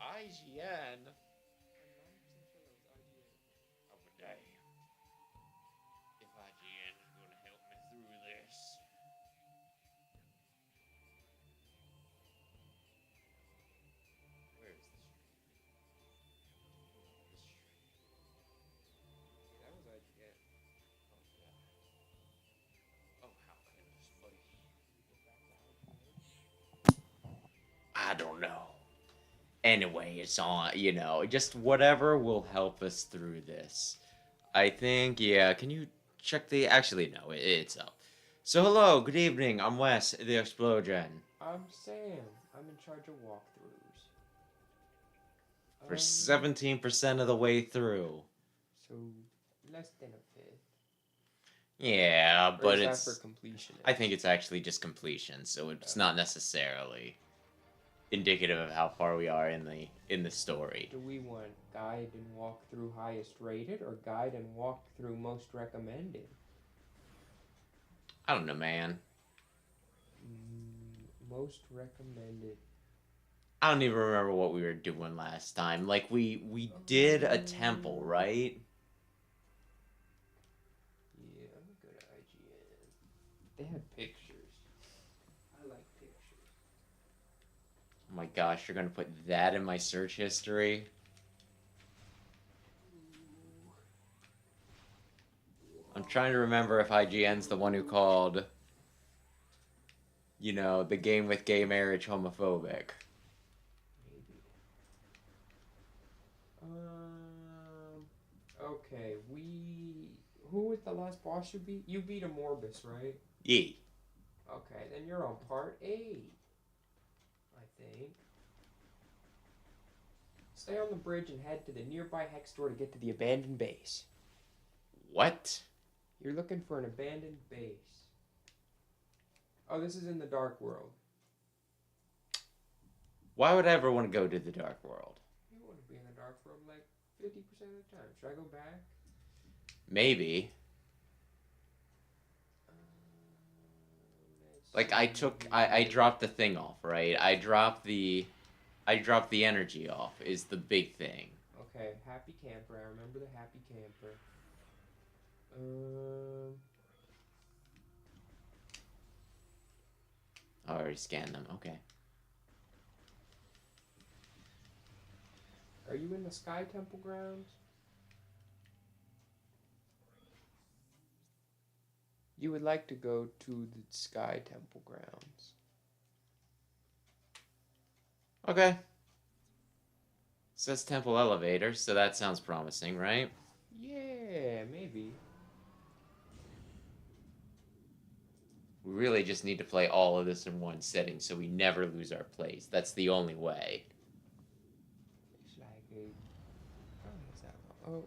IGN. I'm 90% sure that was IGN. Oh, but damn. If IGN is going to help me through this. Where is the stream? The stream. Yeah, that was IGN. Oh, God. Oh, how close, buddy. Should we go back to IGN? I don't know. Anyway, it's on, just whatever will help us through this. I think, yeah, can you check the. Actually, no, it's up. So, hello, good evening. I'm Wes, the Explosion. I'm Sam. I'm in charge of walkthroughs. For Um, 17% of the way through. so less than a fifth. Yeah, Or but is that for it's. completionist? I think it's actually just completion, so it's not necessarily indicative of how far we are in the story. Do we want guide and walkthrough highest rated or guide and walkthrough most recommended? I don't know, man. Most recommended. I don't even remember what we were doing last time. Like we did a temple, right? Yeah, I'm gonna go to IGN. They have pictures. I like pictures. Oh my gosh, you're gonna put that in my search history? I'm trying to remember if IGN's the one who called, the game with gay marriage homophobic. Maybe. Okay, who was the last boss you beat? You beat a Morbus, right? Yee. Okay, then you're on part 8, I think. Stay on the bridge and head to the nearby hex door to get to the abandoned base. What? You're looking for an abandoned base. Oh, this is in the Dark World. Why would I ever want to go to the Dark World? You want to be in the Dark World like 50% of the time. Should I go back? Maybe. Like I dropped the thing off, right? I dropped the energy off is the big thing. Okay, Happy Camper. I remember the Happy Camper. Um, I already scanned them. Okay. are you in the Sky Temple grounds? You would like to go to the Sky Temple grounds. Okay. Says temple elevator, so that sounds promising, right? Yeah, maybe. We really just need to play all of this in one setting so we never lose our place. That's the only way. It's like a. Oh, is that? Oh,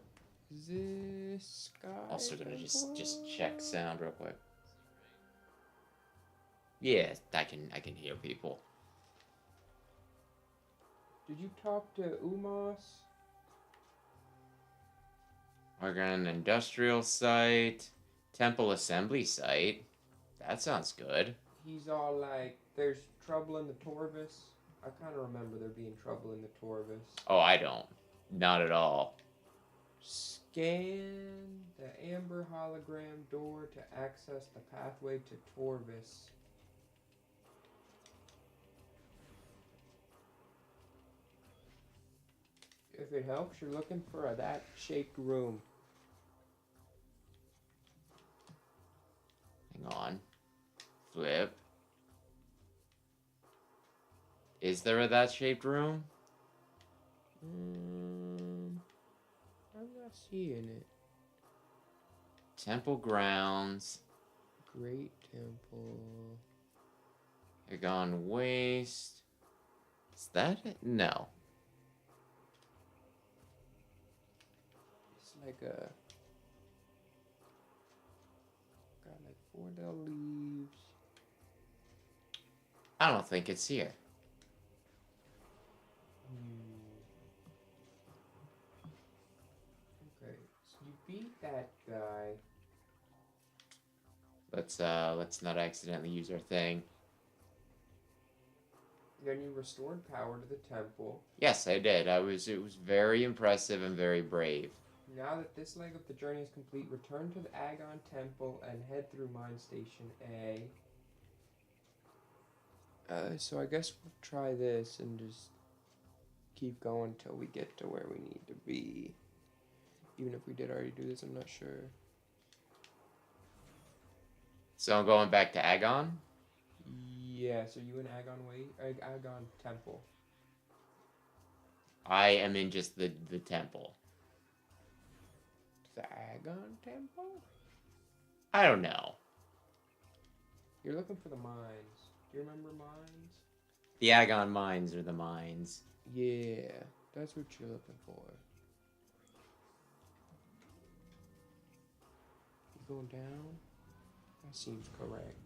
is this Sky Also gonna Temple? just check sound real quick. Yeah, I can hear people. Did you talk to Umos? Oregon industrial site, temple assembly site. That sounds good. He's all like, "There's trouble in the Torvis." I kind of remember there being trouble in the Torvis. Oh, I don't. Not at all. Scan the amber hologram door to access the pathway to Torvis. If it helps, you're looking for a that shaped room. Hang on. Flip. Is there a that shaped room? I'm not seeing it. Temple grounds. Great Temple. Agon waste. Is that it? No. It's like a. Got like 4 leaves. I don't think it's here. Okay, so you beat that guy. Let's not accidentally use our thing. Again, you restored power to the temple. Yes, I did. It was very impressive and very brave. Now that this leg of the journey is complete, return to the Agon Temple and head through Mine Station A. So I guess we'll try this and just keep going till we get to where we need to be. Even if we did already do this, I'm not sure. So I'm going back to Agon? Yes, are you in Agon Temple? I am in just the temple. The Agon Temple? I don't know. You're looking for the mines. Do you remember mines? The Agon mines are the mines. Yeah, that's what you're looking for. You going down? That seems correct.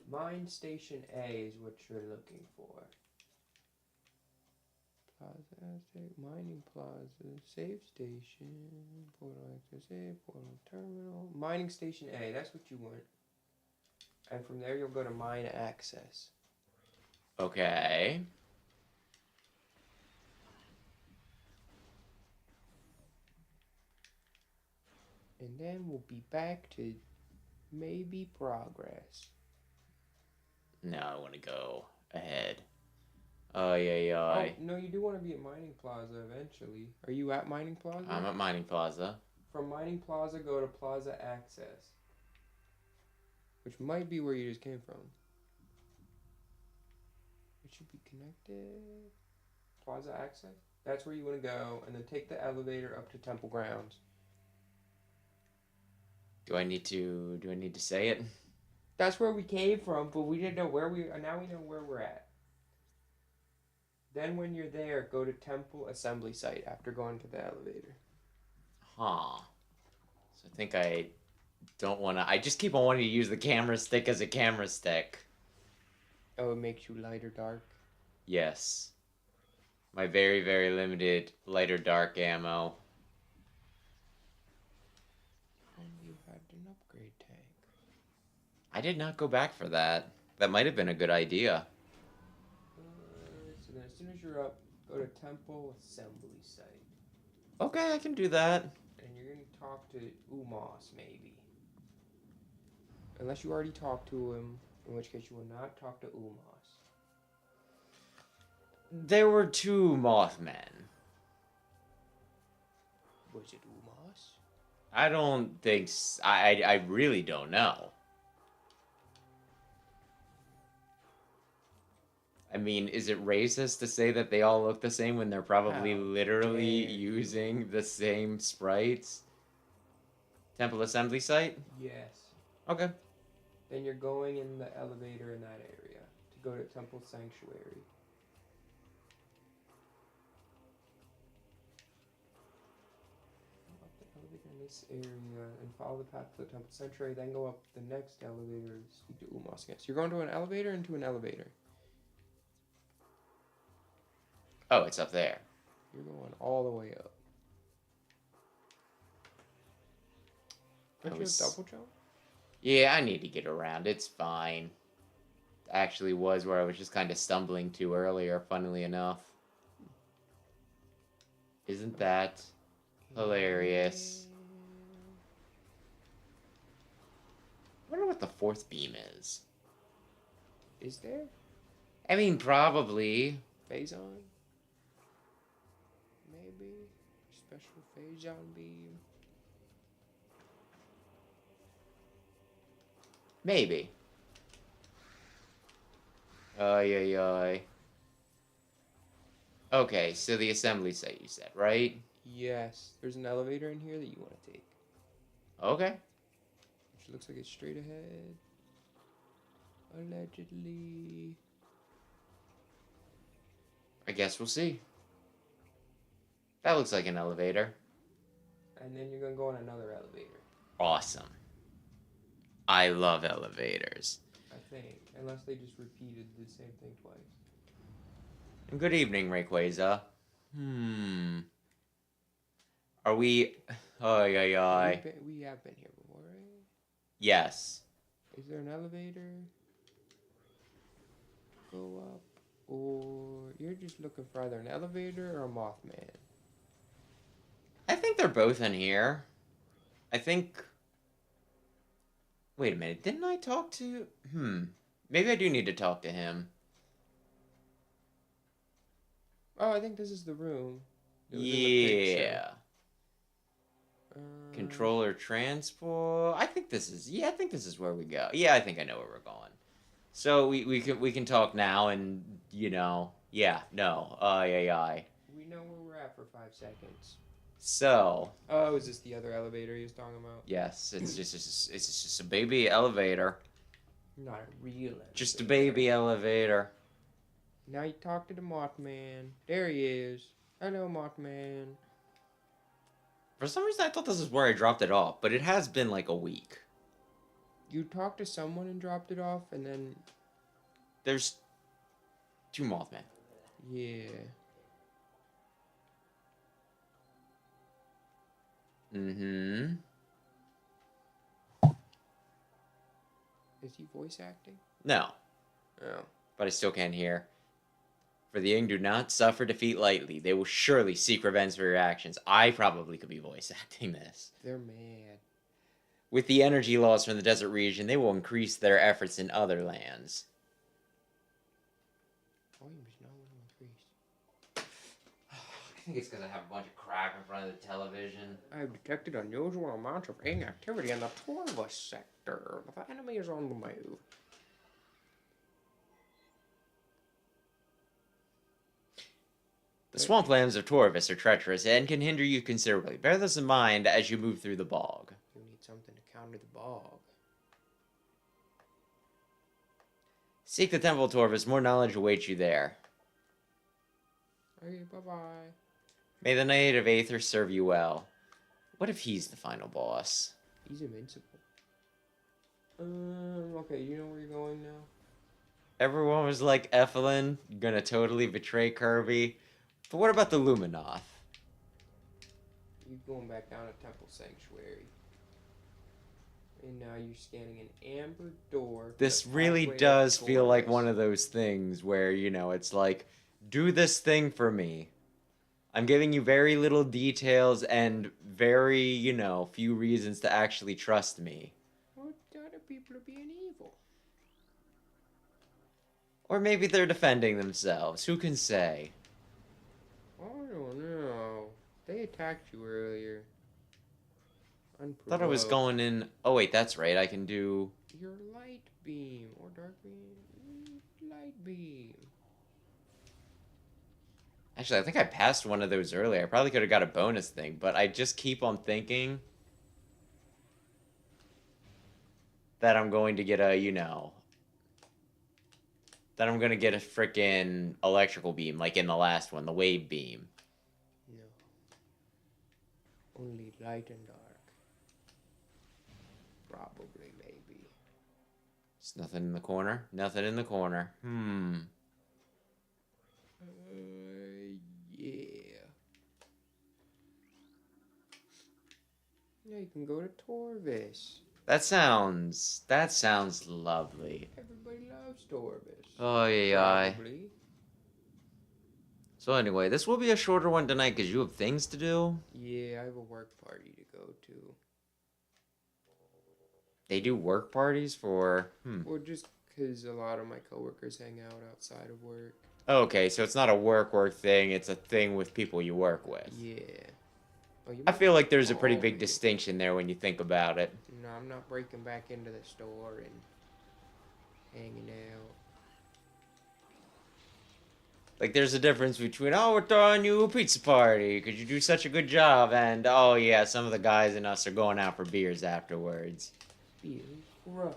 Mine Station A is what you're looking for. Plaza Aztec, Mining Plaza, Save Station, Portal Access A, Portal Terminal. Mining Station A, that's what you want. And from there you'll go to Mine Access. Okay. And then we'll be back to maybe progress. Now I want to go ahead. Oh, yeah. Oh, no, you do want to be at Mining Plaza eventually. Are you at Mining Plaza? I'm at Mining Plaza. From Mining Plaza, go to Plaza Access. Which might be where you just came from. It should be connected. Plaza Access? That's where you want to go, and then take the elevator up to Temple Grounds. Do I need to say it? That's where we came from, but we didn't know where we are. Now we know where we're at. Then when you're there, go to Temple Assembly Site after going to the elevator. Huh. So I think I don't want to... I just keep on wanting to use the camera stick as a camera stick. Oh, it makes you light or dark? Yes. My very, very limited light or dark ammo. And you had an upgrade tank. I did not go back for that. That might have been a good idea. So then as soon as you're up, go to Temple Assembly Site. Okay, I can do that. And you're going to talk to Umos, maybe. Unless you already talked to him, in which case you will not talk to Umos. There were two Mothmen. Was it Umos? I don't think... I really don't know. I mean, is it racist to say that they all look the same when they're probably literally using the same sprites? Temple Assembly Site? Yes. Okay. Then you're going in the elevator in that area to go to Temple Sanctuary. Up the elevator in this area and follow the path to the Temple Sanctuary. Then go up the next elevator and speak to Umos again. So you're going to an elevator into an elevator. Oh, it's up there. You're going all the way up. Don't you have double jump? Yeah, I need to get around. It's fine. Actually was where I was just kind of stumbling to earlier, funnily enough. Isn't that hilarious? I wonder what the fourth beam is. Is there? I mean, probably. Phazon? Maybe? Special Phazon beam? Maybe. Ay, ay, ay. Okay, so the assembly site you said, right? Yes. There's an elevator in here that you want to take. Okay. Which looks like it's straight ahead. Allegedly. I guess we'll see. That looks like an elevator. And then you're going to go on another elevator. Awesome. I love elevators. I think. Unless they just repeated the same thing twice. And good evening, Rayquaza. Hmm. Are we? Oh yeah, yeah. We have been here before, right? Yes. Is there an elevator? Go up, or you're just looking for either an elevator or a Mothman? I think they're both in here. I think. Wait a minute. Didn't I talk to? Maybe I do need to talk to him. Oh, I think this is the room. It was in the picture. Yeah. Uh, Controller transport. I think this is. Yeah, I think this is where we go. Yeah, I think I know where we're going. So we can talk now, and yeah, no, yeah, yeah. we know where we're at for 5 seconds. So Oh, is this the other elevator he was talking about? yes, it's just a baby elevator. Not a real elevator. Just a baby elevator. Now you talk to the Mothman. There he is. Hello, Mothman. For some reason, I thought this is where I dropped it off, but it has been like a week. You talked to someone and dropped it off, and then There's two Mothman. yeah. Mm-hmm. Is he voice acting? No, Oh. but I still can't hear. For the young do not suffer defeat lightly. They will surely seek revenge for your actions. I probably could be voice acting this. They're mad. With the energy loss from the desert region, they will increase their efforts in other lands. Volume is not increased. I think it's because I have a bunch of crap in front of the television. I have detected unusual amounts of inactivity in the Torva sector. The enemy is on the move. The swamplands of Torvis are treacherous and can hinder you considerably. Bear this in mind as you move through the bog. You need something to counter the bog. Seek the Temple of Torvis. More knowledge awaits you there. Okay, bye-bye. May the Knight of Aether serve you well. What if he's the final boss? He's invincible. Okay, you know where you're going now? Everyone was like, Ethelyn, gonna totally betray Kirby. But what about the Luminoth? You're going back down to Temple Sanctuary. And now you're scanning an amber door. This really does feel like one of those things where, it's like, do this thing for me. I'm giving you very little details and very, few reasons to actually trust me. What other people are being evil? Or maybe they're defending themselves. Who can say? I don't know. They attacked you earlier. Thought I was going in. Oh, wait, that's right. I can do. Your light beam or dark beam. Light beam. Actually, I think I passed one of those earlier. I probably could have got a bonus thing, but I just keep on thinking that I'm going to get that I'm going to get a frickin' electrical beam, like in the last one, the wave beam. No. Only light and dark. Probably, maybe. There's nothing in the corner. Nothing in the corner. Yeah. Now you can go to Torvis. That sounds lovely. Everybody loves Torvis. Oh, yeah. Probably. So anyway, this will be a shorter one tonight because you have things to do. Yeah, I have a work party to go to. They do work parties for... Well, just because a lot of my coworkers hang out outside of work. Okay, so it's not a work thing, it's a thing with people you work with. Yeah. Oh, I feel like there's a pretty big distinction there when you think about it. No, I'm not breaking back into the store and hanging out. Like, there's a difference between, oh, we're throwing you a pizza party because you do such a good job, and, oh, yeah, some of the guys and us are going out for beers afterwards. Beer's gross.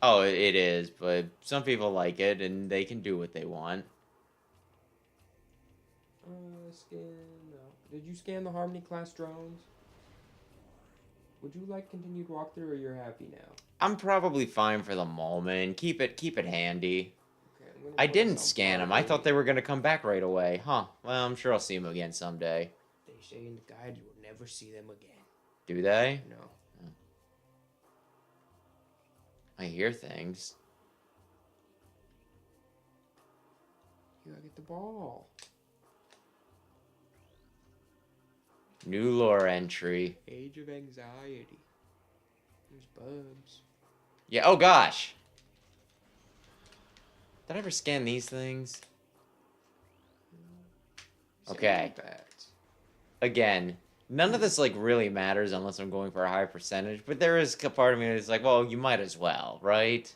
Oh, it is, but some people like it, and they can do what they want. Scan. No. Did you scan the Harmony class drones? Would you like continued walkthrough, or you're happy now? I'm probably fine for the moment. Keep it handy. Okay, gonna I put us didn't on scan them. I thought party. they were going to come back right away. Huh. Well, I'm sure I'll see them again someday. They say in the guide you will never see them again. Do they? No. I hear things. You gotta get the ball. New lore entry. Age of Anxiety. There's Bubs. Yeah, oh gosh. Did I ever scan these things? Okay. Again, none of this like really matters unless I'm going for a high percentage, but there is a part of me that's like, well, you might as well, right?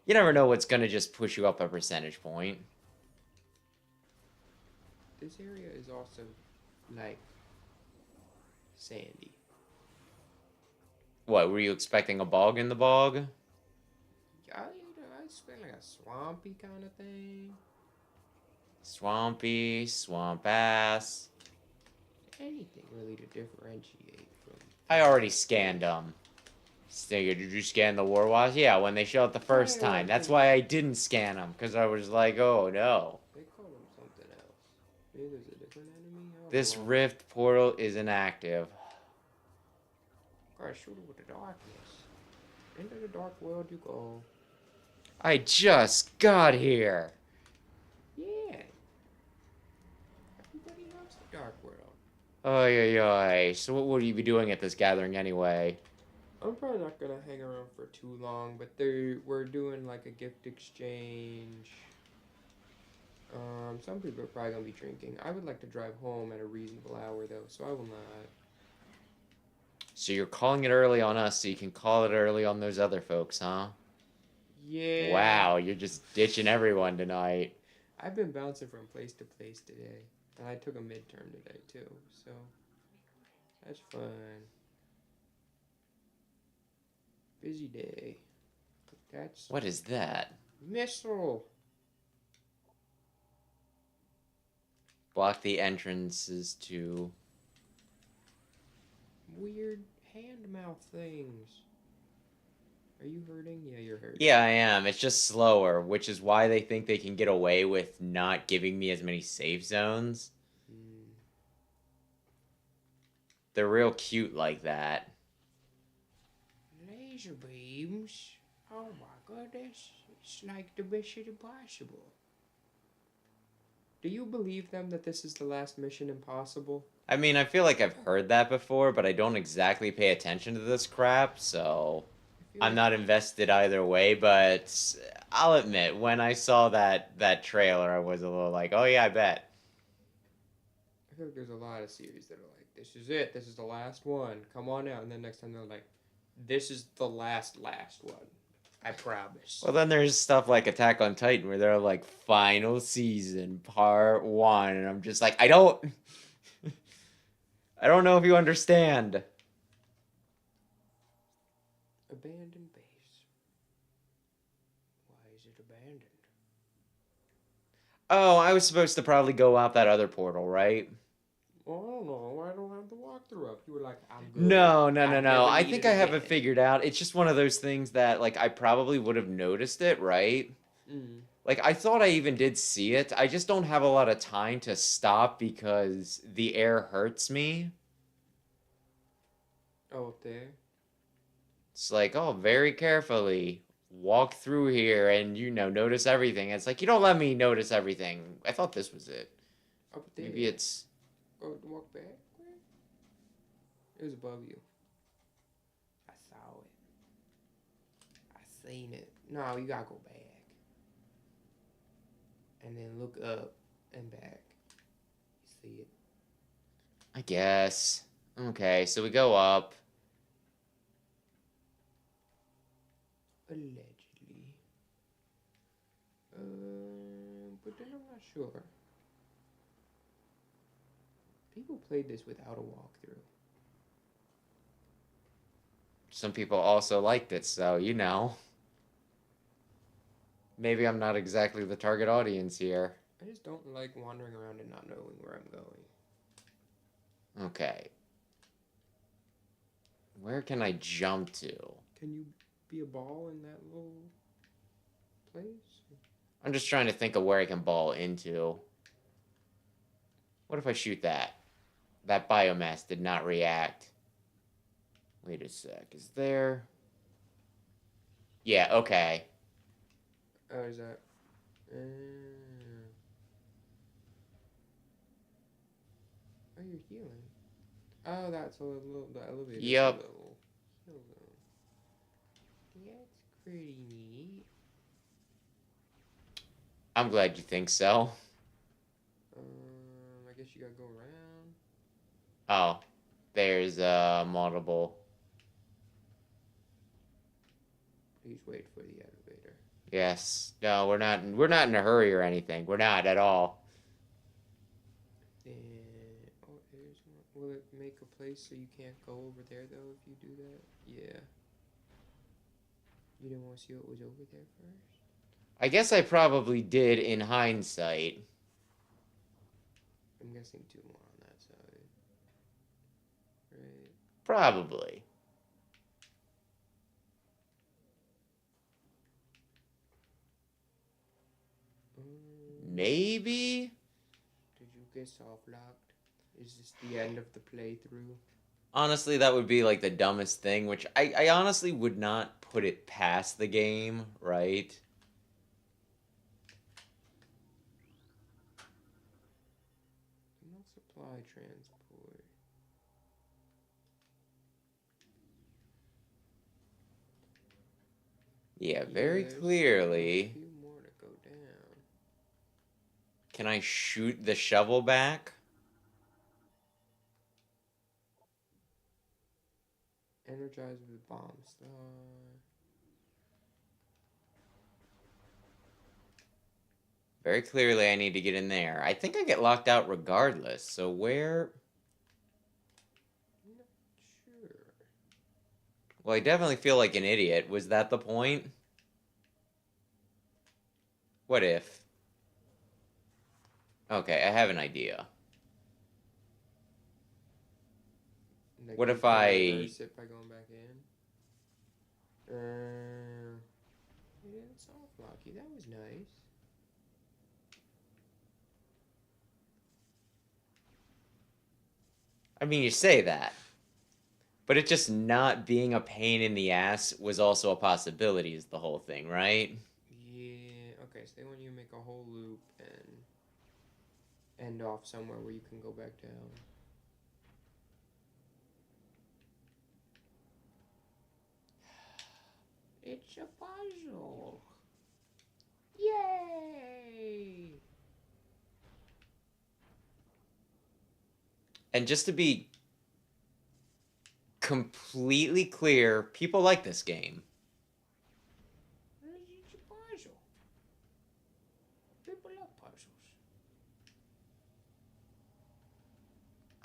You never know what's gonna just push you up a percentage point. This area is also like sandy. What, were you expecting a bog in the bog? I expect like a swampy kind of thing. Swampy, swamp ass. Anything really to differentiate from. I already scanned them. Did you scan the war wasp? Yeah, when they showed up the first time. That's why I didn't scan them, because I was like, oh no. They call them something else. Maybe there's a different enemy? This rift portal is inactive. Gotta shoot it with the darkness. Into the dark world you go. I just got here. Yeah. Everybody loves the dark world. Oy, oy, oy. So what would you be doing at this gathering anyway? I'm probably not gonna hang around for too long, but we're doing like a gift exchange. Some people are probably gonna be drinking. I would like to drive home at a reasonable hour though, so I will not. So you're calling it early on us so you can call it early on those other folks, huh? Yeah. Wow, you're just ditching everyone tonight. I've been bouncing from place to place today, and I took a midterm today too, so that's fun. Busy day. That's What is that? missile. Block the entrances to... Weird hand mouth things. Are you hurting? Yeah, you're hurting. Yeah, I am. It's just slower, which is why they think they can get away with not giving me as many safe zones. They're real cute like that. Laser beams. Oh my goodness. It's like the Mission Impossible. Do you believe them that this is the last Mission Impossible? I mean, I feel like I've heard that before, but I don't exactly pay attention to this crap, so I'm not invested either way, but I'll admit, when I saw that trailer, I was a little like, oh yeah, I bet. I feel like there's a lot of series that are like, this is it, this is the last one, come on out, and then next time they're like, this is the last one. I promise. Well, then there's stuff like Attack on Titan where they're like, final season, part 1, and I'm just like, I don't know if you understand. Abandoned base. Why is it abandoned? Oh, I was supposed to probably go out that other portal, right? Oh, I don't know. I don't have the walkthrough up. You were like, I'm good. No. never I need think it I have again. it figured out. It's just one of those things that, like, I probably would have noticed it, right? Like, I thought I even did see it. I just don't have a lot of time to stop because the air hurts me. Oh, up there? It's like, oh, very carefully walk through here and, notice everything. It's like, you don't let me notice everything. I thought this was it. Up there? Maybe it's... Oh, walk back? It was above you. I saw it. I seen it. No, you gotta go back. And then look up and back. You see it? I guess. Okay, so we go up. Allegedly. But then I'm not sure. People played this without a walkthrough. Some people also liked it, so, Maybe I'm not exactly the target audience here. I just don't like wandering around and not knowing where I'm going. Okay. Where can I jump to? Can you be a ball in that little place? I'm just trying to think of where I can ball into. What if I shoot that? That biomass did not react. Wait a sec. Is there... Yeah, okay. Oh, is that? Oh, you're healing. Oh, that's a little. The elevator's a Yup. little heal zone. That's pretty neat. I'm glad you think so. I guess you gotta go around. Oh, there's multiple. Please wait for the elevator. Yes. No, we're not in a hurry or anything. We're not at all. Then, oh, there's one. Will it make a place so you can't go over there though if you do that? Yeah. You didn't want to see what was over there first? I guess I probably did in hindsight. I'm guessing two more on that side. Right. Probably. Maybe? Did you get soft locked? Is this the end of the playthrough? Honestly, that would be like the dumbest thing, which I honestly would not put it past the game, right? No supply transport. Yeah, very There's clearly. a few more to go down. Can I shoot the shovel back? Energized with bomb star. Very clearly I need to get in there. I think I get locked out regardless, so where... Not sure. Well, I definitely feel like an idiot. Was that the point? What if? Okay, I have an idea. Like What you if can I... reverse it by going back in? It didn't soft lock you. That was nice. I mean, you say that. But it just not being a pain in the ass was also a possibility is the whole thing, right? Yeah. Okay, so they want you to make a whole loop and end off somewhere where you can go back down. It's a puzzle. Yay! And just to be completely clear, people like this game. It's a puzzle. People love puzzles.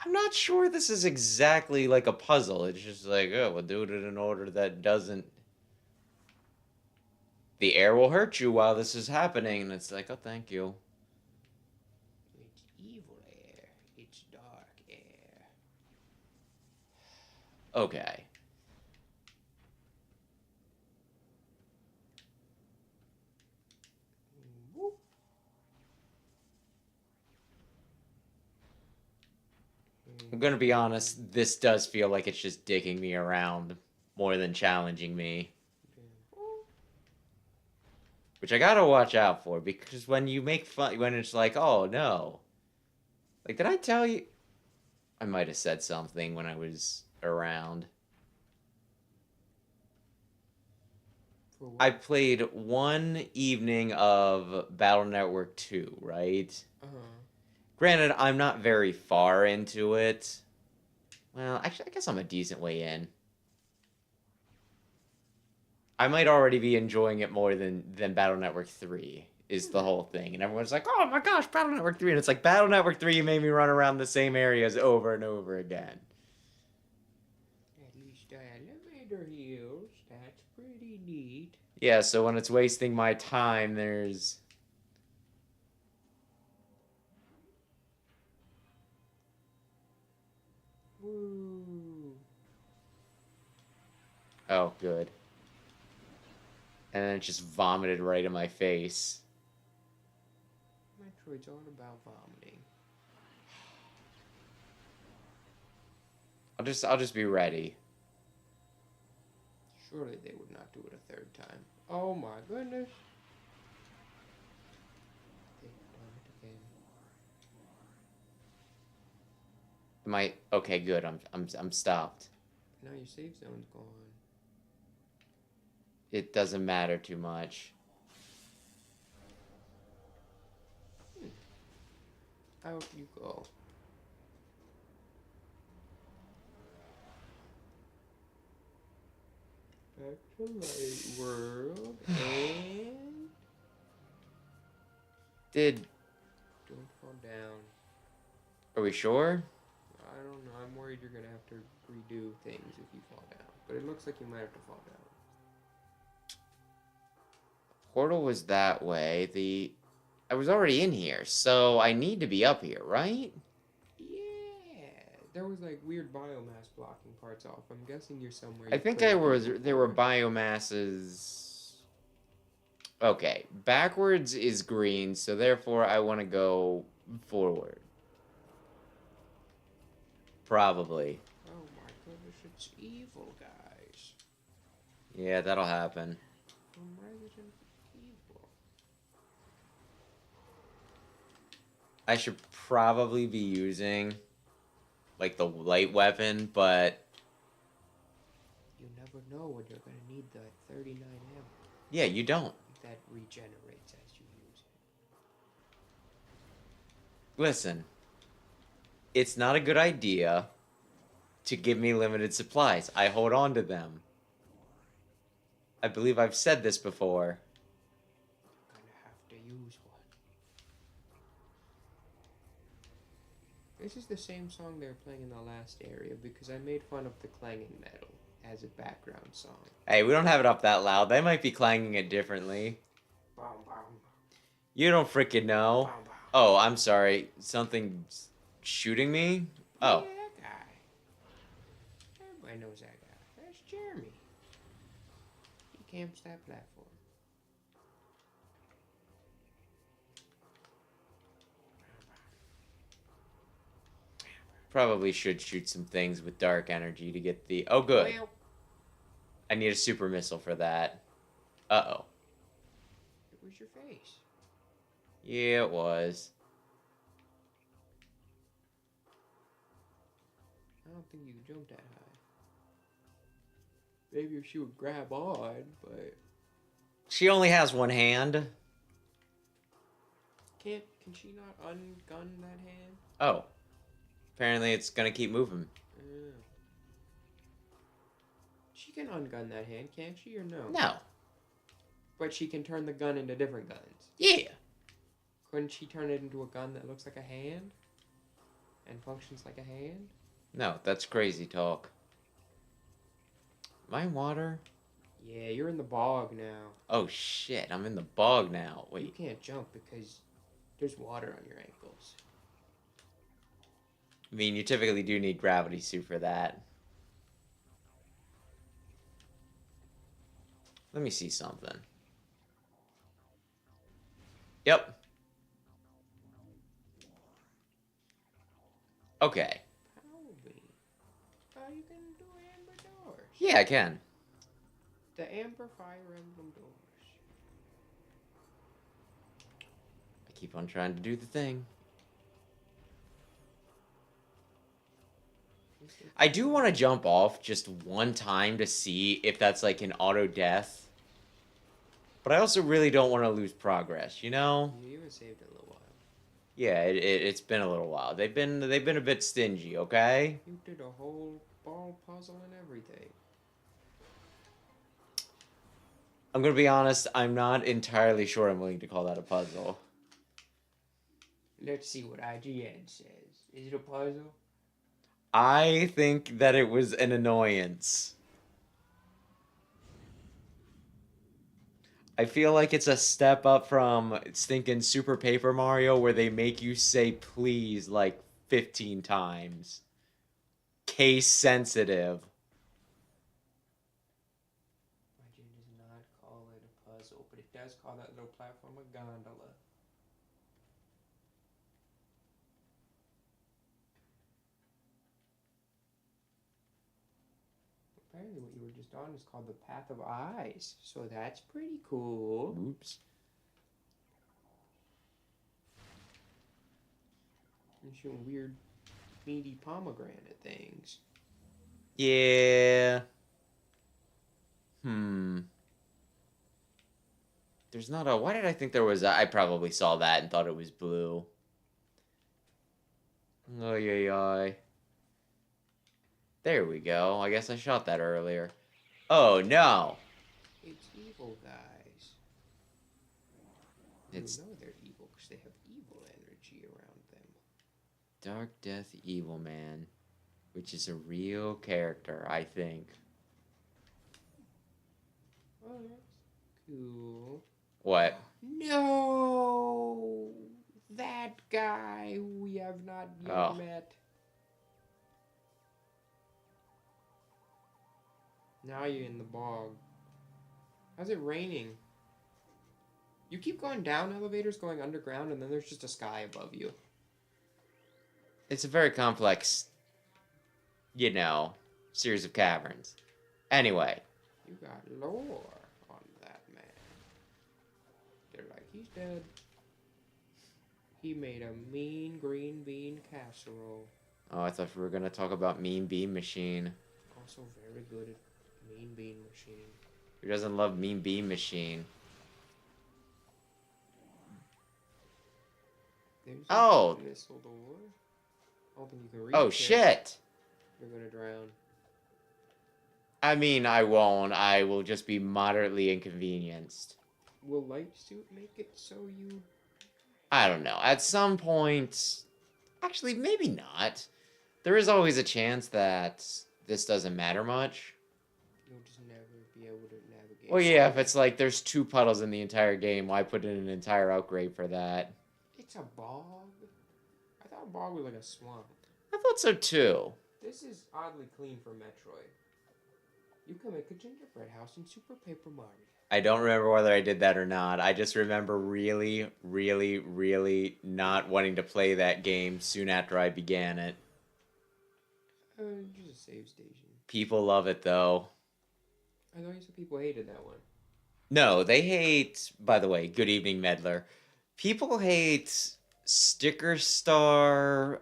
I'm not sure this is exactly like a puzzle. It's just like, oh, we'll do it in an order that doesn't... The air will hurt you while this is happening, and it's like, oh, thank you. It's evil air. It's dark air. Okay. Whoop. I'm gonna be honest, this does feel like it's just digging me around more than challenging me. Which I gotta watch out for, because when you make fun, when it's like, oh no. Like, did I tell you? I might have said something when I was around. I played one evening of Battle Network 2, right? Granted, I'm not very far into it. Well, actually, I guess I'm a decent way in. I might already be enjoying it more than Battle Network 3 is the whole thing. And everyone's like, oh my gosh, Battle Network 3. And it's like, Battle Network 3 you made me run around the same areas over and over again. At least the elevator heals. That's pretty neat. Yeah, so when it's wasting my time, there's... Woo. Oh, good. And then it just vomited right in my face. Metroid's all about vomiting. I'll just be ready. Surely they would not do it a third time. Oh my goodness. They've done it again. Am I okay? Good. I'm stopped. Now your save zone's gone. It doesn't matter too much. Out you go. Back to Light World and Did don't fall down. are we sure? I don't know. I'm worried you're gonna have to redo things if you fall down. But it looks like you might have to fall down. Portal was that way. I was already in here, so I need to be up here, right? Yeah. There was like weird biomass blocking parts off. I'm guessing you're somewhere. I you think couldn't I do was. There were before. biomasses. Okay, backwards is green, so therefore I want to go forward. Probably. Oh my goodness, it's evil, guys. Yeah, that'll happen. From Resident Evil. I should probably be using like the light weapon, but You never know when you're gonna need that 39 amp yeah, you don't. that regenerates as you use it. Listen, it's not a good idea to give me limited supplies. I hold on to them. I believe I've said this before. You're gonna have to use one. This is the same song they were playing in the last area because I made fun of the clanging metal as a background song. Hey, we don't have it up that loud. They might be clanging it differently. Bum, bum, You don't freaking know. bum, bum. Oh, I'm sorry. Something's shooting me? Oh. Yeah, that guy. Everybody knows that guy. That's Jeremy. He camps that platform. Probably should shoot some things with dark energy to get the... Oh, good. Well, I need a super missile for that. Uh-oh. it was your face. Yeah, it was. I don't think you can jump that high. Maybe if she would grab on, but She only has one hand. can she not ungun that hand? Oh. Apparently it's gonna keep moving. Yeah. She can ungun that hand, can't she, or no? No. But she can turn the gun into different guns. Yeah. Couldn't she turn it into a gun that looks like a hand? And functions like a hand? No, that's crazy talk. Am I in water? Yeah, you're in the bog now. Oh shit, I'm in the bog now. You Wait. can't jump because there's water on your ankles. I mean, you typically do need gravity suit for that. Let me see something. Yep. Okay. Probably. Oh, you can do amber doors. Yeah, I can. The amber fire emblem doors. I keep on trying to do the thing. I do want to jump off just one time to see if that's like an auto death. But I also really don't want to lose progress, you know? You even saved it a little while. Yeah, it's been a little while. They've been a bit stingy, okay? You did a whole ball puzzle and everything. I'm gonna be honest, I'm not entirely sure I'm willing to call that a puzzle. Let's see what IGN says. Is it a puzzle? I think that it was an annoyance. I feel like it's a step up from stinking Super Paper Mario where they make you say please like 15 times. Case sensitive. IGN does not call it a puzzle, but it does call that little platform a gondola. apparently what you were just on is called the Path of Eyes. So that's pretty cool. Oops. You're shooting weird, meaty pomegranate things. Yeah. There's not a... Why did I think there was a... I probably saw that and thought it was blue. Oh, yeah. There we go. I guess I shot that earlier. Oh, no. It's evil guys. It's You know they're evil because they have evil energy around them. Dark Death Evil Man, which is a real character, I think. Oh, that's cool. What? No! That guy we have not yet met. Now you're in the bog. How's it raining? You keep going down elevators, going underground, and then there's just a sky above you. It's a very complex, series of caverns. Anyway. You got lore on that man. They're like, he's dead. He made a mean green bean casserole. Oh, I thought we were going to talk about Mean Bean Machine. Also very good at mean bean machine. Who doesn't love Mean Bean Machine? There's oh! Missile door. I don't think you can reach Oh, it. shit! You're gonna drown. I mean, I won't. I will just be moderately inconvenienced. Will light suit make it so you... I don't know. At some point... Actually, maybe not. There is always a chance that this doesn't matter much. You'll just never be able to navigate. Well, yeah, if it's like there's 2 puddles in the entire game, why put in an entire upgrade for that? It's a bog? I thought a bog was like a swamp. I thought so too. This is oddly clean for Metroid. You can make a gingerbread house in Super Paper Mario. I don't remember whether I did that or not. I just remember really, really, really not wanting to play that game soon after I began it. Just a save station. People love it, though. I thought you said people hated that one. No, they hate... By the way, good evening, Meddler. People hate Sticker Star,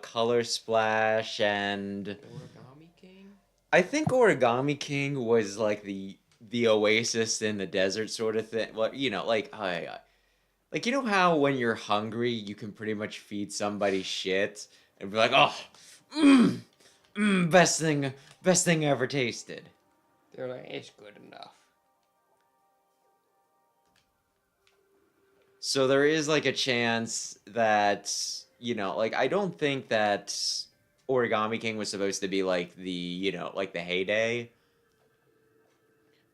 Color Splash, and... Origami King? I think Origami King was like the oasis in the desert sort of thing. Well, like you know how when you're hungry you can pretty much feed somebody shit and be like, oh, best thing ever tasted. They're like, it's good enough. So there is like a chance that like I don't think that Origami King was supposed to be like the like the heyday.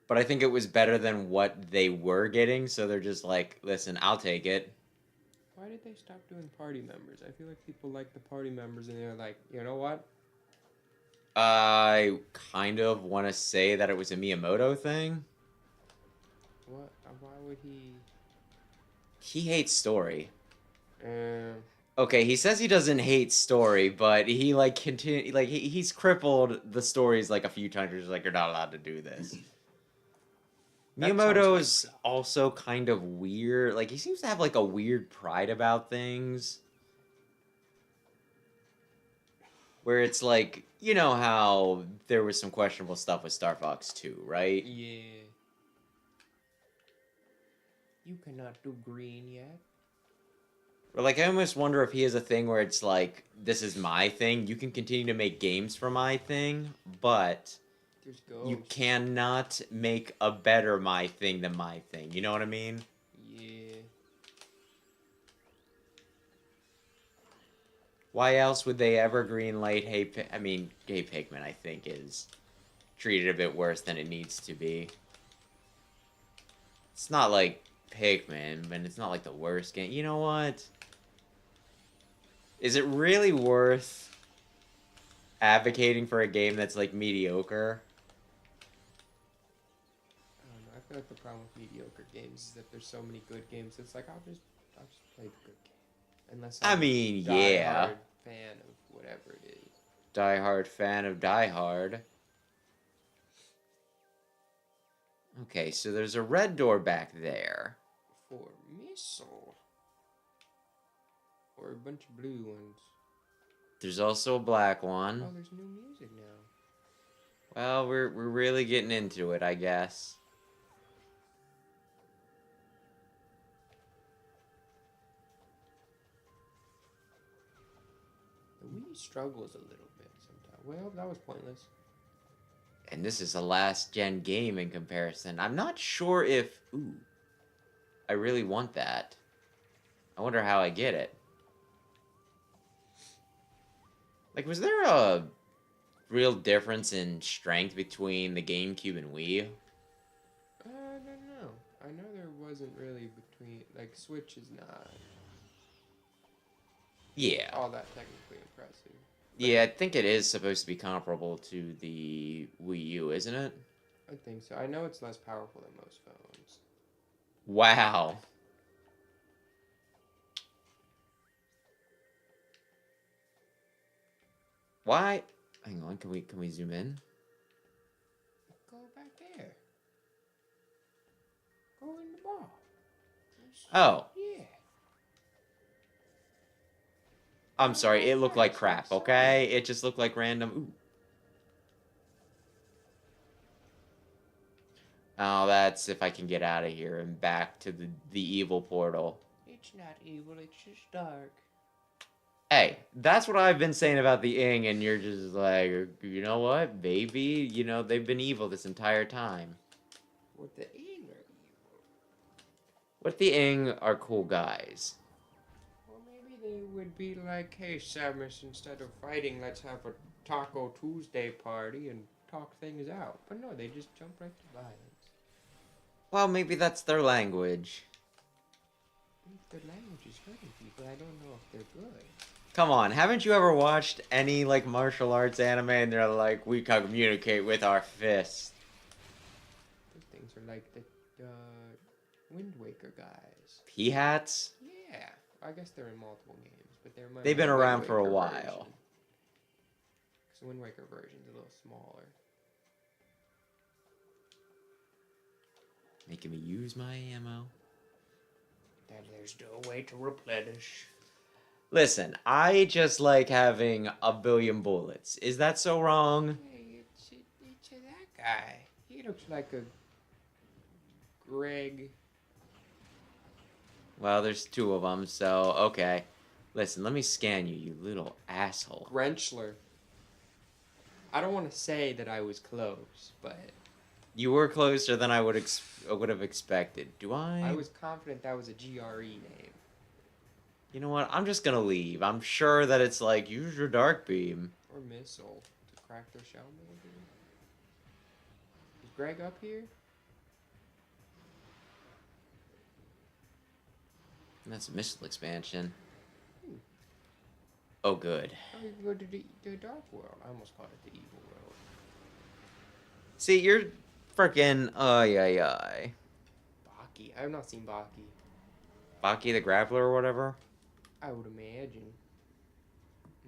But I think it was better than what they were getting, so they're just like, listen, I'll take it. Why did they stop doing party members? I feel like people like the party members, and they're like, you know what? I kind of want to say that it was a Miyamoto thing. What? Why would he? He hates story. Okay, he says he doesn't hate story, but he like he's crippled the stories like a few times. He's like, you're not allowed to do this. Miyamoto is also kind of weird. Like, he seems to have, like, a weird pride about things. Where it's like, you know how there was some questionable stuff with Star Fox 2, right? Yeah. You cannot do green yet. Or, like, I almost wonder if he has a thing where it's like, this is my thing. You can continue to make games for my thing, but... You cannot make a better my thing than my thing. You know what I mean? Yeah. Why else would they ever greenlight Hey Pikmin, I think, is treated a bit worse than it needs to be. It's not like Pikmin, but it's not like the worst game. You know what? Is it really worth advocating for a game that's, like, mediocre? I feel like the problem with mediocre games is that there's so many good games. It's like I'll just play the good game, unless I'm yeah, fan of whatever it is. Die-hard fan of Die Hard. Okay, so there's a red door back there. For missile. Or a bunch of blue ones. There's also a black Oh, one. there's new music now. Well, we're really getting into it, I guess. The Wii struggles a little bit sometimes. Well, that was pointless. And this is a last gen game in comparison. I'm not sure if I really want that. I wonder how I get it. Like, was there a real difference in strength between the GameCube and Wii? I don't know. I know there wasn't really between, like, Switch is not Yeah. all that technically impressive. Yeah, I think it is supposed to be comparable to the Wii U, isn't it? I think so. I know it's less powerful than most phones. Wow. Why? Hang on, can we zoom in? Go back there. Go in the ball. Oh, Yeah. I'm sorry, it looked like crap, okay? It just looked like random. Ooh. Oh, that's if I can get out of here and back to the evil portal. It's not evil, it's just dark. Hey, that's what I've been saying about the Ing, and you're just like, you know what? Maybe, they've been evil this entire time. What the Ing are evil? What the Ing are cool guys. Well, maybe they would be like, hey, Samus, instead of fighting, let's have a Taco Tuesday party and talk things out. But no, they just jump right to violence. Well, maybe that's their language. If their language is hurting people, I don't know if they're good. Come on, haven't you ever watched any, like, martial arts anime and they're like, we communicate with our fists? Those things are like the Wind Waker guys. P-hats? Yeah, I guess they're in multiple games, but They've been around for a while. Because the Wind Waker version's a little smaller. Making me use my ammo. Then there's no way to replenish. Listen, I just like having a billion bullets. Is that so wrong? Hey, it's that guy. He looks like a Greg. Well, there's two of them, so okay. Listen, let me scan you, you little asshole. Grenchler. I don't want to say that I was close, but You were closer than I would have expected. Do I? I was confident that was a GRE name. You know what? I'm just gonna leave. I'm sure that it's like, use your dark beam. Or missile to crack their shell, maybe. Is Greg up here? And that's a missile expansion. Oh, good. Oh, you can go to the Dark World. I almost called it the Evil World. See, you're freaking Baki. Baki. I have not seen Baki. Baki the Grappler or whatever? I would imagine.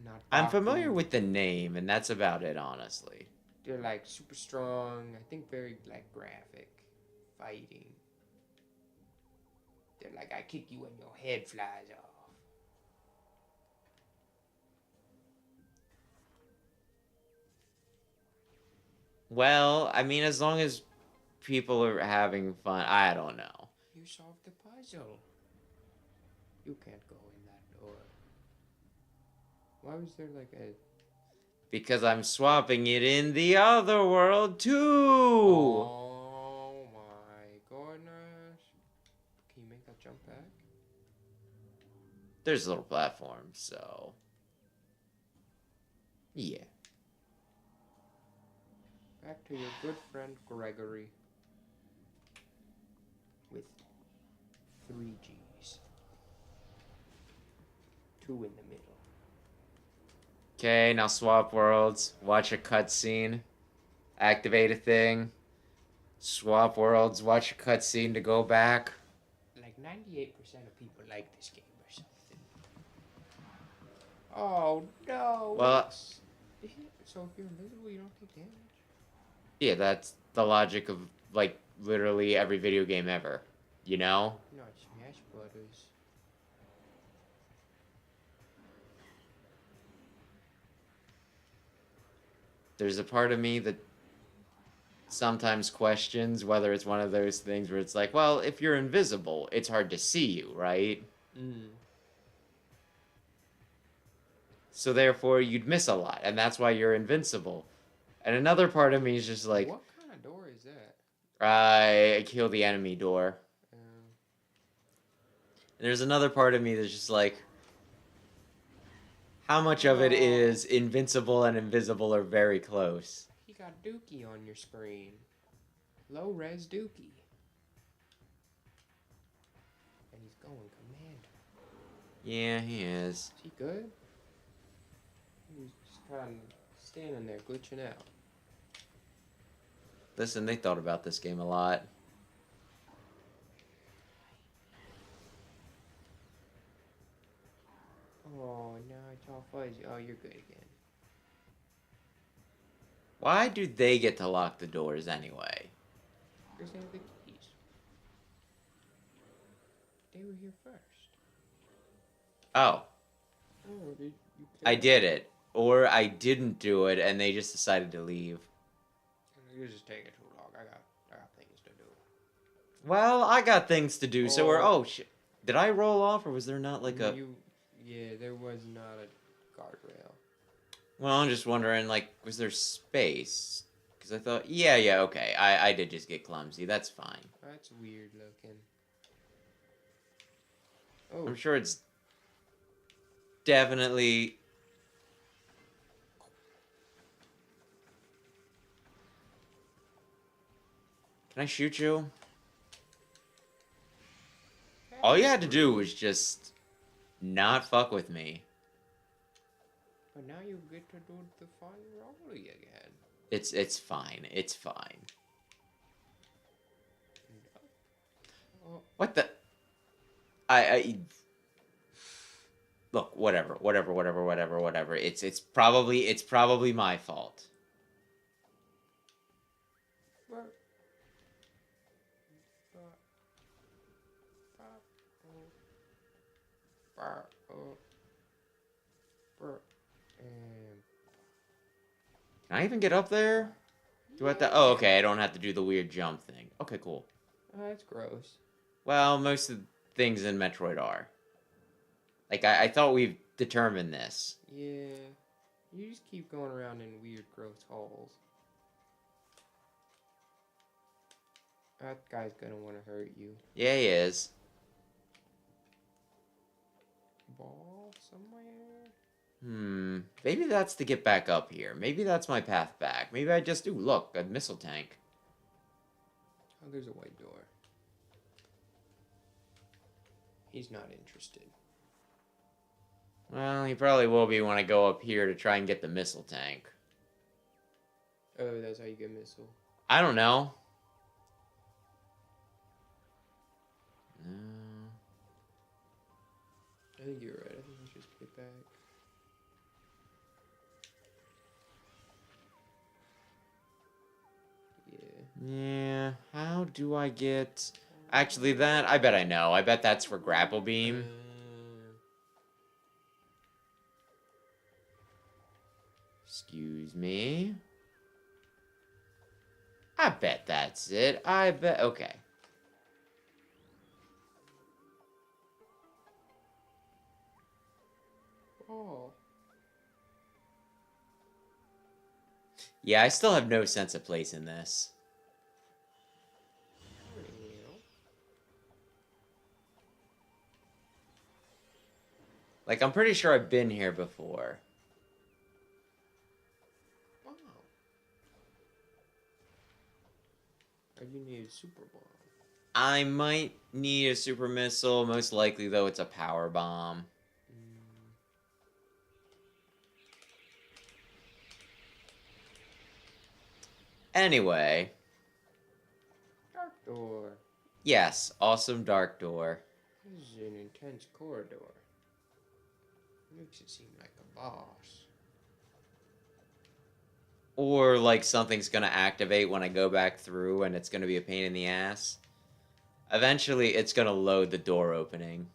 Not Baki. I'm familiar with the name, and that's about it, honestly. They're like super strong. I think very like graphic fighting. They're like, I kick you and your head flies off. Well, I mean, as long as people are having fun, I don't know. You solved the puzzle. You can't go in that door. Why was there like a... Because I'm swapping it in the other world, too! Oh my goodness. Can you make that jump back? There's a little platform, so... Yeah. Back to your good friend Gregory. With 3 G's. 2 in the middle. Okay, now swap worlds. Watch a cutscene. Activate a thing. Swap worlds. Watch a cutscene to go back. Like 98% of people like this game or something. Oh no! Well, so if you're invisible, you don't take damage. yeah, that's the logic of, like, literally every video game ever. You know? Not Smash Brothers. There's a part of me that sometimes questions whether it's one of those things where it's like, well, if you're invisible, it's hard to see you, right? Mm. So therefore, you'd miss a lot, and that's why you're invincible. And another part of me is just like, What kind of door is that? I kill the enemy door. Um, And there's another part of me that's just like, how much of it is invincible and invisible are very close? you got Dookie on your screen. Low res Dookie. And he's going commando. Yeah, he is. Is he good? He's just kind of standing there glitching out. Listen, they thought about this game a lot. Oh, now it's all fuzzy. Oh, you're good again. Why do they get to lock the doors anyway? Because they have the keys. They were here first. Oh, Oh, did you I did it. Or I didn't do it and they just decided to leave. You're just taking too long. I got things to do. Well, I got things to do, so we're... Oh. Oh, shit. Did I roll off or was there not like a... Yeah, there was not a guardrail. Well, I'm just wondering, like, was there space? Because I thought, yeah, okay. I did just get clumsy. That's fine. That's weird looking. Oh. I'm sure it's definitely... Can I shoot you? All you had to do was just not fuck with me. But now you get to do the fun rolly again. It's fine. It's fine. Oh. What the? Look, whatever. It's probably my fault. Can I even get up there? Do I have to? Oh, okay. I don't have to do the weird jump thing. Okay, cool. Oh, that's gross. Well, most of the things in Metroid are. Like, I thought we've determined this. Yeah. You just keep going around in weird, gross holes. That guy's gonna want to hurt you. Yeah, he is. Ball somewhere? Maybe that's to get back up here. Maybe that's my path back. Maybe I just do. Look, a missile tank. Oh, there's a white door. He's not interested. Well, he probably will be when I go up here to try and get the missile tank. Oh, that's how you get missile. I don't know. No. I think you're right. I think we should just get back. Yeah. Yeah, how do I get... Actually, that... I bet I know. I bet that's for grapple beam. Excuse me. I bet that's it. I bet... Okay. Oh. Yeah, I still have no sense of place in this. Like, I'm pretty sure I've been here before. Wow. Or you need a super bomb. I might need a super missile. Most likely, though, it's a power bomb. Anyway. Dark door. Yes, awesome dark door. This is an intense corridor. Makes it seem like a boss. Or like something's gonna activate when I go back through and it's gonna be a pain in the ass. Eventually it's gonna load the door opening.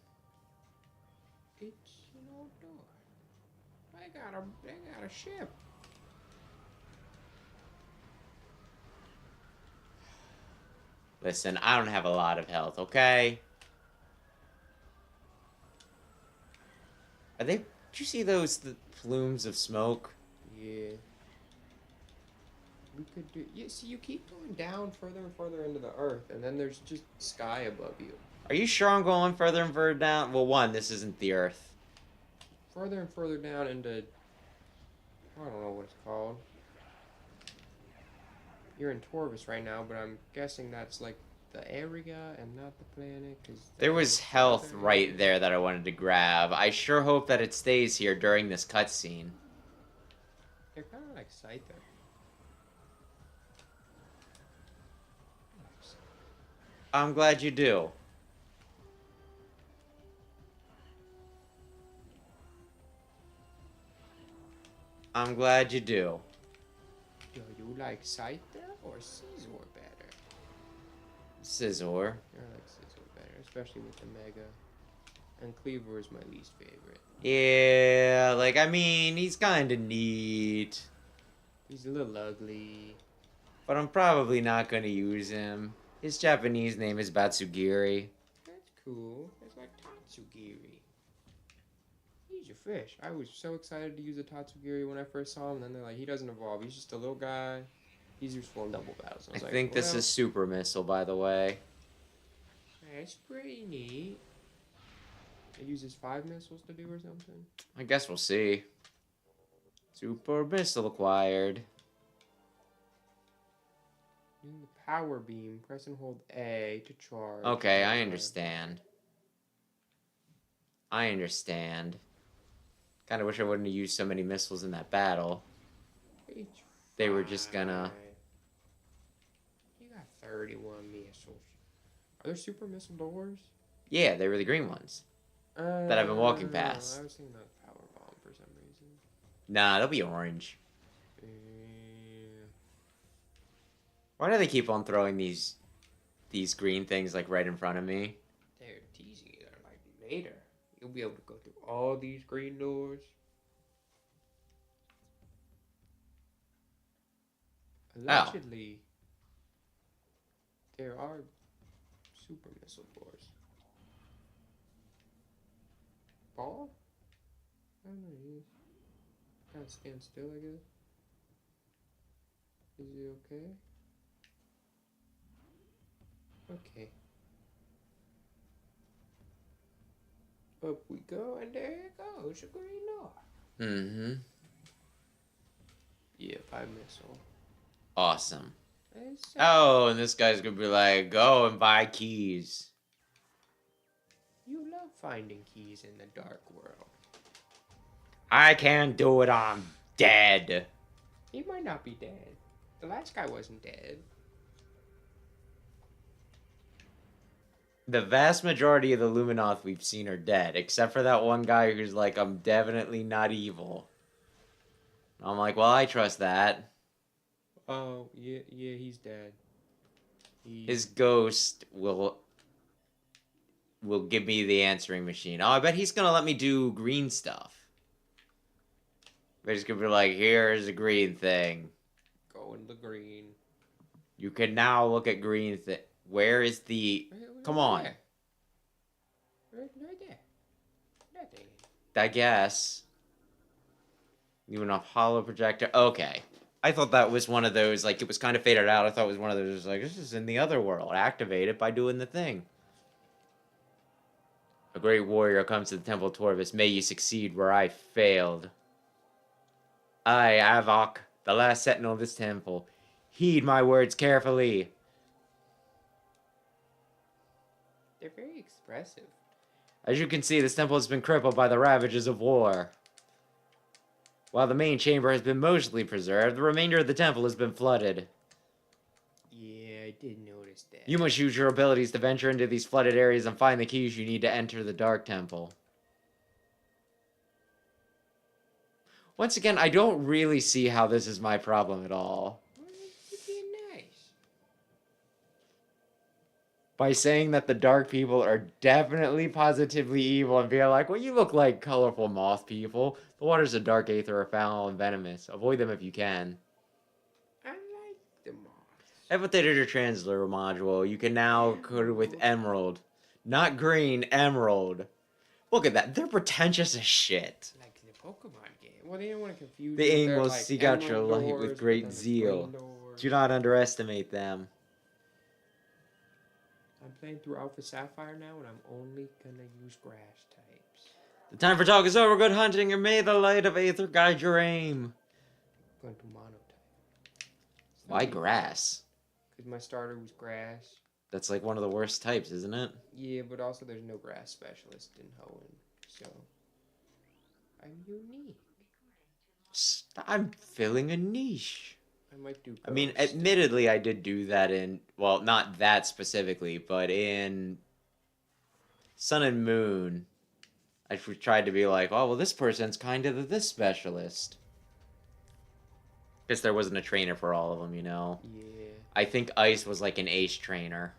It's an old door. They got a ship. Listen, I don't have a lot of health, okay? Are they... Did you see those plumes of smoke? Yeah. We could do. Yeah, see, you keep going down further and further into the earth, and then there's just sky above you. Are you sure I'm going further and further down? Well, one, this isn't the earth. Further and further down into. I don't know what it's called. You're in Torvis right now, but I'm guessing that's like the area and not the planet. Cause There was health right there that I wanted to grab. I sure hope that it stays here during this cutscene. They're kind of like Scyther. I'm glad you do. I'm glad you do. Do you like Scyther or Scizor better? Scizor. I like Scizor better, especially with the Mega. And Cleaver is my least favorite. Yeah, like, I mean, he's kind of neat. He's a little ugly. But I'm probably not going to use him. His Japanese name is Batsugiri. That's cool. It's like Tatsugiri. He's a fish. I was so excited to use a Tatsugiri when I first saw him. And then they're like, he doesn't evolve. He's just a little guy. He's useful in double battles. I think this is Super Missile, by the way. That's pretty neat. It uses 5 missiles to do or something? I guess we'll see. Super Missile acquired. Using the power beam, press and hold A to charge. Okay, I understand. I understand. Kind of wish I wouldn't have used so many missiles in that battle. They were just gonna... You got 31 missiles. Are there super missile doors? Yeah, they were the green ones. That I've been walking past. I was thinking about power bomb for some reason. Nah, they'll be orange. Why do they keep on throwing these green things like right in front of me? They're teasing you. They're like, later, you'll be able to go through all these green doors. Allegedly, there are super missile doors. Ball? I don't know. You kind of stand still, I guess. Is he okay? Okay. Up we go, and there it goes, a green door. Mm-hmm. Yeah, 5 missile. Awesome. Oh, and this guy's gonna be like, go and buy keys. You love finding keys in the dark world. I can't do it, I'm dead. He might not be dead. The last guy wasn't dead. The vast majority of the Luminoth we've seen are dead, except for that one guy who's like, I'm definitely not evil. I'm like, well, I trust that. Oh, yeah, he's dead. His ghost will give me the answering machine. Oh, I bet he's gonna let me do green stuff. But he's gonna be like, here's a green thing. Go in the green. You can now look at green thing. Where is the... Come on. Right there. That thing. I guess. Even a hollow projector. Okay. I thought that was one of those, like, it was kind of faded out. I thought it was one of those, like, this is in the other world. Activate it by doing the thing. A great warrior comes to the Temple of Torvis. May you succeed where I failed. I, Avok, the last sentinel of this temple. Heed my words carefully. They're very expressive. As you can see, this temple has been crippled by the ravages of war. While the main chamber has been mostly preserved, the remainder of the temple has been flooded. Yeah, I did notice that. You must use your abilities to venture into these flooded areas and find the keys you need to enter the Dark Temple. Once again, I don't really see how this is my problem at all. Well, you're being nice. By saying that the dark people are definitely positively evil and being like, well, you look like colorful moth people. The waters of dark aether are foul and venomous. Avoid them if you can. I like the moths. Epithetator translator module. You can now code it with emerald. Not green, emerald. Look at that. They're pretentious as shit. Like the Pokemon game. Well, they don't want to confuse The you. aim They're will like seek out your emerald light doors, with but great then there's zeal. green doors. Do not underestimate them. I'm playing through Alpha Sapphire now, and I'm only gonna use grass types. The time for talk is over. Good hunting, and may the light of aether guide your aim. I'm going to mono type. Why grass? Because my starter was grass. That's like one of the worst types, isn't it? Yeah, but also there's no grass specialist in Hoenn, so I'm unique. I'm filling a niche. I might do. I mean, ghost. admittedly, I did do that in, well, not that specifically, but in Sun and Moon, I tried to be like, oh, well, this person's kind of this specialist. Because there wasn't a trainer for all of them, you know? Yeah. I think Ice was like an ace trainer.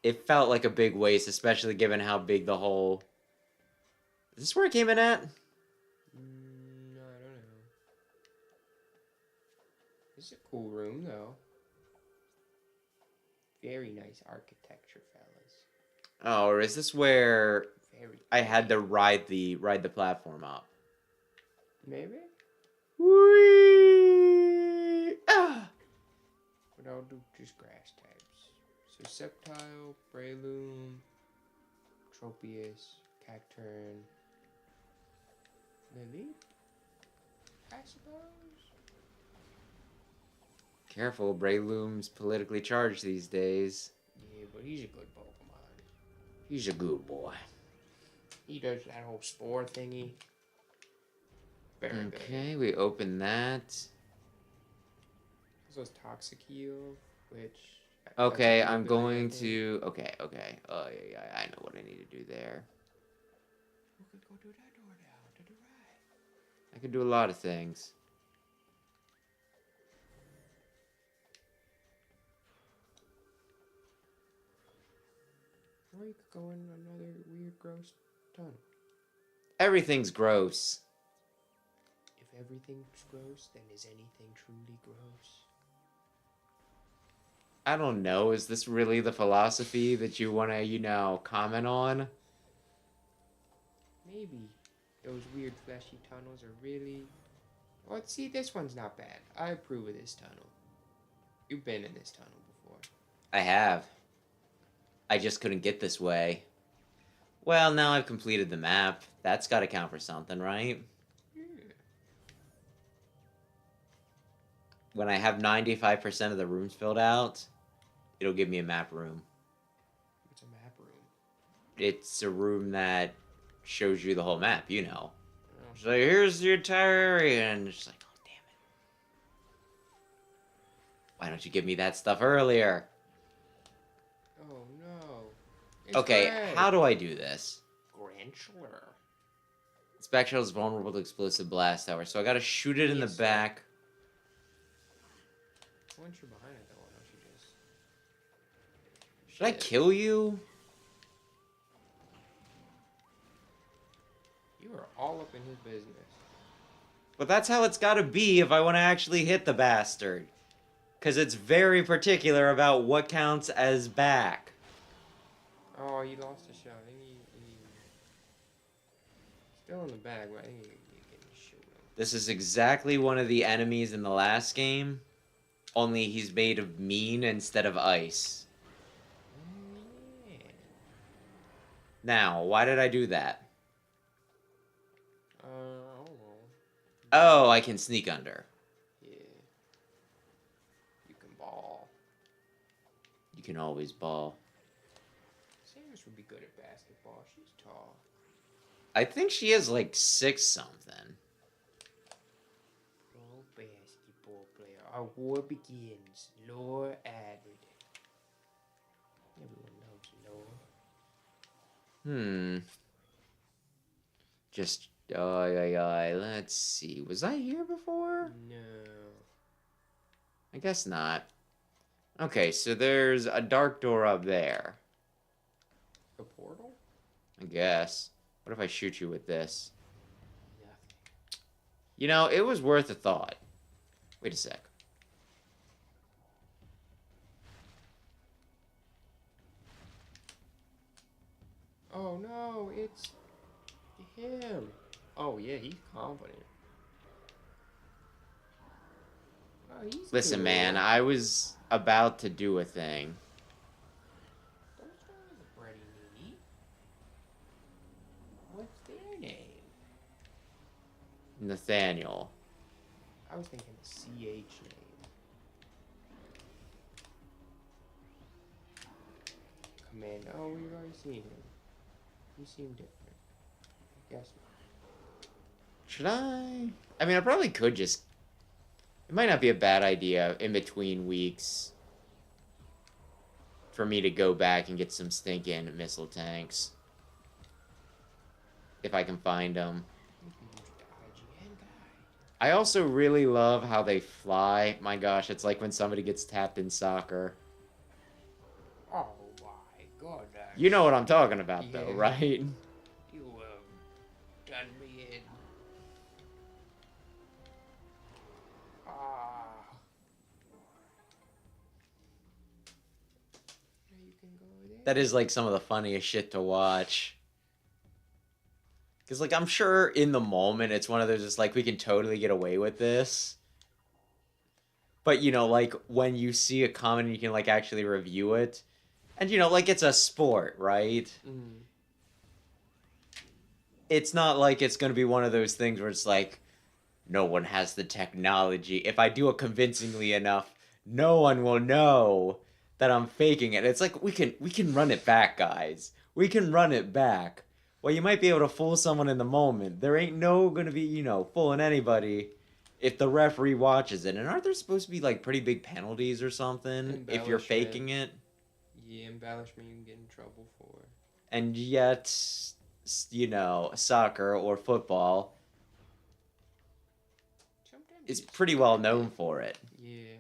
It felt like a big waste, especially given how big the whole... Is this where it came in at? No, I don't know. This is a cool room, though. Very nice architecture, fellas. Oh, or is this where Very. I had to ride the platform up? Maybe. Whee! Ah! But I'll do just grass types. So Sceptile, Breloom, Tropius, Cacturn, Lily, I suppose. Careful, Breloom's politically charged these days. Yeah, but he's a good Pokemon. He's a good boy. He does that whole spore thingy. Very good. Okay, we open that. This was Toxicule, which... Okay, that's a I'm good ability, going I think. to... Okay. Oh, yeah, I know what I need to do there. We could go do that door now, to the right. I can do a lot of things. Or you could go in another weird, gross tunnel. Everything's gross. If everything's gross, then is anything truly gross? I don't know. Is this really the philosophy that you want to, comment on? Maybe those weird fleshy tunnels are really... Well, see, this one's not bad. I approve of this tunnel. You've been in this tunnel before. I have. I just couldn't get this way. Well, now I've completed the map. That's got to count for something, right? Yeah. When I have 95% of the rooms filled out, it'll give me a map room. What's a map room? It's a room that shows you the whole map, you know. Oh, It's like, here's the entire area, and it's like, oh, damn it. Why don't you give me that stuff earlier? oh no. It's Okay, red. how do I do this? Grantler. Spectral is vulnerable to explosive blast tower, so I gotta shoot it in the Yes, sir. back. Once you're behind it, though, why don't you just... Should I kill you? You are all up in his business. But that's how it's gotta be if I want to actually hit the bastard. Because it's very particular about what counts as back. Oh, you lost a shot. I think he... Still in the bag, but I think you can shoot him. This is exactly one of the enemies in the last game. Only he's made of mean instead of ice. Yeah. Now, why did I do that? Hold on. Oh, I can sneak under. Yeah. You can ball. You can always ball. Samus would be good at basketball. She's tall. I think she is like 6 something. Pro basketball player. Our war begins. Lore Adrid. Everyone loves lore. Just, let's see. Was I here before? No. I guess not. Okay, so there's a dark door up there. A portal? I guess. What if I shoot you with this? Nothing. You know, it was worth a thought. Wait a sec. Oh no, it's him. Oh yeah, he's confident. Oh, he's Listen, cool. man, I was about to do a thing. Don't start with a Freddy Knee. What's their name? Nathaniel. I was thinking the CH name. Commando. Oh, we've already seen him. He seemed different. I guess not. Should I? I mean, I probably could just... It might not be a bad idea in between weeks for me to go back and get some stinking missile tanks. If I can find them. You can use the IGN guide. I also really love how they fly. My gosh, it's like when somebody gets tapped in soccer. Oh my goodness. You know what I'm talking about, though, Yeah. right? You have done me in. Ah. You can go there. That is, like, some of the funniest shit to watch. Because, like, I'm sure in the moment it's one of those, just like, we can totally get away with this. But, you know, like, when you see a comment, you can, like, actually review it. And, you know, like, it's a sport, right? Mm. It's not like it's going to be one of those things where it's like, no one has the technology. If I do it convincingly enough, no one will know that I'm faking it. It's like, we can run it back, guys. We can run it back. Well, you might be able to fool someone in the moment. There ain't no going to be, you know, fooling anybody if the referee watches it. And aren't there supposed to be, like, pretty big penalties or something if you're faking it? Yeah, embellishment you can get in trouble for. And yet, you know, soccer or football Sometimes is you just pretty well gotta known get- for it. Yeah.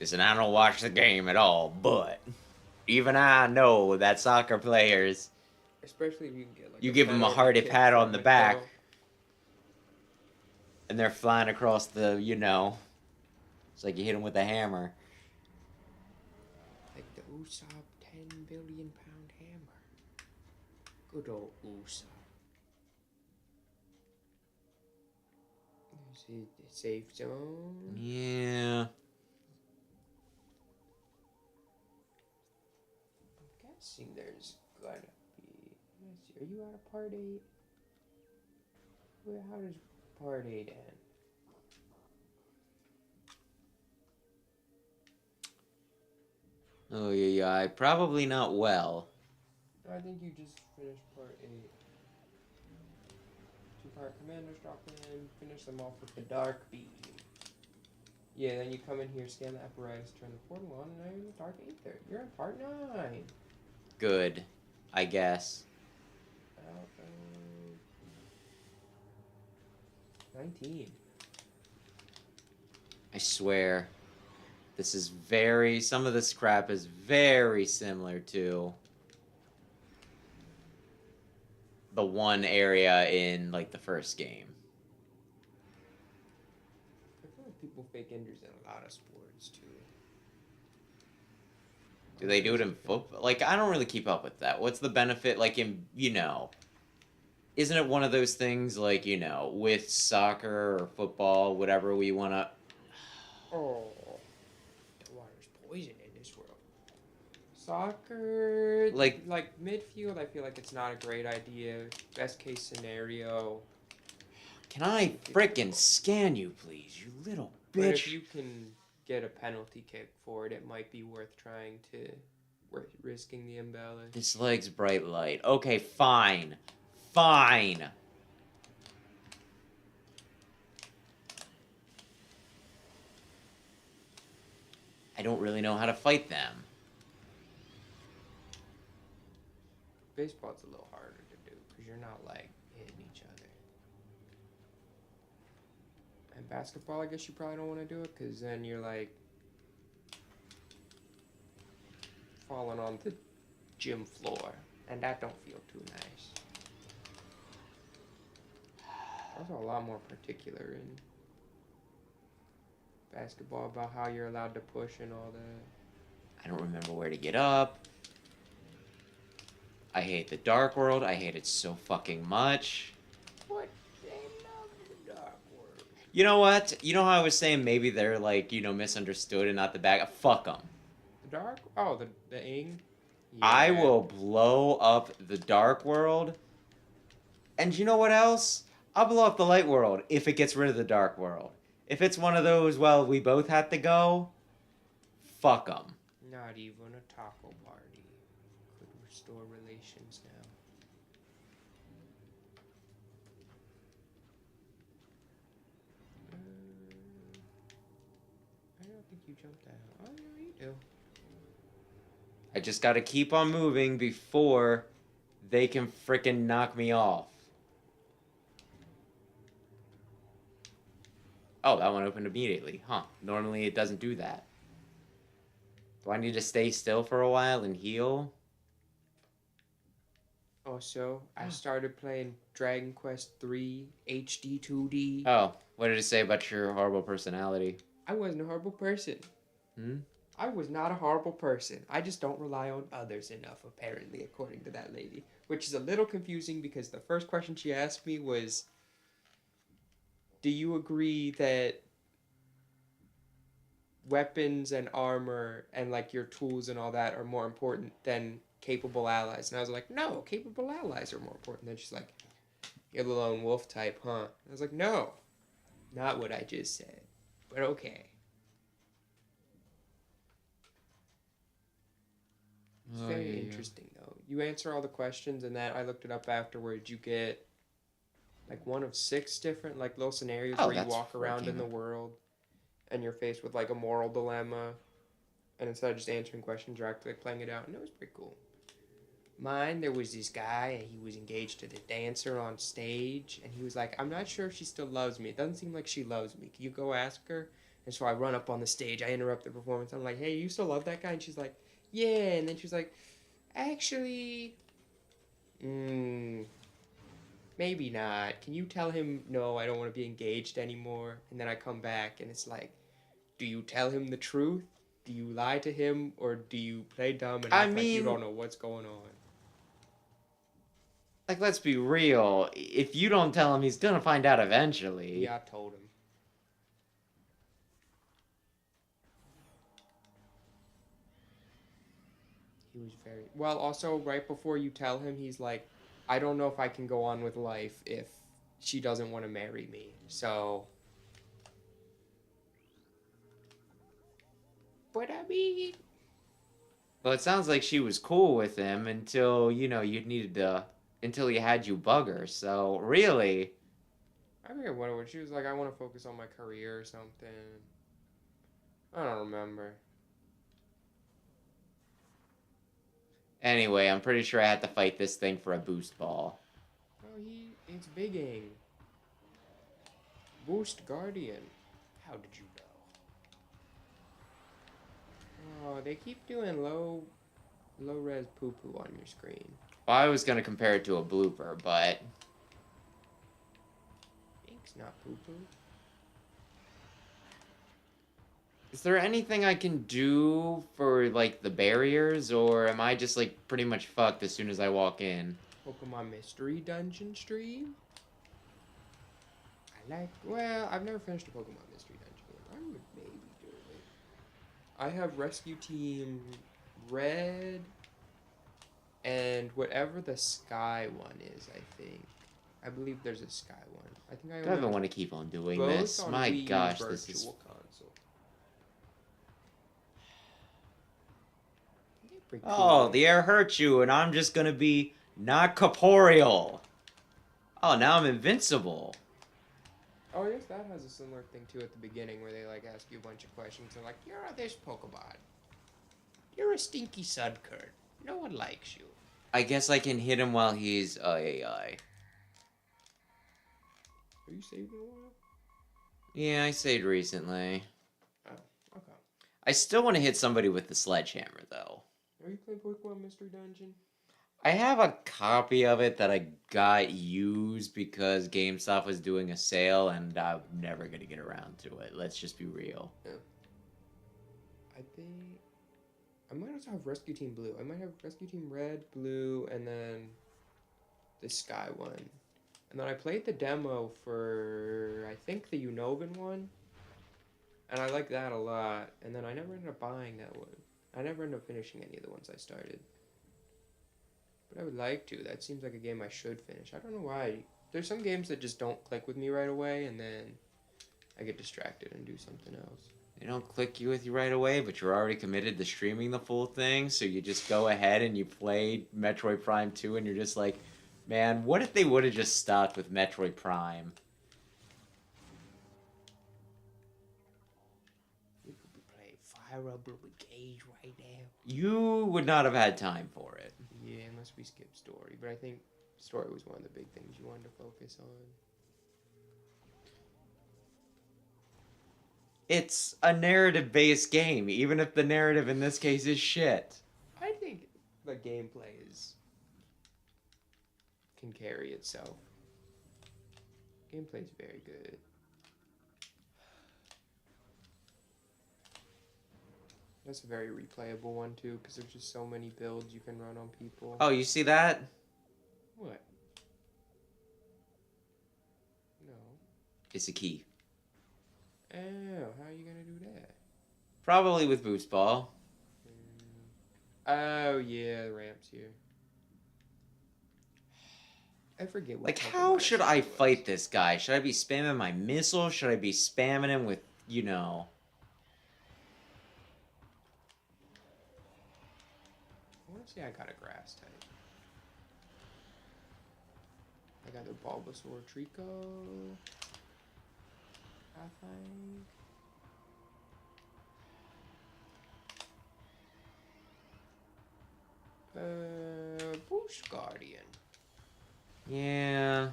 Listen, I don't watch the game at all, but even I know that soccer players, Especially if you can get like you give them a penalty hearty kick pat on from the it, back, though. and they're flying across the, you know, it's like you hit them with a hammer. Like the Usopp 10 billion pound hammer. Good old Usopp. See the safe zone. Yeah. I'm guessing there's gonna be. Let's see, are you out of part 8? Well, how does part 8 end? Oh, yeah, probably not well. I think you just finished part 8. 2-part commanders drop in, finish them off with the dark beam. Yeah, then you come in here, scan the apparatus, turn the portal on, and now you're in the dark aether. You're in part 9. Good, I guess. Out of 19. I swear, this is very, some of this crap is very similar to the one area in, like, the first game. I feel like people fake injuries in a lot of sports, too. Do they do it in football? Like, I don't really keep up with that. What's the benefit, like, in, you know, isn't it one of those things, like, you know, with soccer or football, whatever we want to... Oh. The water's poison in this world. Soccer, Like midfield, I feel like it's not a great idea. Best case scenario. Can I frickin' scan you, please, you little But if bitch? you can get a penalty kick for it, it might be worth trying to risking the embellish. This leg's bright light. Okay, fine. Fine. I don't really know how to fight them. Baseball's a little harder to do because you're not like hitting each other. And basketball, I guess you probably don't want to do it because then you're like falling on the gym floor, and that don't feel too nice. Also, a lot more particular in basketball about how you're allowed to push and all that. I don't remember where to get up. I hate the Dark World. I hate it so fucking much. What? They love the dark world. You know what? You know how I was saying maybe they're like, misunderstood and not the bad. Fuck them. The dark? Oh, the ing? I Yeah. will blow up the Dark World. And you know what else? I'll blow up the Light World if it gets rid of the Dark World. If it's one of those, well, we both have to go, fuck them. Not even a taco party could restore relations now. I don't think you jumped that. Oh, no, you do. I just gotta keep on moving before they can frickin' knock me off. Oh, that one opened immediately. Huh. Normally it doesn't do that. Do I need to stay still for a while and heal? Also, I started playing Dragon Quest 3 HD 2D. Oh, what did it say about your horrible personality? I wasn't a horrible person. I was not a horrible person. I just don't rely on others enough, apparently, according to that lady. Which is a little confusing because the first question she asked me was, do you agree that weapons and armor and like your tools and all that are more important than capable allies? And I was like, no, capable allies are more important. And then she's like, you're the lone wolf type, huh? I was like, no, not what I just said, but okay. It's very interesting though. You answer all the questions, and then I looked it up afterwards. You get like one of 6 different like little scenarios where you walk around in the world, and you're faced with like a moral dilemma, and instead of just answering questions, you're actually like, playing it out, and it was pretty cool. Mine, there was this guy, and he was engaged to the dancer on stage, and he was like, I'm not sure if she still loves me. It doesn't seem like she loves me. Can you go ask her? And so I run up on the stage. I interrupt the performance. I'm like, hey, you still love that guy? And she's like, yeah. And then she's like, actually, maybe not. Can you tell him, no, I don't want to be engaged anymore? And then I come back, and it's like, do you tell him the truth? Do you lie to him? Or do you play dumb and act like you don't know what's going on? Like, let's be real. If you don't tell him, he's gonna find out eventually. Yeah, I told him. He was very... Well, also, right before you tell him, he's like, I don't know if I can go on with life if she doesn't want to marry me. So... But I mean... Well, it sounds like she was cool with him until, you needed to... Until he had you bugger, so really... I forget what it was. She was like, I want to focus on my career or something. I don't remember. Anyway, I'm pretty sure I had to fight this thing for a boost ball. Oh, it's bigging. Boost Guardian. How did you know? Oh, they keep doing low res poo poo on your screen. Well, I was gonna compare it to a blooper, but... Ink's not poo poo. Is there anything I can do for, like, the barriers, or am I just, like, pretty much fucked as soon as I walk in? Pokemon Mystery Dungeon stream? Well, I've never finished a Pokemon Mystery Dungeon game. I would maybe do it. I have Rescue Team Red and whatever the Sky one is, I think. I believe there's a Sky one. I think I don't even want to keep on doing both this. on My Wii gosh, Virtual this is... Console. Oh, the air hurt you, and I'm just gonna be not corporeal. Oh, now I'm invincible. Oh, I guess that has a similar thing too at the beginning where they like ask you a bunch of questions. They're like, you're this Pokemon. You're a stinky Sudkurt. No one likes you. I guess I can hit him while he's AI. Are you saving a while? Yeah, I saved recently. Oh, okay. I still want to hit somebody with the sledgehammer, though. Are you playing Pokemon Mystery Dungeon? I have a copy of it that I got used because GameStop was doing a sale, and I'm never gonna get around to it. Let's just be real. Yeah. I think I might also have Rescue Team Blue. I might have Rescue Team Red, Blue, and then the Sky one. And then I played the demo for I think the Unova one, and I like that a lot. And then I never ended up buying that one. I never ended up finishing any of the ones I started. But I would like to. That seems like a game I should finish. I don't know why. There's some games that just don't click with me right away, and then I get distracted and do something else. They don't click you with you right away, but you're already committed to streaming the full thing, so you just go ahead and you play Metroid Prime 2, and you're just like, man, what if they would have just stuck with Metroid Prime? We could be playing Fire Emblem Engage right now. You would not have had time for it. Yeah, unless we skip story. But I think story was one of the big things you wanted to focus on. It's a narrative-based game, even if the narrative in this case is shit. I think the gameplay can carry itself. Gameplay's very good. That's a very replayable one too, because there's just so many builds you can run on people. Oh, you see that? What? No. It's a key. Oh, how are you gonna do that? Probably with Boost Ball. Oh yeah, the ramps here. I forget what. Like, Pokemon how should I it was. fight this guy? Should I be spamming my missile? Should I be spamming him with, you know... I want to say I got a grass type. I got the Bulbasaur Trico. I think. Boost Guardian. Yeah.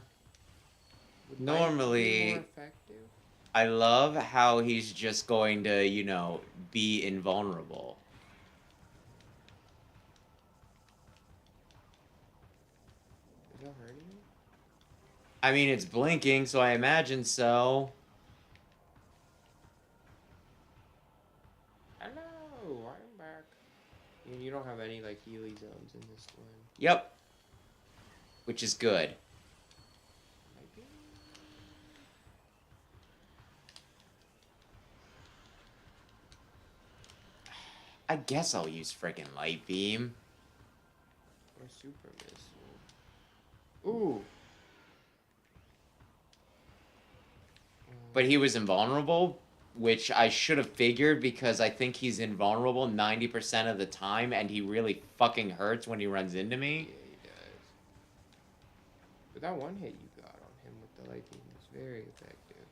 Would Normally, Light be more effective? I love how he's just going to, you know, be invulnerable. Is that hurting me? I mean, it's blinking, so I imagine so. Hello, I'm back. And you don't have any like Healy zones in this one. Yep. Which is good. Maybe? I guess I'll use frickin' Light Beam. Or Super Missile. Ooh. But he was invulnerable, which I should have figured because I think he's invulnerable 90% of the time, and he really fucking hurts when he runs into me. Yeah, he does. But that one hit you got on him with the Light Beam was very effective.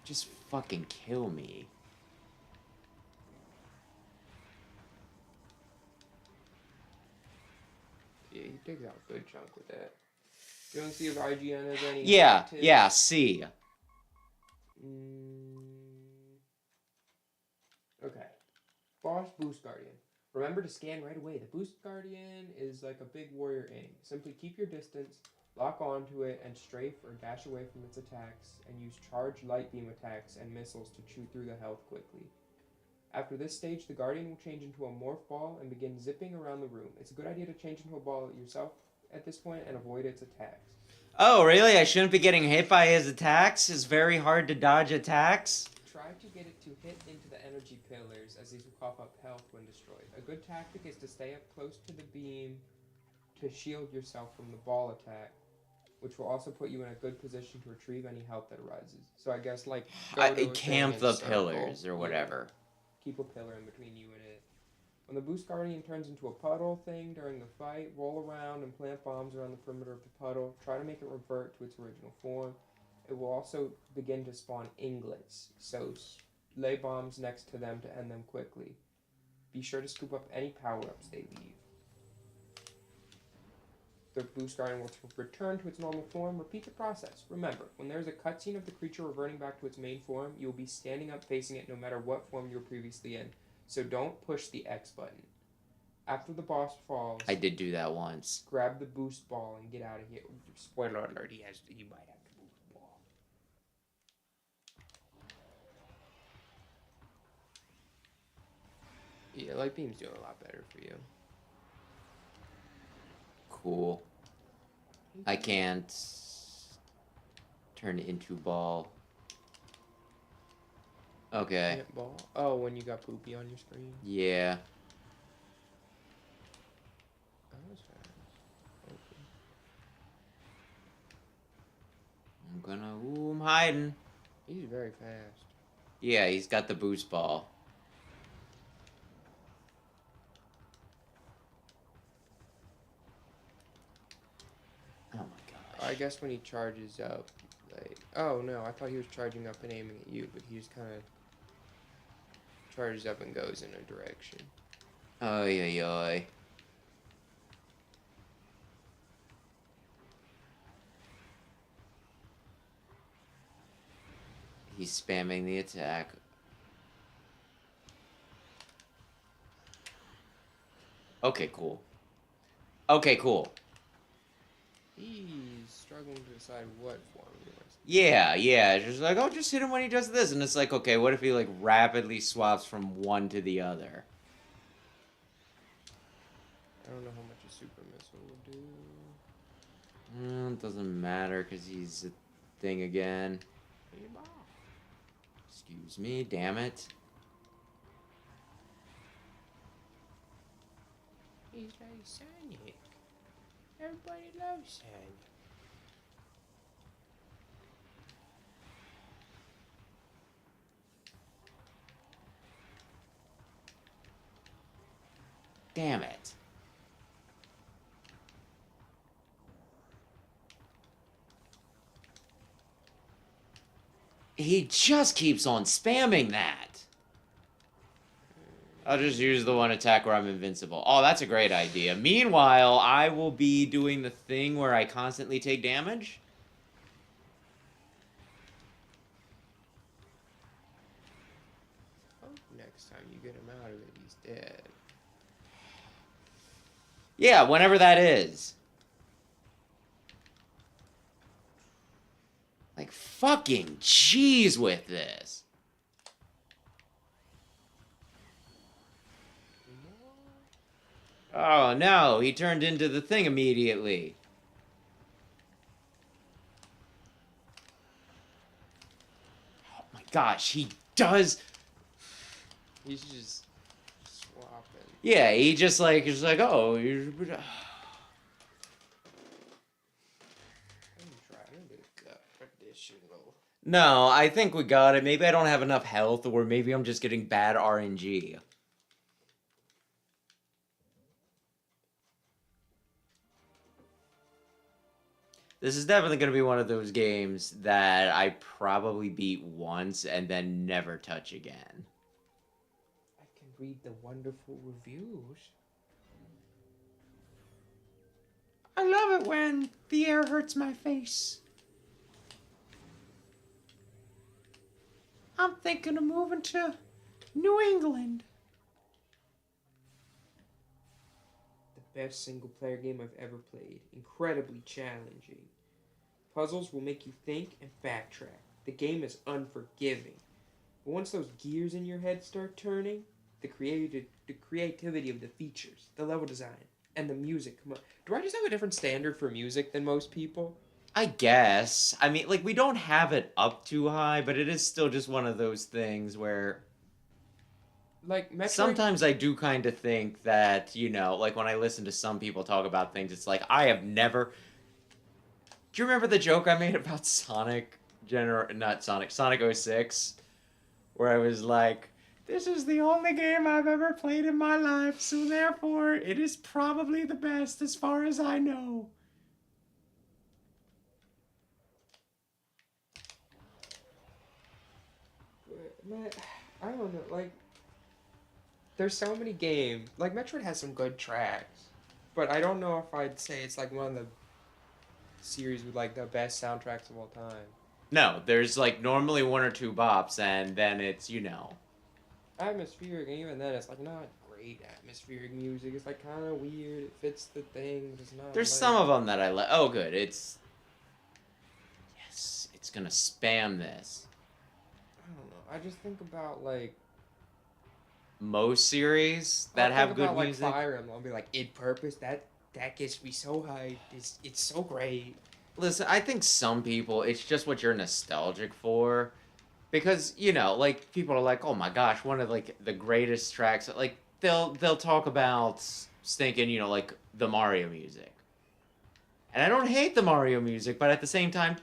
Just fucking kill me. Yeah, he takes out a good chunk with that. You want to see if IGN has any Yeah, tips? yeah, C. Okay. Boss Boost Guardian. Remember to scan right away. The Boost Guardian is like a big warrior aim. Simply keep your distance, lock onto it, and strafe or dash away from its attacks, and use charge light beam attacks and missiles to chew through the health quickly. After this stage, the Guardian will change into a morph ball and begin zipping around the room. It's a good idea to change into a ball yourself at this point and avoid its attacks. Oh, really? I shouldn't be getting hit by his attacks? It's very hard to dodge attacks? Try to get it to hit into the energy pillars as these will cough up health when destroyed. A good tactic is to stay up close to the beam to shield yourself from the ball attack, which will also put you in a good position to retrieve any health that arises. So I guess like Camp the pillars or whatever. Yeah, keep a pillar in between you and it. When the Boost Guardian turns into a puddle thing during the fight, roll around and plant bombs around the perimeter of the puddle. Try to make it revert to its original form. It will also begin to spawn inglets, so lay bombs next to them to end them quickly. Be sure to scoop up any power-ups they leave. The boost garden will return to its normal form. Repeat the process. Remember, when there is a cutscene of the creature reverting back to its main form, you will be standing up facing it no matter what form you were previously in. So don't push the X button. After the boss falls, I did do that once. grab the boost ball and get out of here. Spoiler alert, he might have the boost ball. Yeah, light beam's doing a lot better for you. Cool. I can't turn into ball. Okay. Can't ball? Oh, when you got poopy on your screen? Yeah. That was fast. Okay. I'm hiding. He's very fast. Yeah, he's got the boost ball. Oh my gosh. I guess when he charges up, like, oh no, I thought he was charging up and aiming at you, but he just kind of charges up and goes in a direction. Oy, oy, oy. He's spamming the attack. Okay, cool. Okay, cool. He's struggling to decide what form he wants. Yeah, it's just like, oh, just hit him when he does this. And it's like, okay, what if he, like, rapidly swaps from one to the other? I don't know how much a super missile will do. It doesn't matter, because he's a thing again. Excuse me, damn it. He's like Sonic. Everybody loves Sonic. Damn it. He just keeps on spamming that. I'll just use the one attack where I'm invincible. Oh, that's a great idea. Meanwhile, I will be doing the thing where I constantly take damage. Oh, next time you get him out of it, he's dead. Yeah, whenever that is. Like, fucking jeez with this. Oh, no, he turned into the thing immediately. Oh my gosh, he does. He's just swapping. Yeah, he just like, he's like, oh, you're... I'm trying to get additional. No, I think we got it. Maybe I don't have enough health, or maybe I'm just getting bad RNG. This is definitely going to be one of those games that I probably beat once and then never touch again. I can read the wonderful reviews. I love it when the air hurts my face. I'm thinking of moving to New England. The best single-player game I've ever played. Incredibly challenging. Puzzles will make you think and backtrack. The game is unforgiving. But once those gears in your head start turning, the creativity of the features, the level design, and the music. Come on. Do I just have a different standard for music than most people? I guess. I mean, like, we don't have it up too high, but it is still just one of those things where... Like, Metroid... Sometimes I do kind of think that, you know, like, when I listen to some people talk about things, it's like, I have never... Do you remember the joke I made about Sonic Sonic 06? Where I was like, this is the only game I've ever played in my life, so therefore it is probably the best as far as I know. I don't know, like... there's so many games. Like Metroid has some good tracks, but I don't know if I'd say it's like one of the series with like the best soundtracks of all time. No, there's like normally one or two bops, and then it's, Atmospheric, and even then, it's like not great atmospheric music. It's like kind of weird. It fits the thing, but it's not there's like some of them that I like. Oh, good. Yes, it's gonna spam this. I don't know. I just think about like Most series I'll that think have good about like music. Fire Emblem. I'll be like, in purpose. That gets me so hyped. It's so great. Listen, I think some people, it's just what you're nostalgic for. Because, like, people are like, oh my gosh, one of, like, the greatest tracks. Like, they'll talk about stinking, like, the Mario music. And I don't hate the Mario music, but at the same time,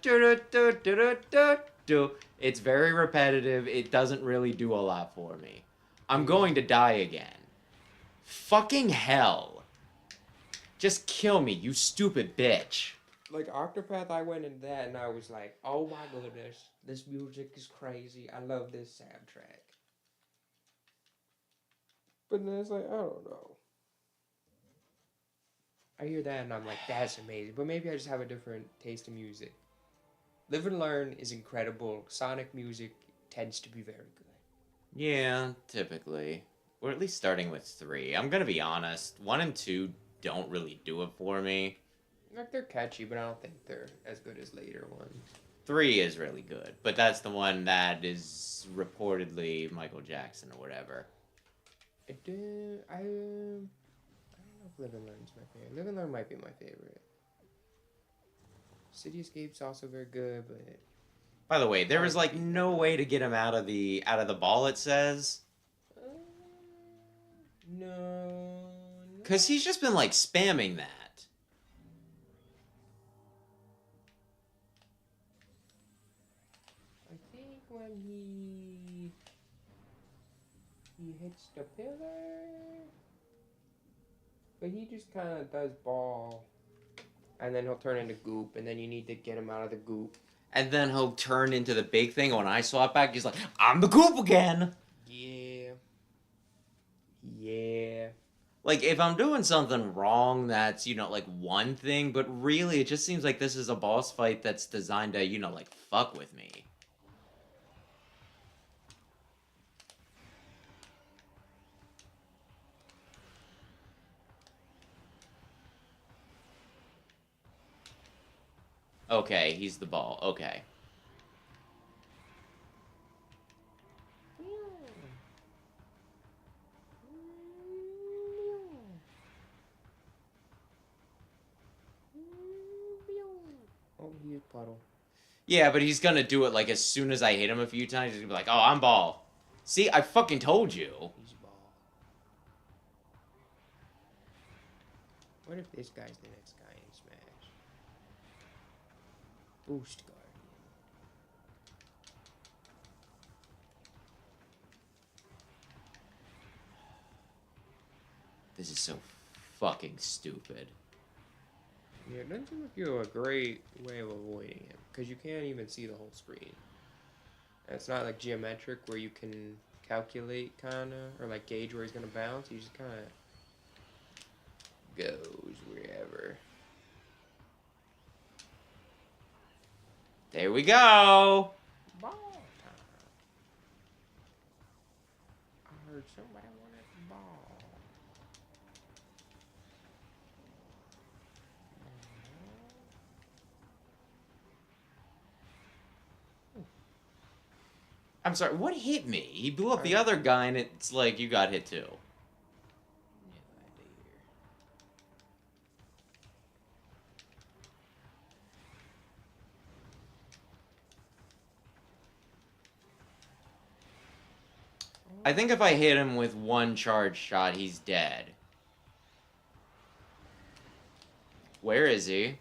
it's very repetitive. It doesn't really do a lot for me. I'm going to die again. Fucking hell. Just kill me, you stupid bitch. Like Octopath, I went into that and I was like, oh my goodness, this music is crazy. I love this soundtrack. But then it's like, I don't know. I hear that and I'm like, that's amazing. But maybe I just have a different taste in music. Live and Learn is incredible. Sonic music tends to be very good. Yeah, typically. Or at least starting with 3. I'm gonna be honest, 1 and 2 don't really do it for me. Like they're catchy, but I don't think they're as good as later ones. 3 is really good, but that's the one that is reportedly Michael Jackson or whatever. I don't know if Live and Learn's my favorite. Live and Learn might be my favorite. City Escape's also very good, but By the way, there was like no way to get him out of the ball, it says. No. Cause he's just been like spamming that. I think when he hits the pillar, but he just kind of does ball, and then he'll turn into goop, and then you need to get him out of the goop. And then he'll turn into the big thing. When I swap back, he's like, I'm the goop again. Yeah. Yeah. Like, if I'm doing something wrong, that's, like, one thing, but really, it just seems like this is a boss fight that's designed to, like, fuck with me. Okay, he's the ball. Okay. Oh, he is puddle. Yeah, but he's gonna do it, like, as soon as I hit him a few times, he's gonna be like, oh, I'm ball. See, I fucking told you. He's ball. What if this guy's the next guy in Smash? Boost Guardian. This is so fucking stupid. Yeah, it doesn't seem like you have a great way of avoiding him, because you can't even see the whole screen. And it's not like geometric where you can calculate, kind of, or like gauge where he's going to bounce. He just kind of goes wherever. There we go. Ball time. I heard somebody wanted the ball. I'm sorry, what hit me? He blew up the other guy, and it's like, you got hit too. No idea. I think if I hit him with one charge shot, he's dead. Where is he?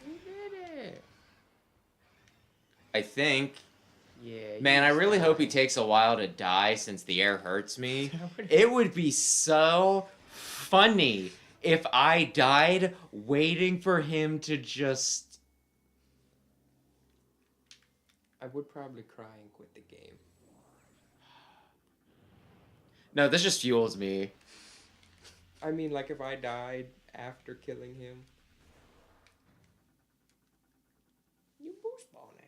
You did it. I think. Yeah. Man, I really hope he takes a while to die since the air hurts me. It would be so funny if I died waiting for him to just... I would probably cry and quit the game. No, this just fuels me. I mean, like, if I died after killing him. You boost ball now.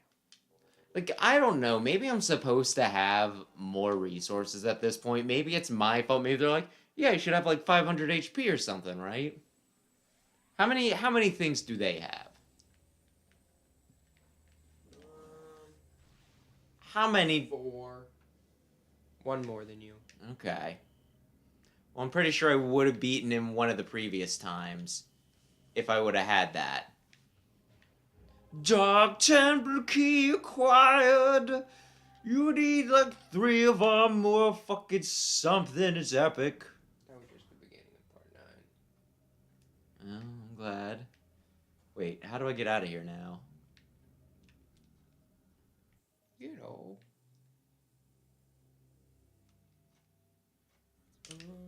Like, I don't know. Maybe I'm supposed to have more resources at this point. Maybe it's my fault. Maybe they're like, yeah, you should have like 500 HP or something, right? How many things do they have? How many? 4. One more than you. Okay. Well, I'm pretty sure I would have beaten him one of the previous times if I would have had that. Dark Temple key acquired. You need like 3 of our more fucking something. It's epic. That was just the beginning of part 9. Oh, I'm glad. Wait, how do I get out of here now? You know.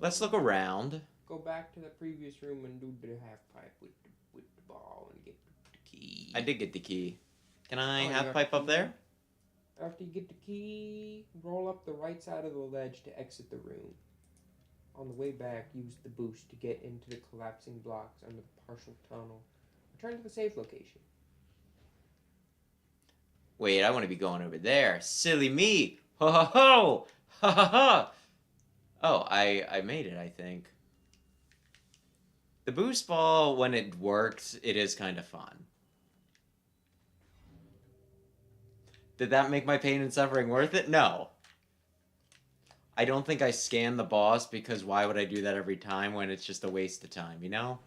Let's look around. Go back to the previous room and do the half pipe with the ball and get the key. I did get the key. Can I Oh, half you pipe got up the there? After you get the key, roll up the right side of the ledge to exit the room. On the way back, use the boost to get into the collapsing blocks under the partial tunnel. Return to the safe location. Wait, I want to be going over there. Silly me. Ho ho ho. Ha ha ha. Oh, I made it, I think. The boost ball, when it works, it is kind of fun. Did that make my pain and suffering worth it? No. I don't think I scanned the boss because why would I do that every time when it's just a waste of time, you know?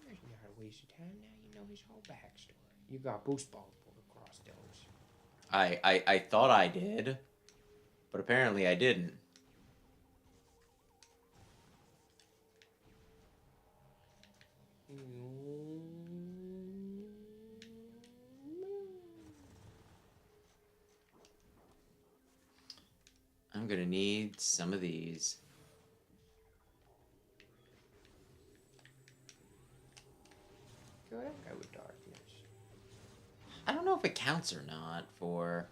There's not a waste of time now. You know his whole backstory. You got boost balls pulled across those. I thought I did, but apparently I didn't. I'm gonna need some of these. Go that guy with darkness. I don't know if it counts or not for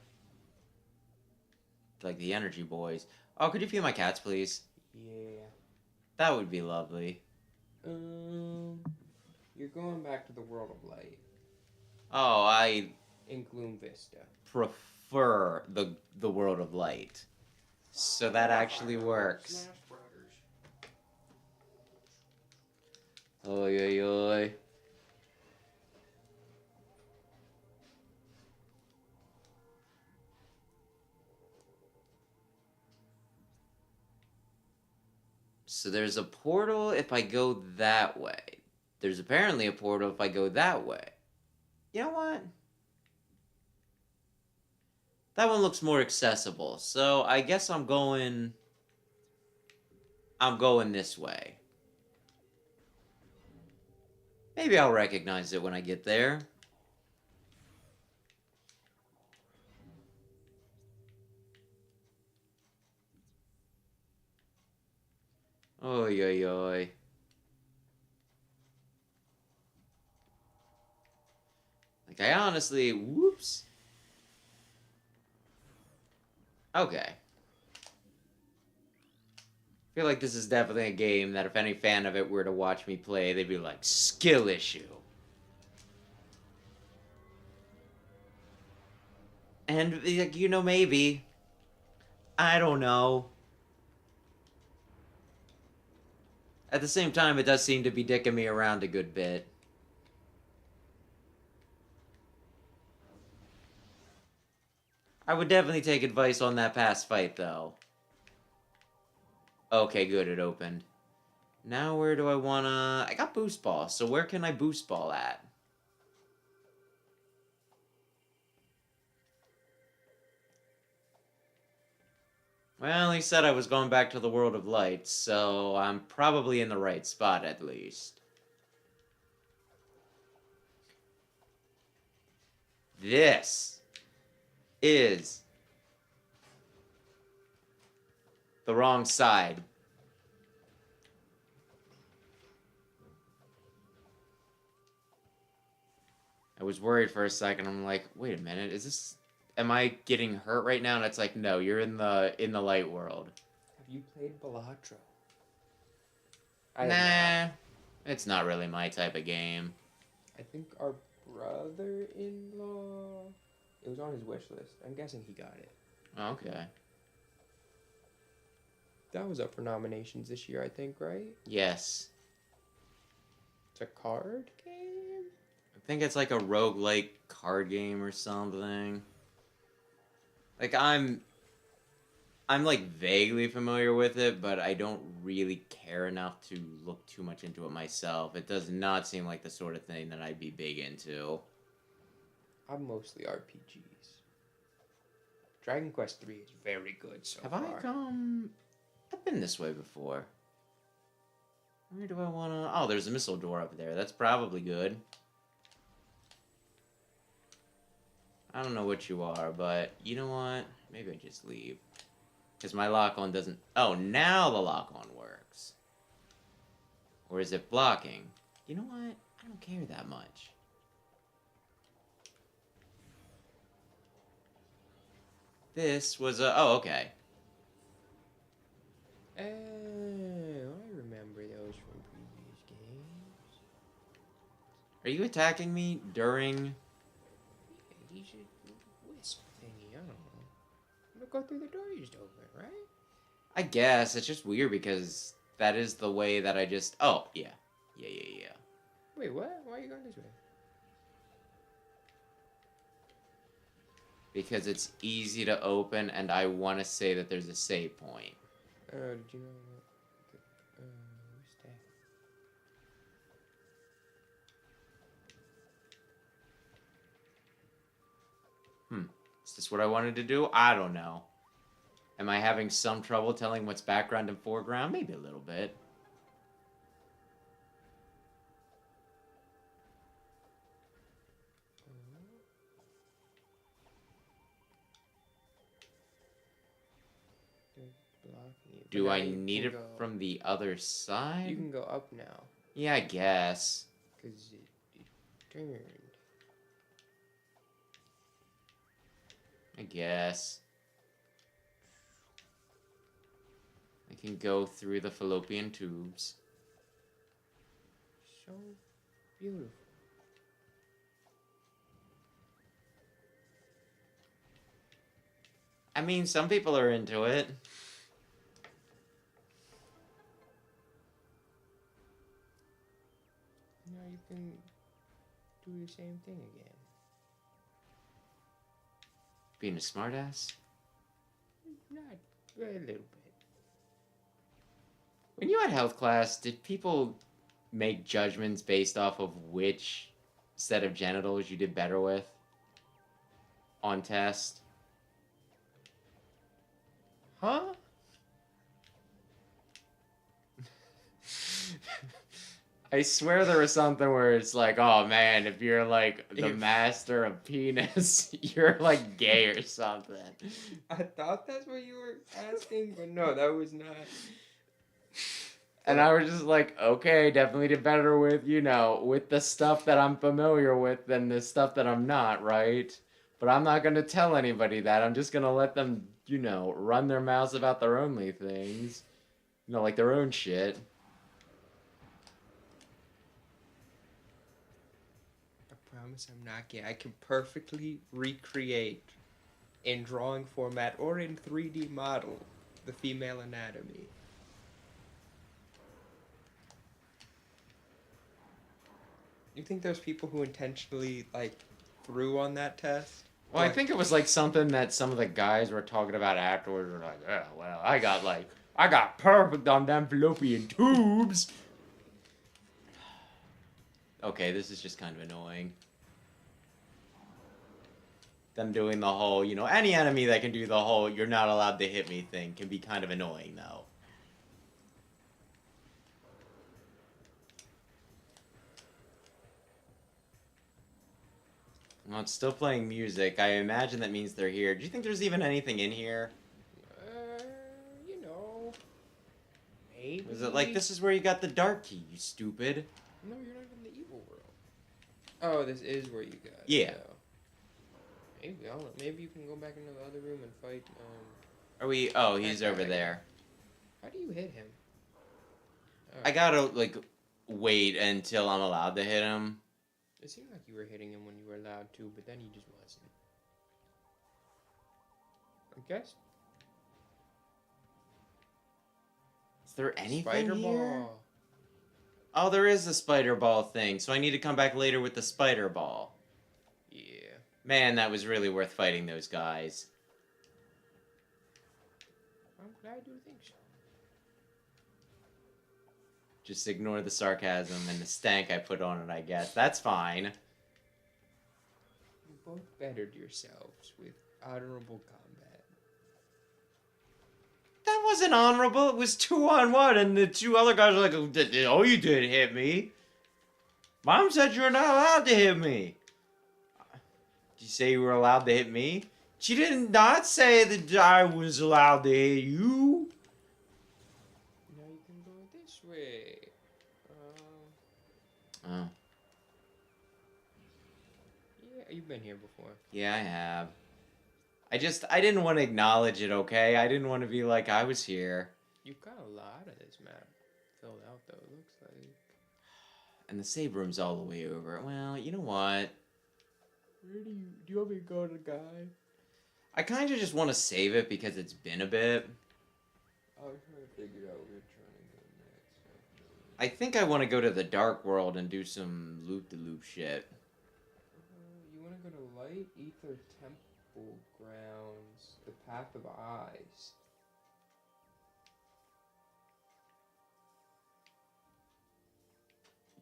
like the energy boys. Oh, could you feed my cats, please? Yeah. That would be lovely. You're going back to the world of light. Oh, I In Gloom Vista. prefer the world of light. So that actually works. Oi, oi, oi. So there's a portal if I go that way. There's apparently a portal if I go that way. You know what? That one looks more accessible. So I guess I'm going this way. Maybe I'll recognize it when I get there. Oi, oi, oi. Like, I honestly... Whoops. Okay. I feel like this is definitely a game that if any fan of it were to watch me play, they'd be like, skill issue. And, you know, maybe. I don't know. At the same time, it does seem to be dicking me around a good bit. I would definitely take advice on that past fight, though. Okay, good, it opened. Now where do I wanna... I got boost ball, so where can I boost ball at? Well, he said I was going back to the world of light, so I'm probably in the right spot at least. This is the wrong side. I was worried for a second. I'm like, wait a minute, is this? Am I getting hurt right now? And it's like, no, you're in the light world. Have you played Balatro? I have not. Nah, it's not really my type of game. I think our brother-in-law. It was on his wish list. I'm guessing he got it. Okay. That was up for nominations this year, I think, right? Yes. It's a card game? I think it's like a roguelike card game or something. Like I'm like vaguely familiar with it, but I don't really care enough to look too much into it myself. It does not seem like the sort of thing that I'd be big into. I'm mostly RPGs. Dragon Quest 3 is very good so Have far. I've been this way before. Where do I wanna... Oh, there's a missile door up there. That's probably good. I don't know what you are, but you know what? Maybe I just leave. Because my lock-on doesn't... Oh, now the lock-on works. Or is it blocking? You know what? I don't care that much. This was a... Oh, okay. Oh, I remember those from previous games. Are you attacking me during... Yeah, he's a wisp thingy, I don't know. I'm gonna go through the door you just opened, right? I guess. It's just weird because that is the way that I just... Oh, yeah. Yeah. Wait, what? Why are you going this way? Because it's easy to open, and I want to say that there's a save point. Did you know that? Where's that? Is this what I wanted to do? I don't know. Am I having some trouble telling what's background and foreground? Maybe a little bit. Do I need it from the other side? You can go up now. Yeah, I guess. Because it turned. I guess. I can go through the fallopian tubes. So beautiful. I mean, some people are into it. Now you can do the same thing again. Being a smartass? Not a little bit. When you had health class, did people make judgments based off of which set of genitals you did better with on test? Huh? I swear there was something where it's like, oh man, if you're like the master of penis, you're like gay or something. I thought that's what you were asking, but no, that was not. And I was just like, okay, definitely did better with, with the stuff that I'm familiar with than the stuff that I'm not, right? But I'm not going to tell anybody that. I'm just going to let them, run their mouths about their only things. Like their own shit. I promise I'm not gay. I can perfectly recreate in drawing format or in 3D model the female anatomy. You think there's people who intentionally, threw on that test? Well, I think it was like something that some of the guys were talking about afterwards. Were like, oh, well, I got perfect on them fallopian tubes. Okay, this is just kind of annoying. Them doing the whole, any enemy that can do the whole "you're not allowed to hit me" thing can be kind of annoying, though. Well, it's still playing music. I imagine that means they're here. Do you think there's even anything in here? Maybe. Is it like, this is where you got the dark key, you stupid? No, you're not in the evil world. Oh, this is where you got it. Yeah. Though. Maybe I don't know. Maybe you can go back into the other room and fight. Are we? Oh, That he's over guy. there. How do you hit him? I Oh. gotta, like, wait until I'm allowed to hit him. It seemed like you were hitting him when you were allowed to, but then you just wasn't. I guess. Is there anything Spider here? ball. Oh, there is a spider ball thing, so I need to come back later with the spider ball. Yeah. Man, that was really worth fighting those guys. I'm glad you think so. Just ignore the sarcasm and the stank I put on it, I guess. That's fine. You both bettered yourselves with honorable combat. That wasn't honorable. It was 2-on-1, and the two other guys were like, "Oh, you did hit me. Mom said you're not allowed to hit me." Did you say you were allowed to hit me? She did not say that I was allowed to hit you. Now you can go this way. Oh, Yeah, you've been here before. yeah, I have. I didn't want to acknowledge it, okay? I didn't want to be like, I was here. You've got a lot of this map filled out, though, it looks like. And the save room's all the way over. Well, you know what? Where do you want me to go to the guy? I kind of just want to save it because it's been a bit. I was trying to figure out where you're trying to go next. I think I want to go to the dark world and do some loop-de-loop shit. You want to go to Light Ether Temple Grounds, the Path of Eyes.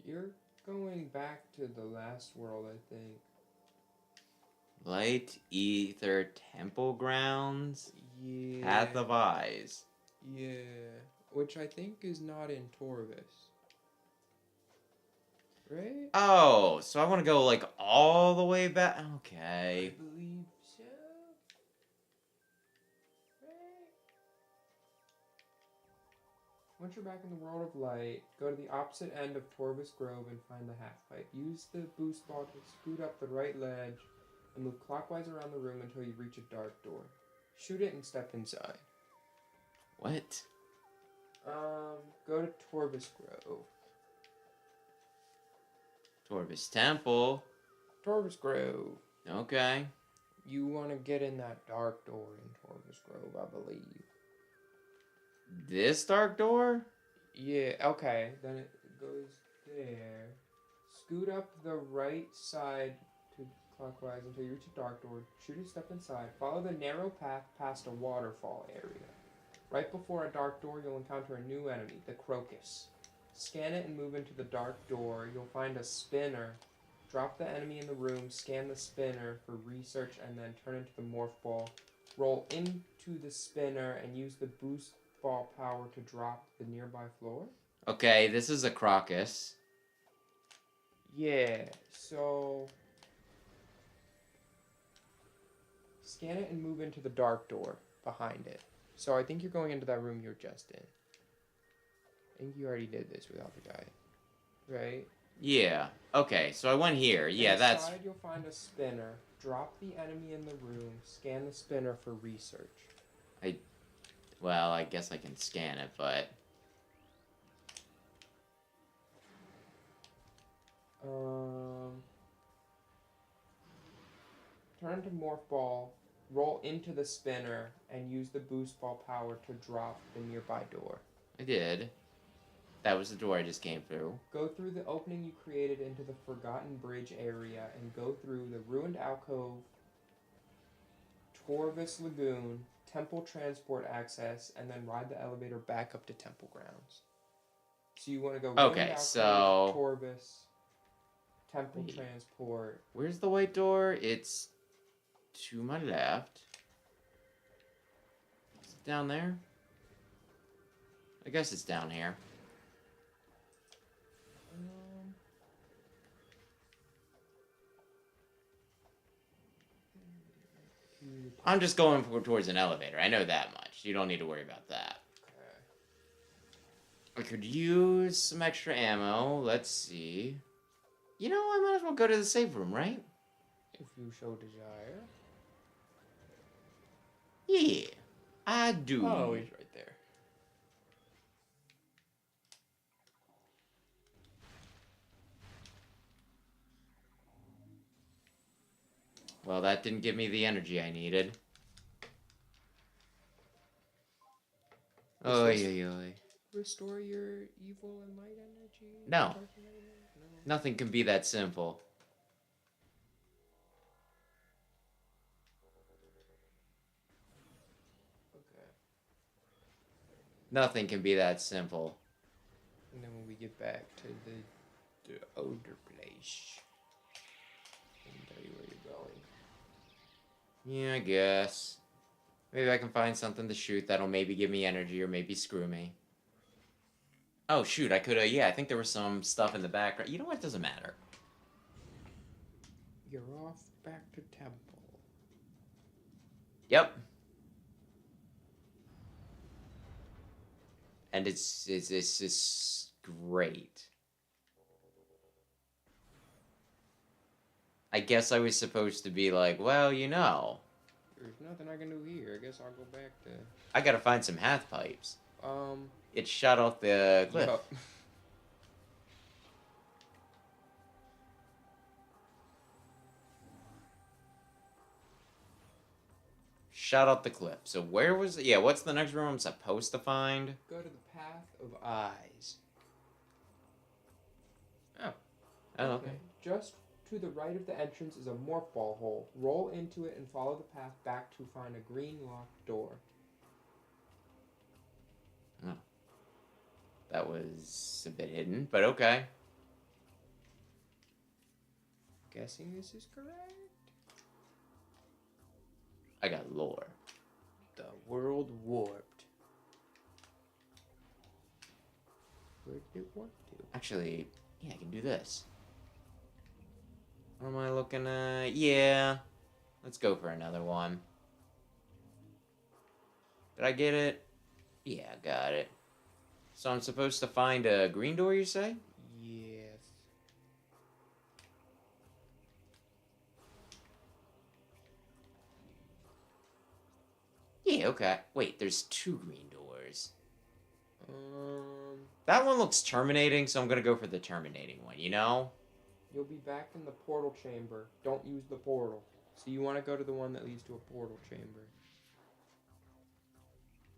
You're going back to the last world, I think. Light Ether Temple Grounds? Yeah. Path of Eyes. Yeah. Which I think is not in Torvis. Right? Oh, so I want to go, like, all the way back? I Okay. believe so. Right? Once you're back in the world of light, go to the opposite end of Torvis Grove and find the half pipe. Use the boost ball to scoot up the right ledge and move clockwise around the room until you reach a dark door. Shoot it and step inside. What? Go to Torvis Grove. Torvis Temple. Torvis Grove. Okay. You want to get in that dark door in Torvis Grove, I believe. This dark door? Yeah, okay. Then it goes there. Scoot up the right side to clockwise until you reach a dark door. Shoot a step inside. Follow the narrow path past a waterfall area. Right before a dark door, you'll encounter a new enemy, the Crocus. Scan it and move into the dark door. You'll find a spinner. Drop the enemy in the room, scan the spinner for research, and then turn into the morph ball. Roll into the spinner and use the boost ball power to drop the nearby floor. Okay, this is a crocus. Yeah, so scan it and move into the dark door behind it. So I think you're going into that room you're just in. I think you already did this without the guy, right? Yeah. Okay, so I went here. Yeah, that's... Inside, you'll find a spinner. Drop the enemy in the room. Scan the spinner for research. Well, I guess I can scan it, but... Turn to morph ball. Roll into the spinner and use the boost ball power to drop the nearby door. I did. That was the door I just came through. Go through the opening you created into the Forgotten Bridge area and go through the Ruined Alcove, Torvis Lagoon, Temple Transport Access, and then ride the elevator back up to Temple Grounds. So you want to go Ruined Okay, Alcove, so... Torvis, Temple Wait. Transport. Where's the white door? It's to my left. Is it down there? I guess it's down here. I'm just going towards an elevator. I know that much. You don't need to worry about that. Okay. I could use some extra ammo. Let's see. You know, I might as well go to the save room, right? If you so desire. Yeah, I do. Oh, he's right there. Well, that didn't give me the energy I needed. Oh, yeah. Restore your evil and light energy? No, Dark and light energy? No. nothing can be that simple. Okay. Nothing can be that simple. And then when we get back to the older place, I can tell you where you're going. Yeah, I guess. Maybe I can find something to shoot that'll maybe give me energy or maybe screw me. Oh, shoot, I could've... Yeah, I think there was some stuff in the background. You know what? It doesn't matter. You're off back to temple. Yep. And it's great. I guess I was supposed to be like, well, you know, There's nothing I can do here. I guess I'll go back to. I gotta find some half pipes. Um. It shot off the cliff. Yup. Shot off the cliff. So where was it? Yeah, what's the next room I'm supposed to find? Go to the path of eyes. Oh. Oh, okay. Just to the right of the entrance is a morph ball hole. Roll into it and follow the path back to find a green locked door. Oh. That was a bit hidden, but okay. Guessing this is correct? I got lore. The world warped. Where did it warp to? Actually, yeah, I can do this. What am I looking at? Yeah. Let's go for another one. Did I get it? Yeah, I got it. So I'm supposed to find a green door, you say? Yes. Yeah, okay. Wait, there's two green doors. Um, That one looks terminating, so I'm gonna go for the terminating one, you know? you'll be back in the portal chamber. Don't use the portal. So you want to go to the one that leads to a portal chamber.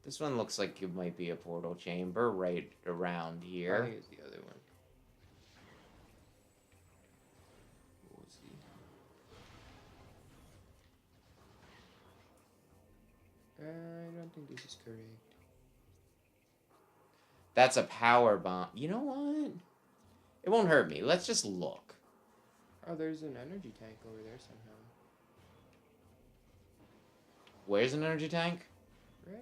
This one looks like it might be a portal chamber right around I here. think it's the other one. We'll see. I don't think this is correct. That's a power bomb. You know what? It won't hurt me. Let's just look. Oh, there's an energy tank over there somehow. Where's an energy tank? Right?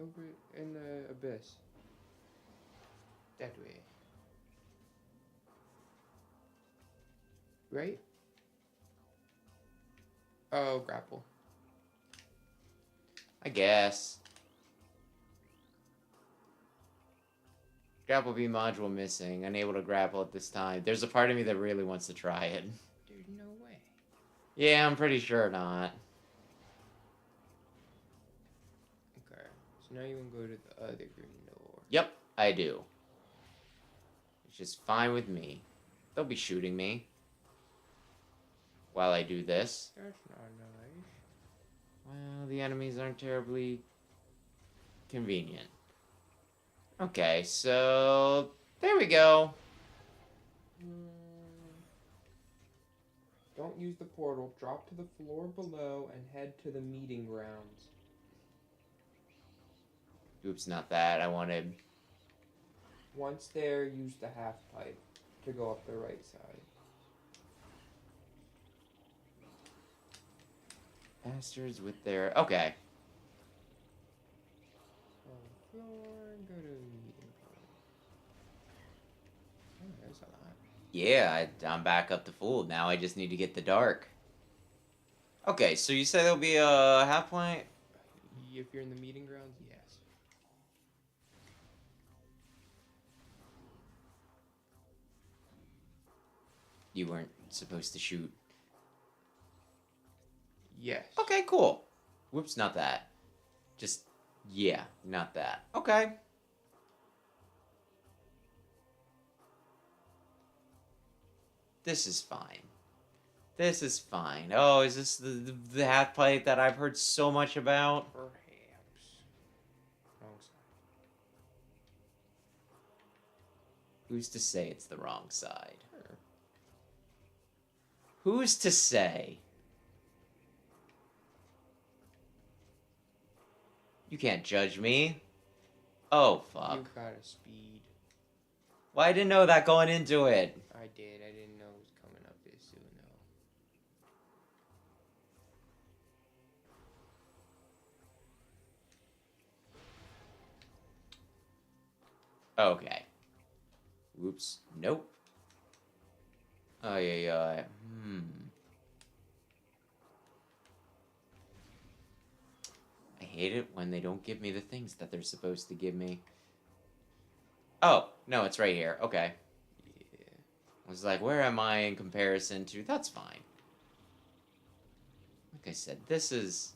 Over in the abyss. That way. Right? Oh, grapple. I guess. Grapple beam module missing. Unable to grapple at this time. There's a part of me that really wants to try it. There's no way. Yeah, I'm pretty sure not. Okay. So now you can go to the other green door. Yep, I do. It's just fine with me. They'll be shooting me while I do this. That's not nice. Well, the enemies aren't terribly convenient. Okay, so there we go. Don't use the portal. Drop to the floor below and head to the meeting grounds. Oops, not that. I wanted... Once there, use the half pipe to go up the right side. Bastards with their... Okay. On the floor, go to the meeting point. Oh, there's a lot. Yeah, I'm back up to full. Now I just need to get the dark. Okay, so you say there'll be a half point? If you're in the meeting grounds, yes. You weren't supposed to shoot. Yes. Okay, cool. Whoops, not that. Just, yeah, not that. Okay. This is fine. This is fine. Oh, is this the half pipe that I've heard so much about? Perhaps. Wrong side. Who's to say it's the wrong side? Sure. Who's to say? You can't judge me. Oh, fuck. You got a speed. Well, I didn't know that going into it. I did. I didn't know it was coming up this soon, though. Okay. Whoops. Nope. Oh, yeah. I hate it when they don't give me the things that they're supposed to give me. Oh, no, it's right here. Okay. Yeah. I was like, where am I in comparison to? That's fine. Like I said, this is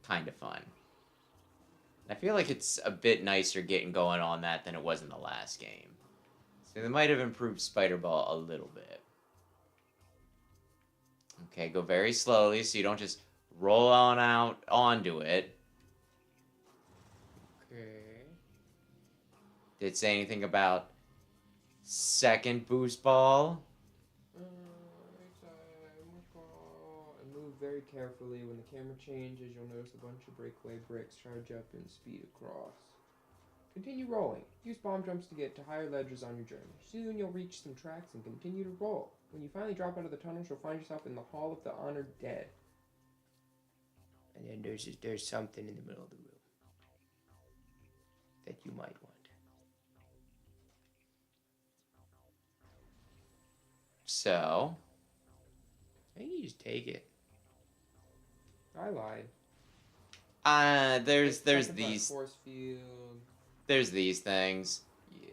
kind of fun. I feel like it's a bit nicer getting going on that than it was in the last game. So they might have improved Spider Ball a little bit. Okay, go very slowly so you don't just roll on out onto it. Okay. Did it say anything about second boost ball? And move very carefully. When the camera changes, you'll notice a bunch of breakaway bricks. Try to jump and speed across. Continue rolling. Use bomb jumps to get to higher ledges on your journey. Soon you'll reach some tracks and continue to roll. When you finally drop out of the tunnels, you'll find yourself in the Hall of the Honored Dead. And then there's something in the middle of the room that you might want. So, I think you just take it. I lied. there's Second these force field. there's these things. Yeah.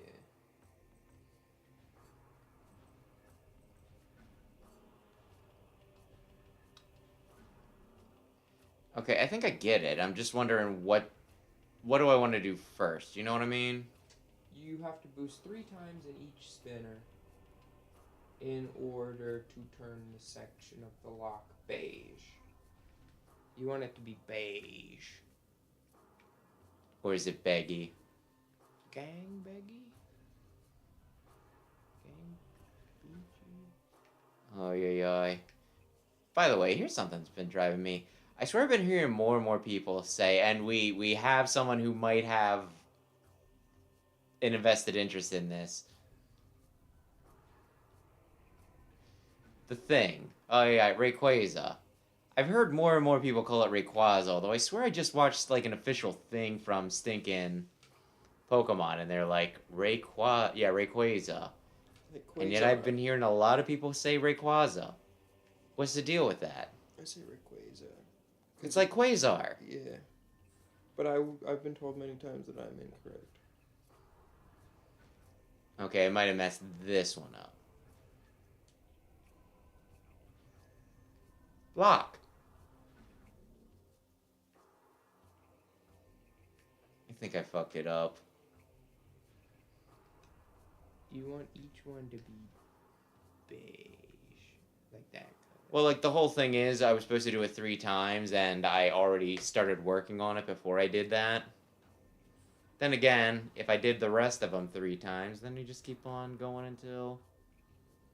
Okay, I think I get it. I'm just wondering what do I want to do first? You know what I mean? You have to boost 3 times in each spinner in order to turn the section of the lock beige. You want it to be beige. Or is it beggy? Gang beggy? Gang beachy? Oh, yeah. By the way, here's something that's been driving me. I swear I've been hearing more and more people say, and we have someone who might have an invested interest in this. The Thing. Oh, yeah, Rayquaza. I've heard more and more people call it Rayquaza, although I swear I just watched, like, an official thing from stinking Pokemon, and they're like, Rayquaza. And yet I've been hearing a lot of people say Rayquaza. What's the deal with that? I say Rayquaza. It's like Quasar. Yeah. But I've been told many times that I'm incorrect. Okay, I might have messed this one up. Block. I think I fucked it up. You want each one to be beige. Like that color. Well, like, the whole thing is I was supposed to do it 3 times, and I already started working on it before I did that. Then again, if I did the rest of them 3 times, then you just keep on going until...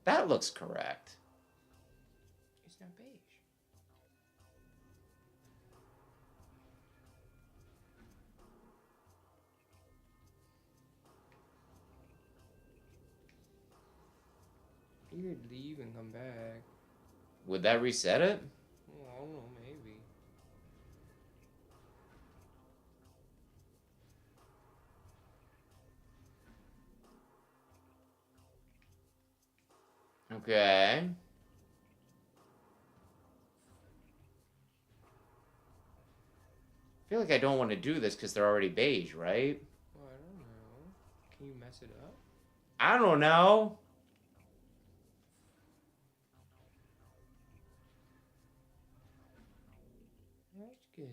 That looks correct. It's not beige. You could leave and come back. Would that reset it? Well, I don't know, maybe. Okay. I feel like I don't want to do this because they're already beige, right? Well, I don't know. Can you mess it up? I don't know. that's good.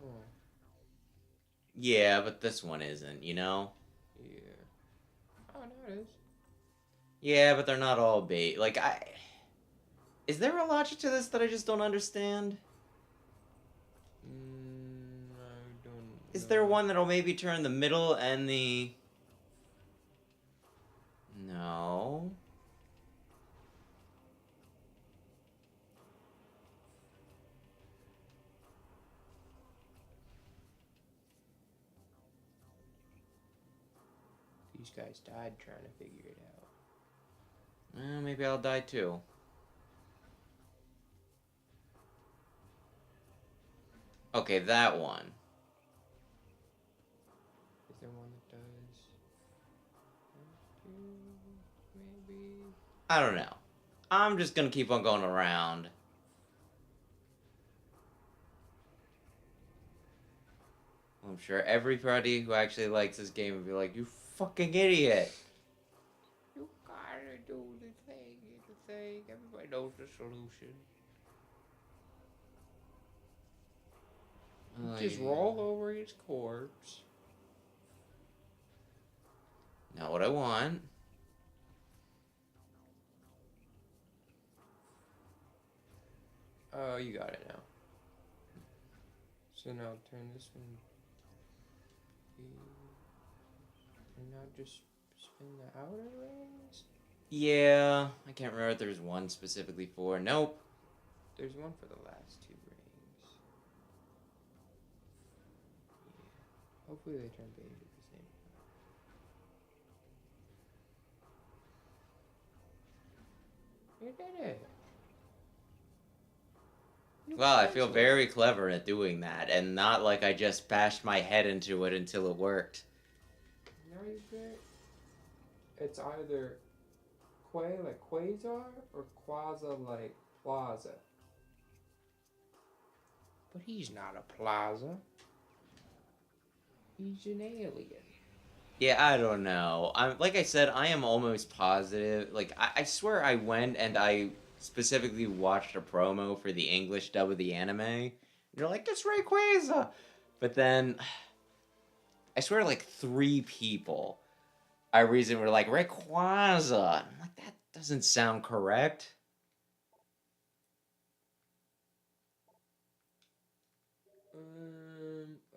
Oh, Yeah, but this one isn't, you know? yeah. Oh, no, it is. Yeah, but they're not all bait. Like, Is there a logic to this that I just don't understand? I don't Is there know. one that'll maybe turn the middle and the... No. These guys died trying to figure it out. Well, maybe I'll die too. Okay, that one. Is there one that does? Maybe. I don't know. I'm just gonna keep on going around. I'm sure everybody who actually likes this game would be like, you fucking idiot. You gotta do the thing. Everybody knows the solution. Oh, Just yeah. roll over his corpse. Not what I want. Oh, you got it now. So now turn this one. And now just spin the outer rings. Yeah, I can't remember if there's one specifically for. Nope. There's one for the last two rings. Yeah. Hopefully they turn beige at the same time. You did it. Well, I feel very clever at doing that, and not like I just bashed my head into it until it worked. Now you get. It's either Quay like Quasar or Quaza like Plaza. But he's not a plaza. He's an alien. Yeah, I don't know. Like I said, I am almost positive. Like I swear I went and I specifically watched a promo for the English dub of the anime. And you're like, it's Rayquaza. But then I swear like 3 people I reason were like Rayquaza. I'm like, that doesn't sound correct.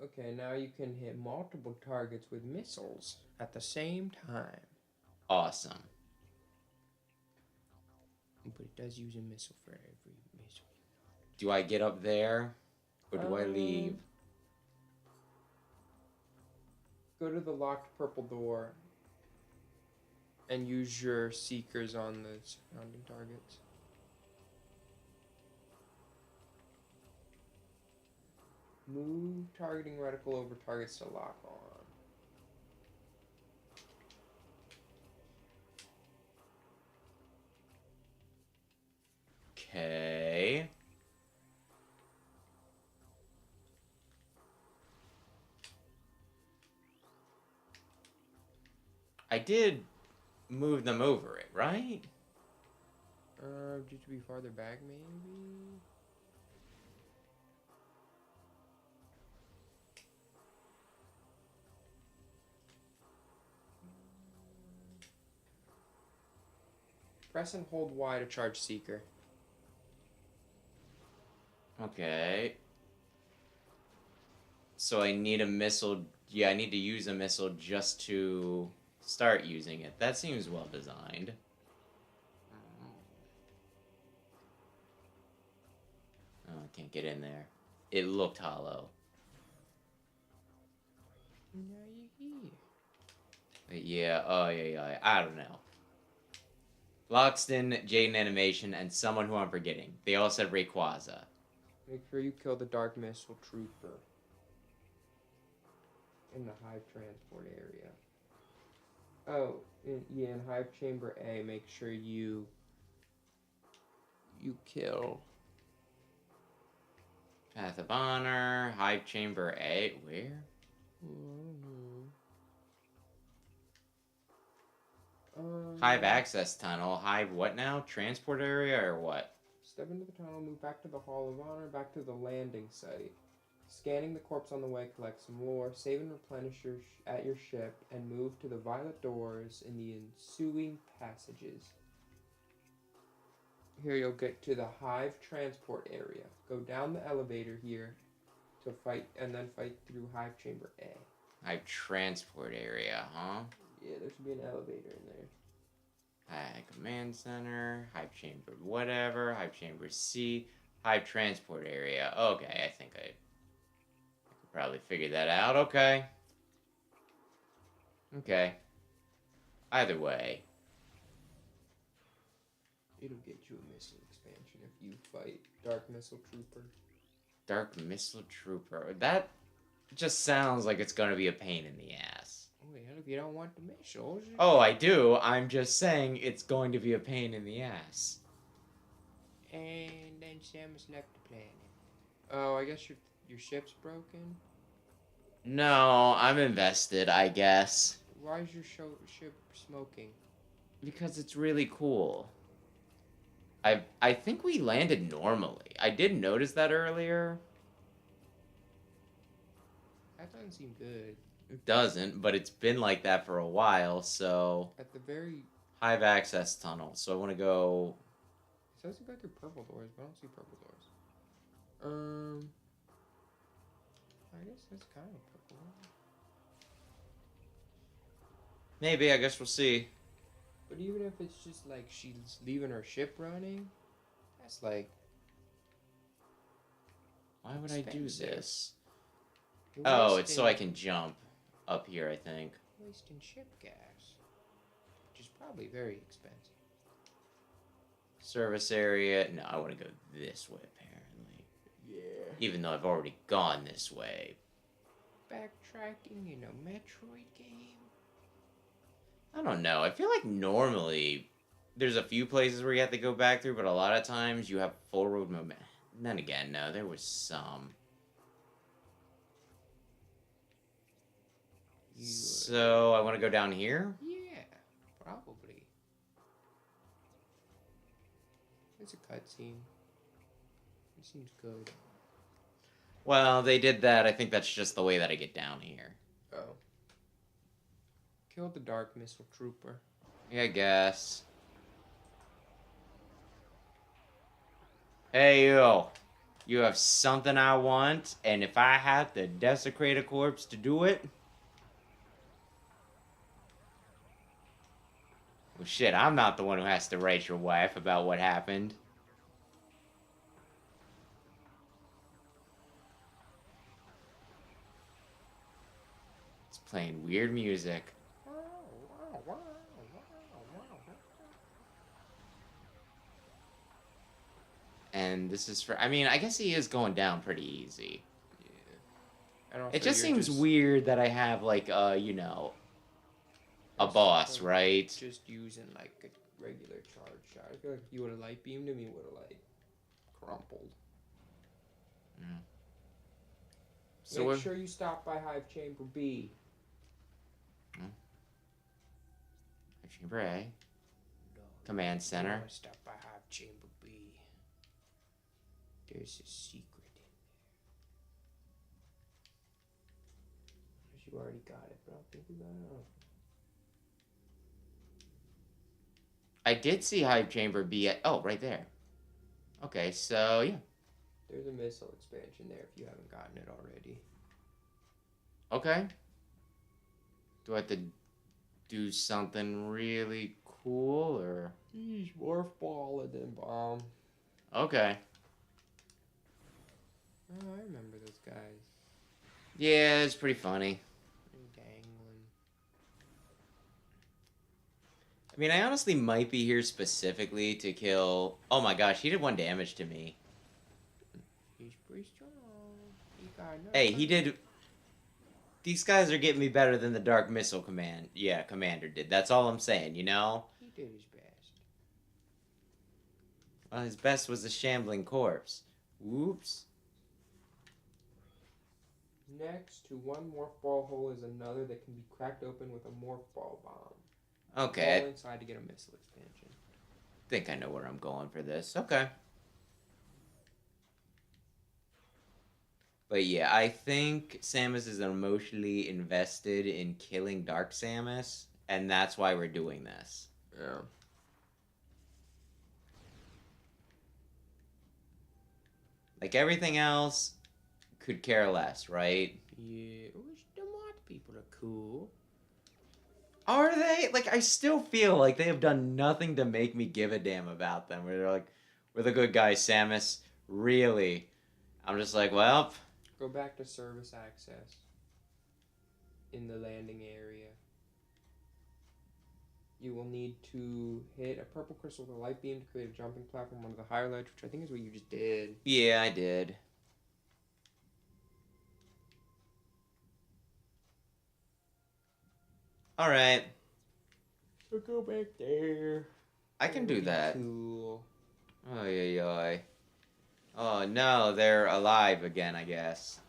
Okay, now you can hit multiple targets with missiles at the same time. Awesome. But it does use a missile for every missile. Do I get up there? Or do I leave? Go to the locked purple door and use your seekers on the surrounding targets. Move targeting reticle over targets to lock on. Okay. I did move them over it, right? Due to be farther back, maybe? Press and hold Y to charge Seeker. Okay. So I need a missile. Yeah, I need to use a missile just to start using it. That seems well designed. Oh, I can't get in there. It looked hollow. Now you're here. But yeah, oh yeah, I don't know. Loxton, Jaden Animation, and someone who I'm forgetting. They all said Rayquaza. Make sure you kill the Dark Missile Trooper in the Hive Transport area. Oh, in Hive Chamber A, make sure you kill. Path of Honor, Hive Chamber A. Where? I don't know. Hive Access Tunnel. Hive what now? Transport area or what? Step into the tunnel, move back to the Hall of Honor, back to the landing site. Scanning the corpse on the way, collect some lore, save and replenish at your ship, and move to the violet doors in the ensuing passages. Here you'll get to the Hive transport area. Go down the elevator here to fight, and then fight through Hive Chamber A. Hive transport area, huh? Yeah, there should be an elevator in there. Hive command center, Hive chamber, whatever, Hive chamber C, Hive transport area. Okay, I think I could probably figure that out. Okay. Okay. Either way. It'll get you a missile expansion if you fight Dark Missile Trooper. Dark Missile Trooper. That just sounds like it's gonna be a pain in the ass. Well, if you don't want the missiles. Oh, I do. I'm just saying it's going to be a pain in the ass. And then Samus left the planet. Oh, I guess your ship's broken? No, I'm invested, I guess. Why is your ship smoking? Because it's really cool. I think we landed normally. I did notice that earlier. That doesn't seem good. It doesn't, but it's been like that for a while, so... At the very... Hive access tunnel, so I want to go... It says to go through purple doors, but I don't see purple doors. I guess that's kind of purple. Maybe, I guess we'll see. But even if it's just like she's leaving her ship running, that's like... Why would I do this? You're Oh, it's wasting- so I can jump up here, I think. Wasting ship gas. Which is probably very expensive. Service area. No, I want to go this way, apparently. Yeah. Even though I've already gone this way. Backtracking in a Metroid game? I don't know. I feel like normally there's a few places where you have to go back through, but a lot of times you have full road movement. Then again, no, there was some. So I want to go down here? Yeah, probably. It's a cutscene. It seems good. Well, they did that. I think that's just the way that I get down here. Oh. Kill the Dark Missile Trooper. Yeah, I guess. Hey, yo. You have something I want, and if I have to desecrate a corpse to do it... Well, shit, I'm not the one who has to write your wife about what happened. It's playing weird music. And this is for... I mean, I guess he is going down pretty easy. Yeah. It just seems weird that I have, like, you know... A boss, right? Just using like a regular charge shot. I feel like if you would have light beamed him, he would have like crumpled. Mm. So Make sure you stop by Hive Chamber B. Chamber A. No, Command Center. You want to stop by Hive Chamber B. There's a secret in there. You already got it, but I don't think you got it all. I did see Hive Chamber B at... Oh, right there. Okay, so, yeah. There's a missile expansion there if you haven't gotten it already. Okay. Do I have to do something really cool, or... He's morph ball and then bomb. Okay. Oh, I remember those guys. Yeah, it's pretty funny. Dangling. I mean, I honestly might be here specifically to kill... Oh my gosh, he did 1 damage to me. He's pretty strong. He got enough Hey, he did... These guys are getting me better than the Dark Missile Commander did. That's all I'm saying, you know? He did his best. Well, his best was a shambling corpse. Whoops. Next to one morph ball hole is another that can be cracked open with a morph ball bomb. Okay. Fall inside to get a missile expansion. I think I know where I'm going for this. Okay. But yeah, I think Samus is emotionally invested in killing Dark Samus, and that's why we're doing this. Yeah. Like everything else could care less, right? Yeah. Which the mod people are cool. Are they? Like, I still feel like they have done nothing to make me give a damn about them. Where they're like, we're the good guys, Samus. Really? I'm just like, well, Go back to service access in the landing area. You will need to hit a purple crystal with a light beam to create a jumping platform onto the higher ledge, which I think is what you just did. yeah, I did. All right, So go back there. I can do that. Cool. Oh yeah. Oh no, they're alive again, I guess.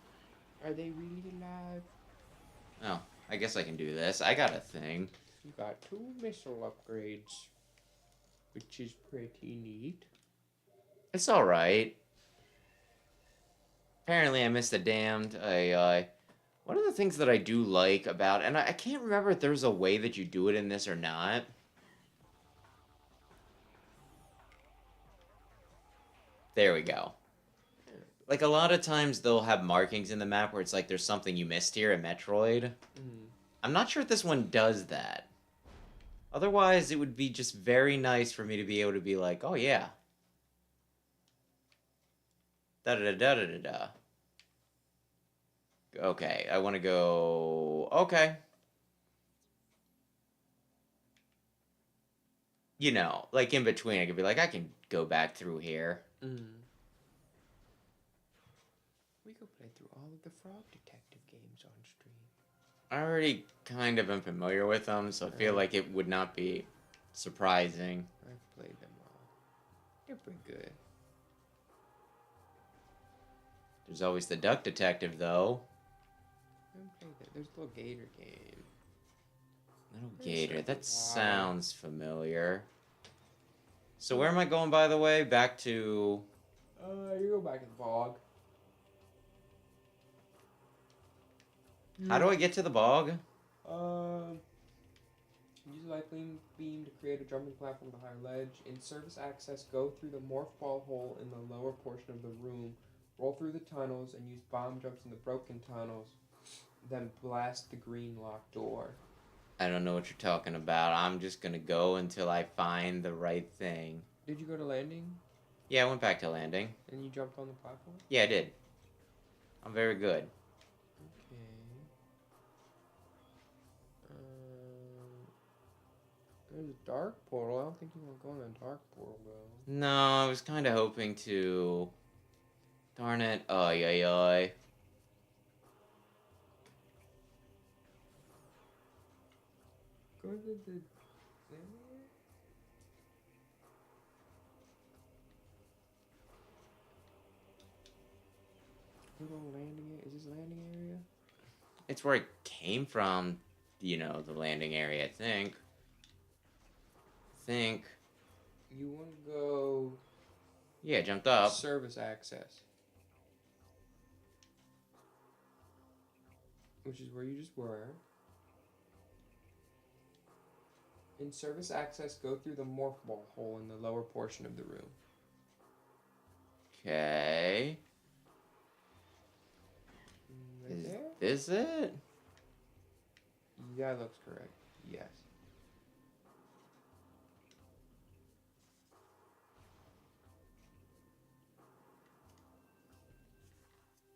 Are they really alive? Oh, I guess I can do this. I got a thing. You got 2 missile upgrades, which is pretty neat. It's all right. Apparently, I missed a damned. One of the things that I do like about, and I can't remember if there's a way that you do it in this or not. There we go. Like a lot of times they'll have markings in the map where it's like there's something you missed here in Metroid. I'm not sure if this one does that. Otherwise, it would be just very nice for me to be able to be like, oh yeah. Da da da da da da. Okay, I want to go. Okay. You know, like in between, I could be like, I can go back through here. We could play through all of the Frog Detective games on stream. I already kind of am familiar with them, so I feel like it would not be surprising. I've played them all. They're pretty good. There's always the Duck Detective, though. I haven't played that. There's a little gator game. Little Gator, that sounds familiar. So where am I going, by the way? Back to... You go back to the bog. How do I get to the bog? Use a light beam to create a jumping platform to higher ledge. In service access, go through the morph ball hole in the lower portion of the room. Roll through the tunnels and use bomb jumps in the broken tunnels. Then blast the green locked door. I don't know what you're talking about. I'm just gonna go until I find the right thing. Did you go to landing? Yeah, I went back to landing. And you jumped on the platform? Yeah, I did. I'm very good. Okay. There's a dark portal. I don't think you want to go in the dark portal, though. No, I was kind of hoping to... Darn it. Ay. Go to the... Go to landing area. Is this landing area? It's where it came from, you know, the landing area, I think. You want to go... Yeah, jumped up. Service access. Which is where you just were. In service access, go through the morph ball hole in the lower portion of the room. Okay. Right there? Is it? That looks correct. Yes.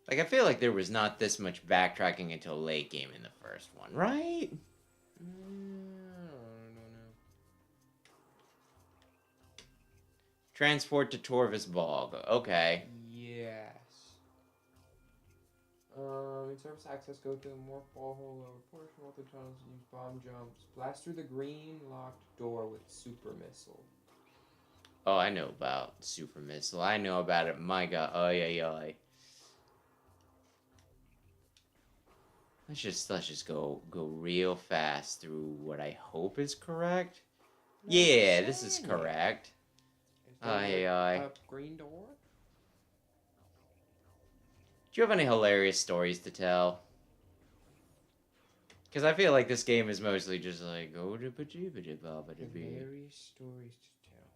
Like, I feel like there was not this much backtracking until late game in the first one, right? I don't know. Transport to Torvis Bog. Okay. Yes. In service access, go through the morph ball hole lower portion, roll through tunnels, and use bomb jumps. Blast through the green locked door with super missile. Oh, I know about Super Missile. I know about it. My god. Ay. Let's just go real fast through what I hope is correct. Yeah, this is correct. Is there a green door? Do you have any hilarious stories to tell? Because I feel like this game is mostly just like, oh, be. Hilarious stories to tell.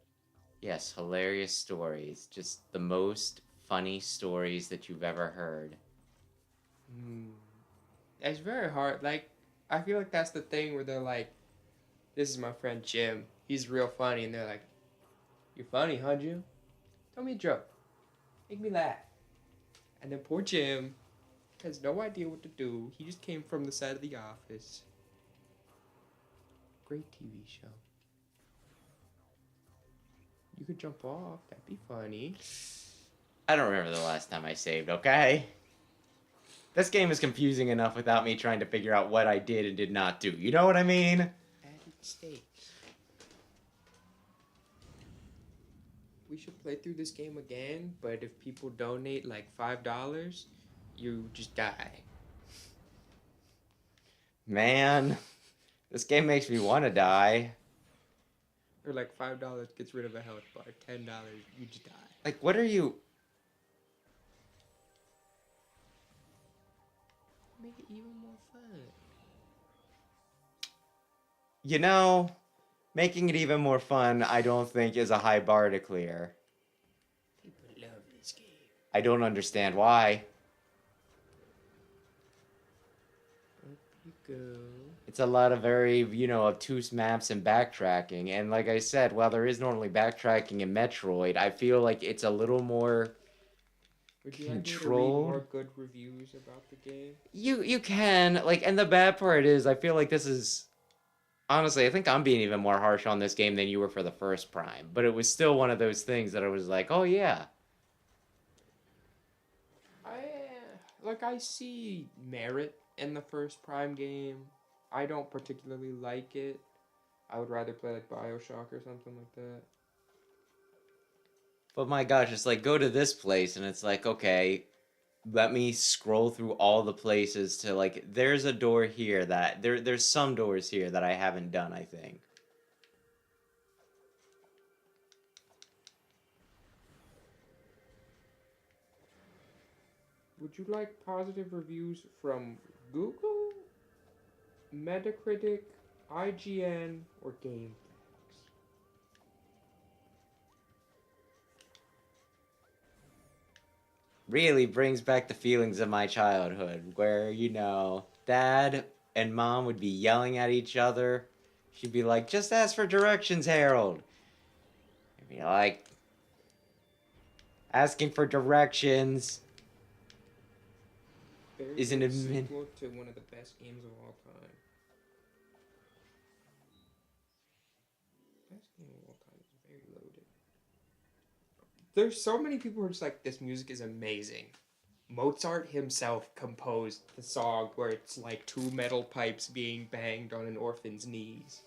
Yes, hilarious stories. Just the most funny stories that you've ever heard. Hmm. It's very hard. Like, I feel like that's the thing where they're like, this is my friend Jim. He's real funny. And they're like, you're funny, huh, Jim? Tell me a joke. Make me laugh. And then poor Jim has no idea what to do. He just came from the side of the office. Great TV show. You could jump off. That'd be funny. I don't remember the last time I saved, okay? This game is confusing enough without me trying to figure out what I did and did not do. You know what I mean? Added stakes. We should play through this game again, but if people donate like $5, you just die. Man, this game makes me want to die. Or like $5 gets rid of a health bar. $10, you just die. Like, what are you... Make it even more fun. You know, making it even more fun, I don't think is a high bar to clear. People love this game. I don't understand why. Up you go. It's a lot of very, obtuse maps and backtracking. And like I said, while there is normally backtracking in Metroid, I feel like it's a little more Would you like me to read controlled. more good reviews about the game? You can, like, and the bad part is, I feel like this is... Honestly, I think I'm being even more harsh on this game than you were for the first Prime. But it was still one of those things that I was like, oh yeah. I see merit in the first Prime game. I don't particularly like it. I would rather play like BioShock or something like that. But my gosh, it's like, go to this place, and it's like, okay, let me scroll through all the places to, like, there's a door here that... There's some doors here that I haven't done, I think. Would you like positive reviews from Google, Metacritic, IGN, or GameFAQs? Really brings back the feelings of my childhood, where, Dad and Mom would be yelling at each other. She'd be like, just ask for directions, Harold. I'd be like, asking for directions isn't a sequel to one of the best games of all time. Best game of all time is very loaded. There's so many people who are just like, this music is amazing. Mozart himself composed the song where it's like two metal pipes being banged on an orphan's knees.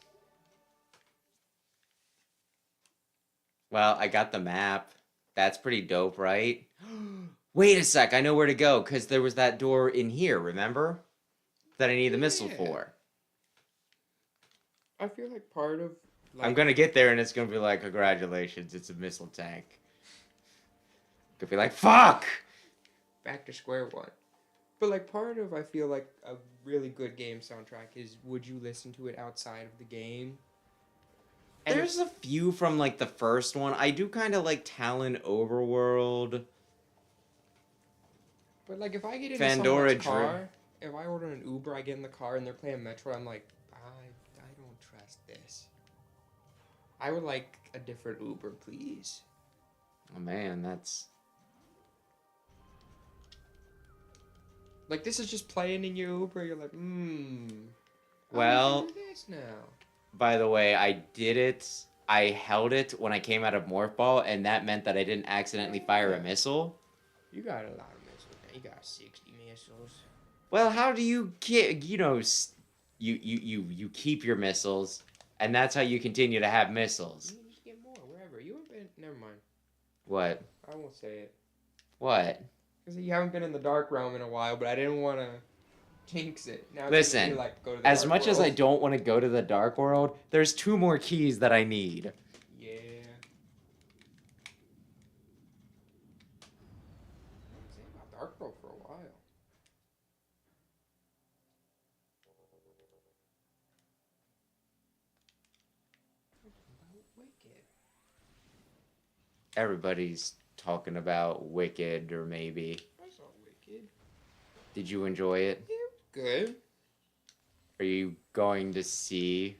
Well, I got the map. That's pretty dope, right? Wait a sec, I know where to go, because there was that door in here, remember? That I need the missile for. I feel like part of... I'm gonna get there, and it's gonna be like, congratulations, it's a missile tank. Could be like, fuck! Back to square one. But like part of, I feel like, a really good game soundtrack is, would you listen to it outside of the game? And there's a few from, like, the first one. I do kind of like Talon Overworld. But like if I get into Pandora someone's car, if I order an Uber, I get in the car and they're playing Metroid, I'm like, I don't trust this. I would like a different Uber, please. Oh man, that's... Like this is just playing in your Uber, you're like, Well, do this now. By the way, I did it. I held it when I came out of Morph Ball, and that meant that I didn't accidentally fire a missile. You got a lot of missiles. You got 60 missiles. Well, how do you get, you keep your missiles, and that's how you continue to have missiles. You just get more wherever. You haven't been. Never mind. What? I won't say it. What? Because you haven't been in the Dark Realm in a while, but I didn't want to jinx it. Now listen, like, go to the as Dark much World. as I don't want to go to the Dark World, there's 2 more keys that I need. Yeah. I was saying about Dark World for a while. Wicked. Everybody's talking about Wicked, or maybe. I saw Wicked. Did you enjoy it? Yeah, good. Are you going to see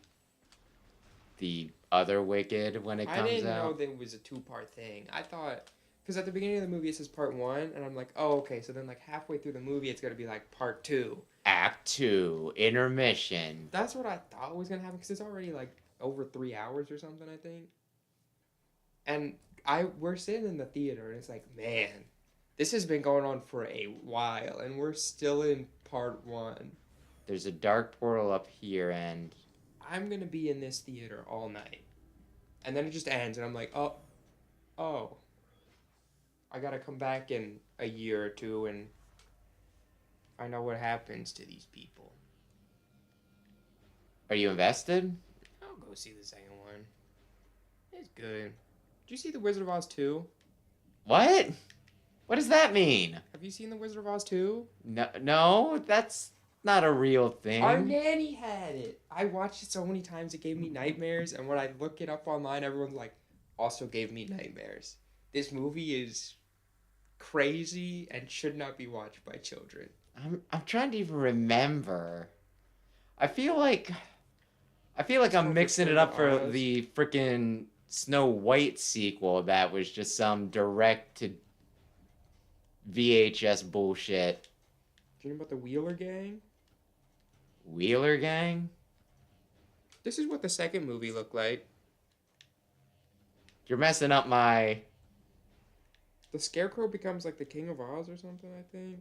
the other Wicked when it I comes didn't know out? that it was a two-part thing. I thought, because at the beginning of the movie it says part one, and I'm like, oh, okay. So then like halfway through the movie it's gonna be like part two. Act 2, intermission. That's what I thought was gonna happen because it's already like over 3 hours or something, I think. And we're sitting in the theater and it's like, man, this has been going on for a while, and we're still in part one. There's a dark portal up here, and I'm gonna be in this theater all night, and then it just ends, and I'm like, oh, I gotta come back in a year or two and find out what happens to these people. are you invested? I'll go see the second one. It's good. Did you see The Wizard of Oz 2? What? What does that mean? Have you seen The Wizard of Oz 2? No, no, that's not a real thing. Our nanny had it. I watched it so many times it gave me nightmares, and when I look it up online, everyone's like, also gave me nightmares. This movie is crazy and should not be watched by children. I'm trying to even remember. I feel like I'm mixing it up for the freaking Snow White sequel that was just some direct to VHS bullshit. Do you know about the Wheeler Gang? Wheeler Gang? This is what the second movie looked like. You're messing up my... The Scarecrow becomes like the King of Oz or something, I think.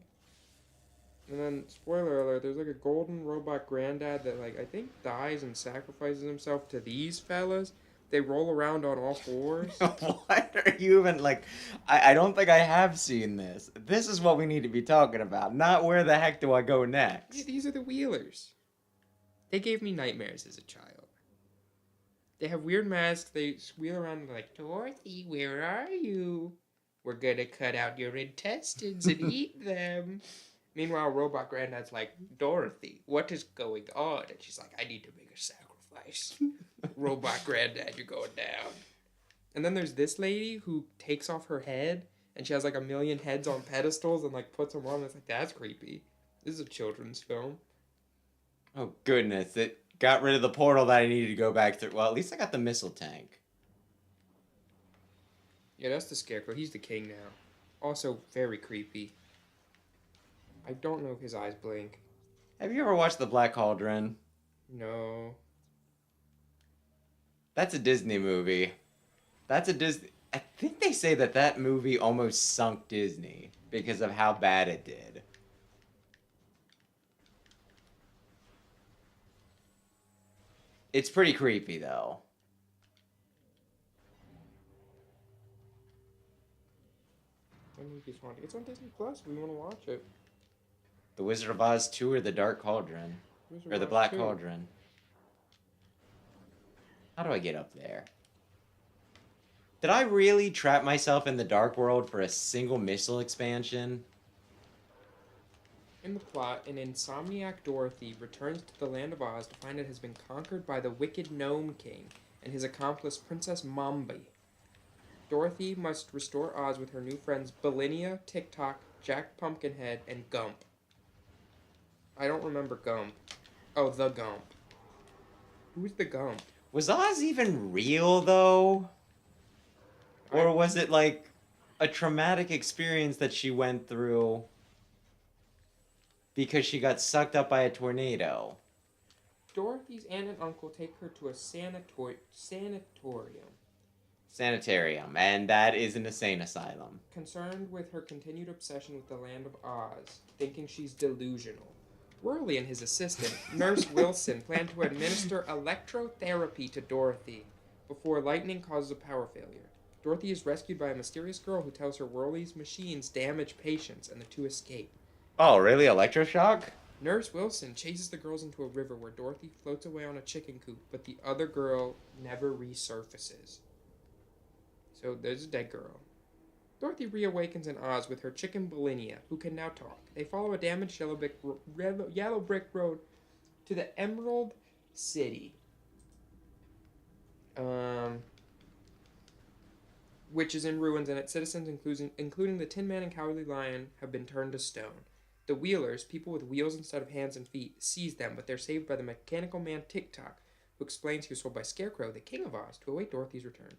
And then, spoiler alert, there's like a golden robot granddad that like I think dies and sacrifices himself to these fellas. They roll around on all fours. What are you even like? I don't think I have seen this. This is what we need to be talking about, not where the heck do I go Yeah, next. these are the Wheelers. They gave me nightmares as a child. They have weird masks. They squeal around and like, Dorothy, where are you? We're gonna cut out your intestines and eat them. Meanwhile, Robot Granddad's like, Dorothy, what is going on? And she's like, I need to make a sacrifice. Robot Granddad, you're going down. And then there's this lady who takes off her head, and she has like a million heads on pedestals and like puts them on. And it's like, that's creepy. This is a children's film. Oh goodness, it got rid of the portal that I needed to go back through. Well, at least I got the missile tank. Yeah, that's the Scarecrow. He's the king now. Also, very creepy. I don't know if his eyes blink. Have you ever watched The Black Cauldron? No. That's a Disney movie. That's a Disney... I think they say that that movie almost sunk Disney because of how bad it did. It's pretty creepy, though. It's on Disney Plus. We want to watch it. The Wizard of Oz 2 or The Dark Cauldron? Or The Black Cauldron? How do I get up there? Did I really trap myself in the Dark World for a single missile expansion? In the plot, an insomniac Dorothy returns to the land of Oz to find it has been conquered by the wicked Gnome King and his accomplice Princess Mombi. Dorothy must restore Oz with her new friends Bellinia, Tick-Tock, Jack Pumpkinhead, and Gump. I don't remember Gump. Oh, the Gump. Who's the Gump? Was Oz even real, though? Or was it like a traumatic experience that she went through because she got sucked up by a tornado? Dorothy's aunt and uncle take her to a sanitarium. Sanitarium, and that is an insane asylum. Concerned with her continued obsession with the land of Oz, thinking she's delusional. Worley and his assistant, Nurse Wilson, plan to administer electrotherapy to Dorothy before lightning causes a power failure. Dorothy is rescued by a mysterious girl who tells her Worley's machines damage patients, and the two escape. Oh, really? Electroshock? Nurse Wilson chases the girls into a river where Dorothy floats away on a chicken coop, but the other girl never resurfaces. So there's a dead girl. Dorothy reawakens in Oz with her chicken Bellinia, who can now talk. They follow a damaged yellow brick road to the Emerald City. which is in ruins, and its citizens, including the Tin Man and Cowardly Lion, have been turned to stone. The Wheelers, people with wheels instead of hands and feet, seize them, but they're saved by the mechanical man Tick-Tock, who explains he was sold by Scarecrow, the King of Oz, to await Dorothy's return.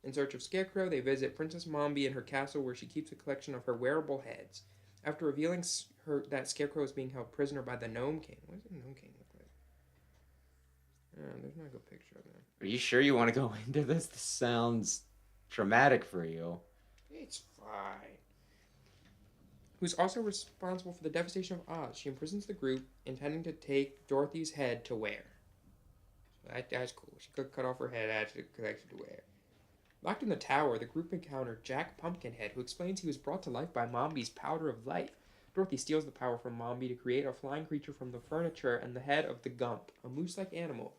In search of Scarecrow, they visit Princess Mombi in her castle where she keeps a collection of her wearable heads. After revealing that Scarecrow is being held prisoner by the Gnome King. What does the Gnome King look like? There's not a good picture of him. Are you sure you want to go into this? This sounds traumatic for you. It's fine. Who's also responsible for the devastation of Oz. She imprisons the group, intending to take Dorothy's head to wear. So that's cool. She could cut off her head, add to the collection to wear. Locked in the tower, the group encounter Jack Pumpkinhead, who explains he was brought to life by Mombi's powder of life. Dorothy steals the power from Mombi to create a flying creature from the furniture and the head of the Gump, a moose-like animal,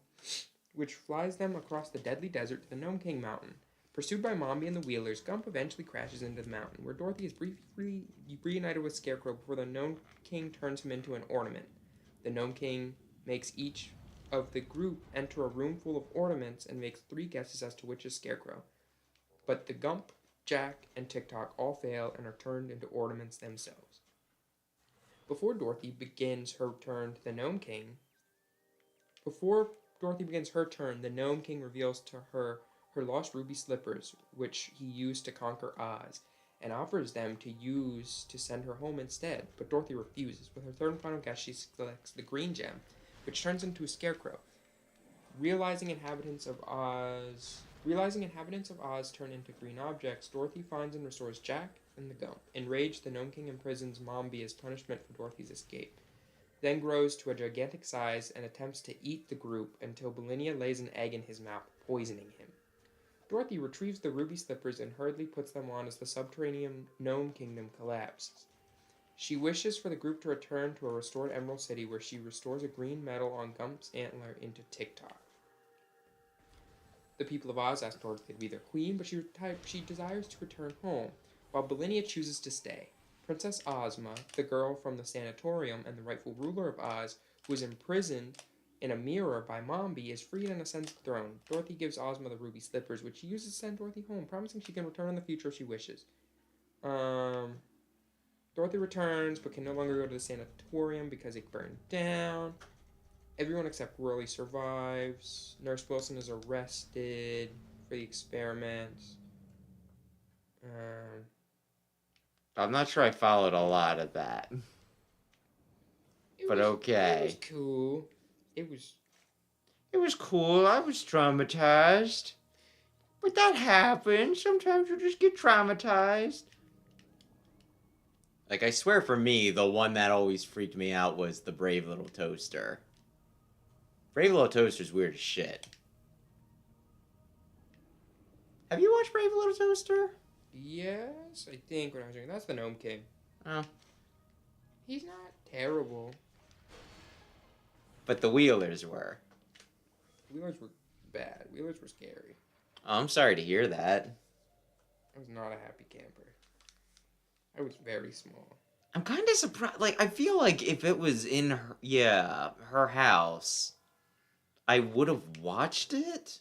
which flies them across the deadly desert to the Gnome King Mountain. Pursued by Mombi and the Wheelers, Gump eventually crashes into the mountain, where Dorothy is briefly reunited with Scarecrow before the Gnome King turns him into an ornament. The Gnome King makes each of the group enter a room full of ornaments and makes 3 guesses as to which is Scarecrow. But the Gump, Jack, and Tick-Tock all fail and are turned into ornaments themselves. Before Dorothy begins her turn, the Gnome King reveals to her lost ruby slippers, which he used to conquer Oz, and offers them to use to send her home instead. But Dorothy refuses. With her third and final guess, she selects the green gem, which turns into a Scarecrow. Realizing inhabitants of Oz turn into green objects, Dorothy finds and restores Jack and the Gump. Enraged, the Gnome King imprisons Mombi as punishment for Dorothy's escape, then grows to a gigantic size and attempts to eat the group until Belinia lays an egg in his mouth, poisoning him. Dorothy retrieves the ruby slippers and hurriedly puts them on as the subterranean Gnome Kingdom collapses. She wishes for the group to return to a restored Emerald City, where she restores a green medal on Gump's antler into Tick-Tock. The people of Oz ask Dorothy to be their queen, but she desires to return home, while Belinia chooses to stay. Princess Ozma, the girl from the sanatorium and the rightful ruler of Oz, who is imprisoned in a mirror by Mombi, is freed and ascends the throne. Dorothy gives Ozma the ruby slippers, which she uses to send Dorothy home, promising she can return in the future if she wishes. Dorothy returns, but can no longer go to the sanatorium because it burned down. Everyone except Whirly survives. Nurse Wilson is arrested for the experiments. I'm not sure I followed a lot of that. But okay. It was cool. It was cool. I was traumatized. But that happens. Sometimes you just get traumatized. Like, I swear for me, the one that always freaked me out was the Brave Little Toaster. Brave Little Toaster's weird as shit. Have you watched Brave Little Toaster? Yes, I think when I was young. That's the Gnome King. Oh. He's not terrible. But the Wheelers were. Wheelers were bad. Wheelers were scary. Oh, I'm sorry to hear that. I was not a happy camper. I was very small. I'm kind of surprised. Like, I feel like if it was in her house, I would have watched it.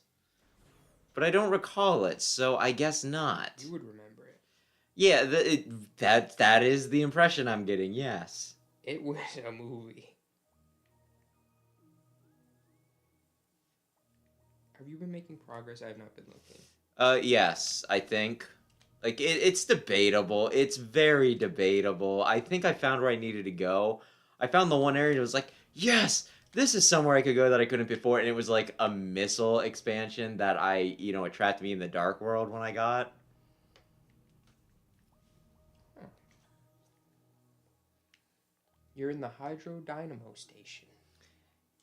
But I don't recall it, so I guess not. You would remember it. Yeah, that is the impression I'm getting, yes. It was a movie. Have you been making progress? I have not been looking. Yes, I think. Like, it's debatable. It's very debatable. I think I found where I needed to go. I found the one area that was like, yes, this is somewhere I could go that I couldn't before. And it was like a missile expansion that it trapped me in the dark world when I got. Huh. You're in the Hydro Dynamo Station.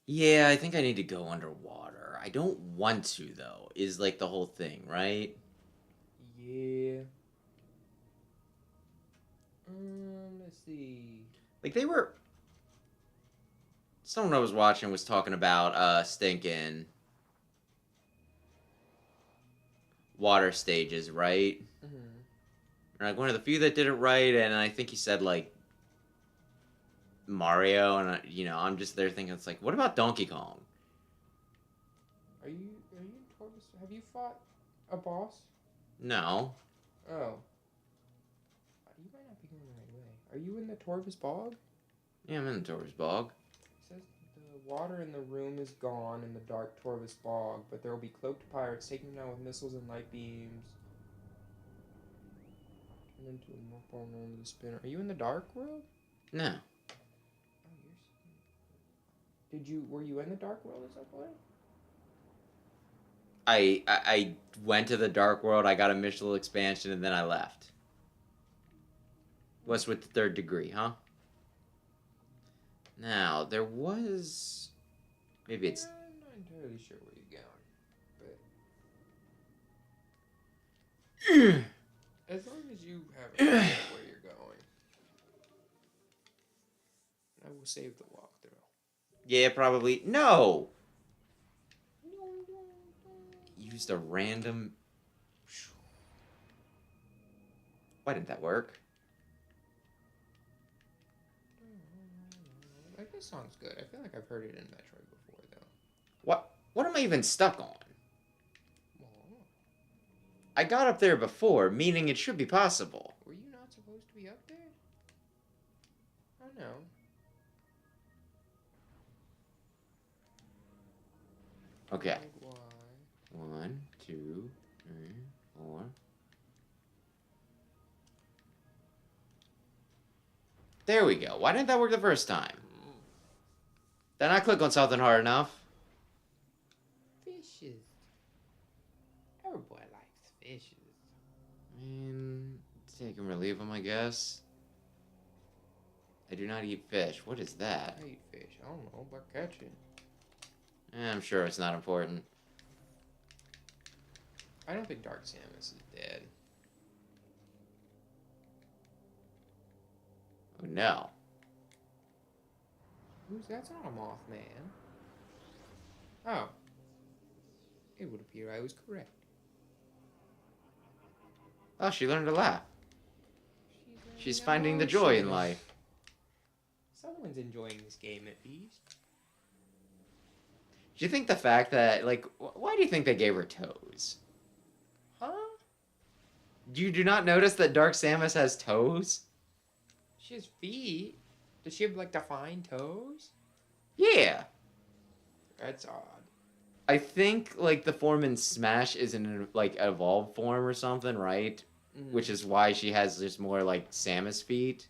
Yeah, I think I need to go underwater. I don't want to, though, is like the whole thing, right? Yeah. Let's see. Like, they were... Someone I was watching was talking about stinking water stages, right? Mm-hmm. Like, one of the few that did it right, and I think he said, like, Mario, and, I'm just there thinking, it's like, what about Donkey Kong? Have you fought a boss? No. Oh. You might not be going the right way. Are you in the Torvus Bog? Yeah, I'm in the Torvus Bog. It says the water in the room is gone in the dark Torvus Bog, but there will be cloaked pirates taking them down with missiles and light beams. Turn into a more vulnerable into the spinner. Are you in the dark world? No. Oh, were you in the dark world at some point? I went to the Dark World, I got a Missile expansion, and then I left. What's with the third degree, huh? Now, there was... Maybe it's... I'm not entirely sure where you're going, but... as long as you have an idea where you're going, I will save the walkthrough. Yeah, probably... No! Used a random... Why didn't that work? Like, this song's good. I feel like I've heard it in Metroid before, though. What am I even stuck on? Well, I got up there before, meaning it should be possible. were you not supposed to be up there? Oh, no. Okay. Why? 1, 2, 3, 4. There we go. Why didn't that work the first time? Did I click on something hard enough? Fishes. Everybody likes fishes. I mean, take them or leave them, I guess. I do not eat fish. What is that? I eat fish. I don't know, but catch it. I'm sure it's not important. I don't think Dark Samus is dead. Oh, no. That's not a Mothman. Oh. It would appear I was correct. Oh, she learned to laugh. She's finding the Oh, joy in shit. life. Someone's enjoying this game at least. Do you think the fact that, like, why do you think they gave her toes? Huh? You do not notice that Dark Samus has toes? She has feet. Does she have, like, defined toes? Yeah. That's odd. I think, like, the form in Smash is an, like, evolved form or something, right? Mm. Which is why she has just more, like, Samus feet.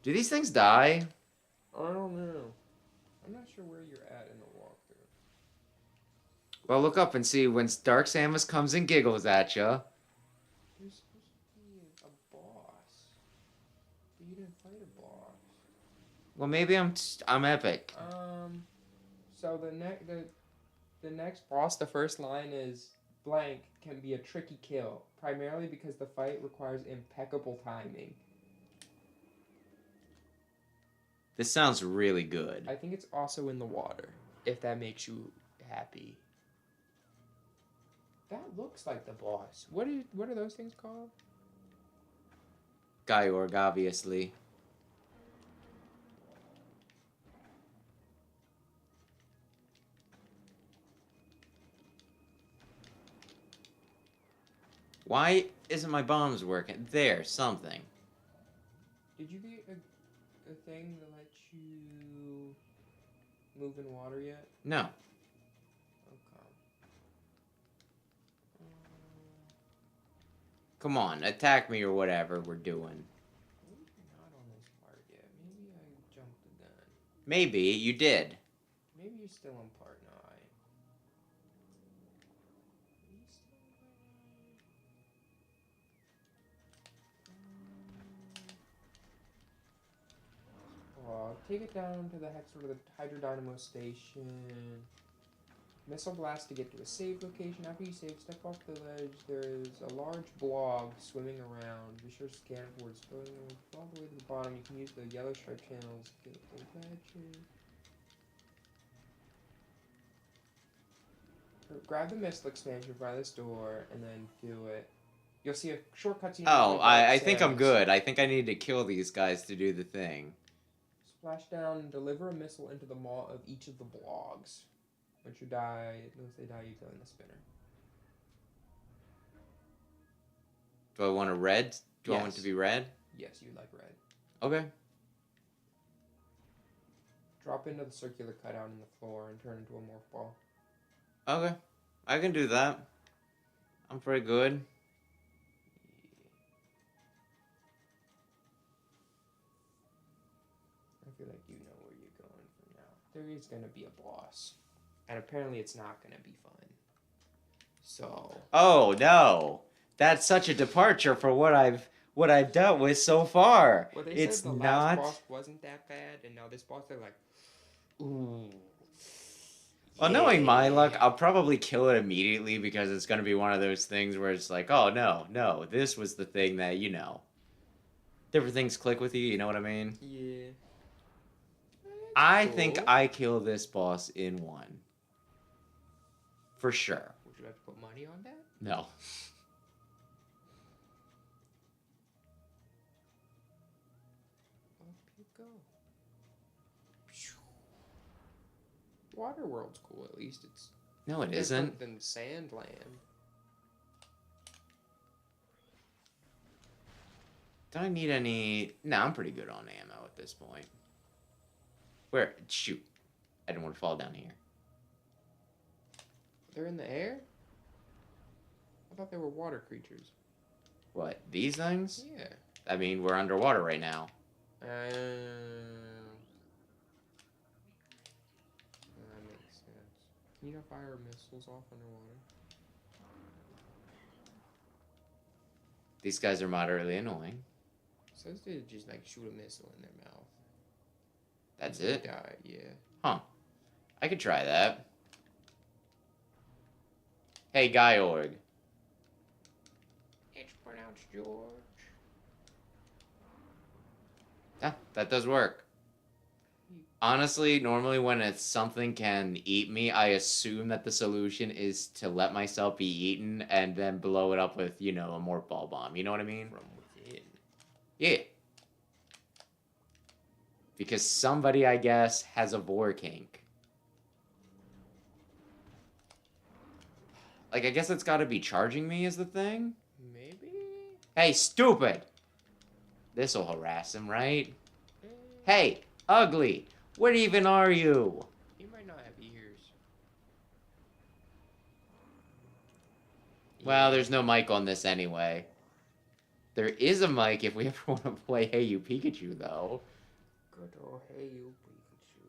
Do these things die? I don't know. I'm not sure where you're at in the walkthrough. Well, look up and see when Dark Samus comes and giggles at you. There's supposed to be a boss. But you didn't fight a boss. Well, maybe I'm epic. So the next boss, the first line is blank can be a tricky kill, primarily because the fight requires impeccable timing. This sounds really good. I think it's also in the water, if that makes you happy. That looks like the boss. What are those things called? Gyorg, obviously. Why isn't my bombs working? There, something. Did you get a thing that lets you move in water yet? No. Okay. Come on, attack me or whatever we're doing. Maybe you're not on this part yet. Maybe I jumped the gun. Maybe you did. Maybe you're still on part 9. Take it down to the hydrodynamo station. Missile blast to get to a save location. After you save, step off the ledge. There is a large blob swimming around. Be sure to scan for it. All the way to the bottom. You can use the yellow stripe channels to get the badges. Grab the missile expansion by this door and then do it. You'll see a short cutscene. Oh, I think I'm good. I think I need to kill these guys to do the thing. Splash down and deliver a missile into the maw of each of the blogs. Once they die, you go in the spinner. Do I want a red? Do I want it to Yes. be red? Yes, you like red. Okay. Drop into the circular cutout in the floor and turn into a morph ball. Okay. I can do that. I'm pretty good. I feel like you know where you're going from now. There is gonna be a boss. And apparently it's not gonna be fun. So Oh no. That's such a departure for what I've dealt with so far. well, they It's said the last not. boss wasn't that bad, and now this boss they're like, ooh, Well, knowing my luck, yeah. I'll probably kill it immediately because it's going to be one of those things where it's like, oh, no, no, this was the thing that, different things click with you, you know what I mean? Yeah. I That's think cool. I kill this boss in one. For sure. Would you have to put money on that? No. Up you go. Waterworld's cool. At least it's No, it different isn't. than Sandland. Do I need any... No, I'm pretty good on ammo at this point. Where? Shoot. I didn't want to fall down here. They're in the air? I thought they were water creatures. What? These things? Yeah. I mean, we're underwater right now. That makes sense. Can you not fire missiles off underwater? These guys are moderately annoying. Says they just like shoot a missile in their mouth. That's They it? die, yeah. Huh. I could try that. Hey, Guy Org. It's pronounced George. Yeah, that does work. Honestly, normally when it's something can eat me, I assume that the solution is to let myself be eaten and then blow it up with, a morph ball bomb. You know what I mean? From within. Yeah. Because somebody, I guess, has a vor kink. Like, I guess it's gotta be charging me is the thing? Maybe? Hey, stupid! This'll harass him, right? Hey, ugly! What even are you? He might not have ears. Well, there's no mic on this anyway. There is a mic if we ever want to play Hey You Pikachu, though. Good old Hey You Pikachu.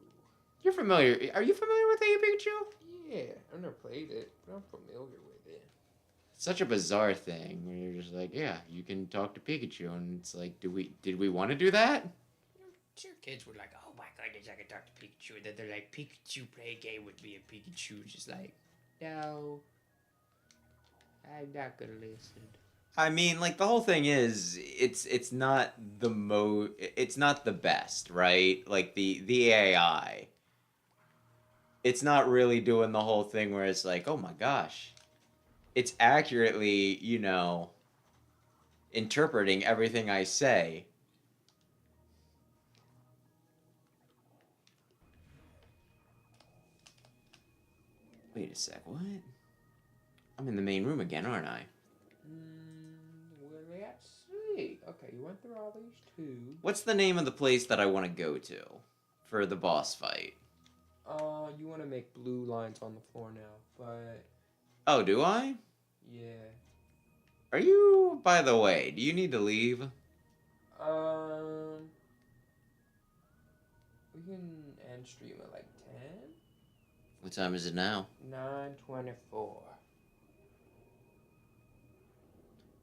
You're familiar. Are you familiar with Hey You Pikachu? Yeah, I've never played it, but I'm familiar with it. Such a bizarre thing where you're just like, yeah, you can talk to Pikachu, and it's like, did we want to do that? Sure, kids were like, oh my goodness, I can talk to Pikachu. And then they're like, Pikachu play a game with me, and Pikachu just like, no, I'm not gonna listen. I mean, like the whole thing is, it's not it's not the best, right? Like the AI, it's not really doing the whole thing where it's like, oh my gosh, it's accurately, interpreting everything I say. Wait a sec, what? I'm in the main room again, aren't I? Well, let's see. Okay, you went through all these tubes. What's the name of the place that I want to go to for the boss fight? You want to make blue lines on the floor now, but Oh, do I? yeah. Are you, by the way, do you need to leave? We can end stream at like 10? What time is it now? 9:24.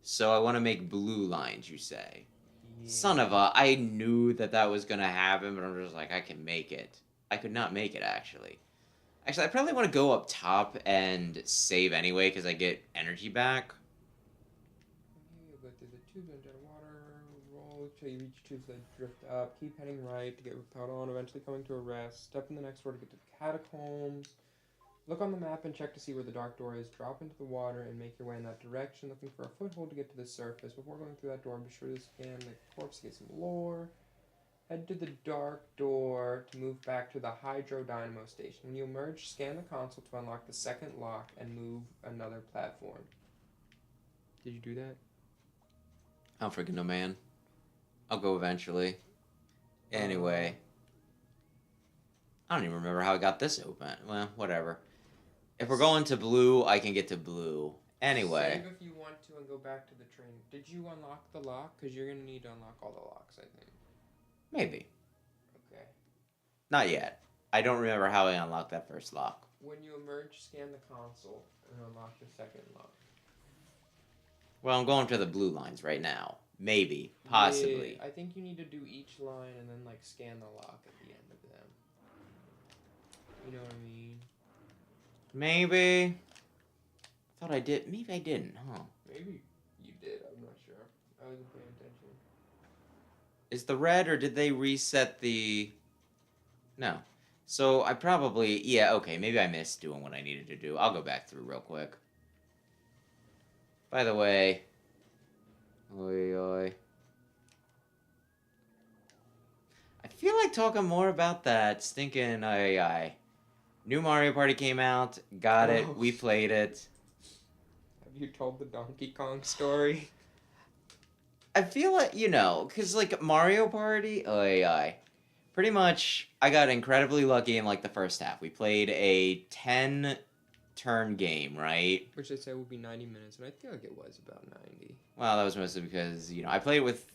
So I want to make blue lines, you say? Yeah. Son of a, I knew that was going to happen, but I'm just like, I can make it. I could not make it, actually. Actually, I probably want to go up top and save anyway, because I get energy back. You'll go through the tubes under water, roll till you reach tubes that drift up. Keep heading right to get repelled on, eventually coming to a rest. Step in the next door to get to the catacombs. Look on the map and check to see where the dark door is. Drop into the water and make your way in that direction, looking for a foothold to get to the surface. Before going through that door, be sure to scan the corpse to get some lore. Head to the dark door to move back to the Hydro Dynamo station. When you emerge, scan the console to unlock the second lock and move another platform. Did you do that? I don't freaking know, man. I'll go eventually. Anyway, I don't even remember how I got this open. Well, whatever. If we're going to blue, I can get to blue. Anyway. Save if you want to and go back to the train. Did you unlock the lock? Because you're going to need to unlock all the locks, I think. Maybe. Okay. Not yet. I don't remember how I unlocked that first lock. When you emerge, scan the console and unlock the second lock. Well, I'm going to the blue lines right now. Maybe. Possibly. Yeah, I think you need to do each line and then, like, scan the lock at the end of them. You know what I mean? Maybe. I thought I did. Maybe I didn't, huh? Maybe you did. I'm not sure. I wasn't paying attention. Is the red, or did they reset the... No. So I probably... Yeah, okay. Maybe I missed doing what I needed to do. I'll go back through real quick. By the way... Oi, oi. I feel like talking more about that stinking... New Mario Party came out. Got it. We played it. Have you told the Donkey Kong story? I feel like, because, like, Mario Party, pretty much, I got incredibly lucky in, like, the first half. We played a 10-turn game, right? Which they say will be 90 minutes, and I feel like it was about 90. Well, that was mostly because, I played with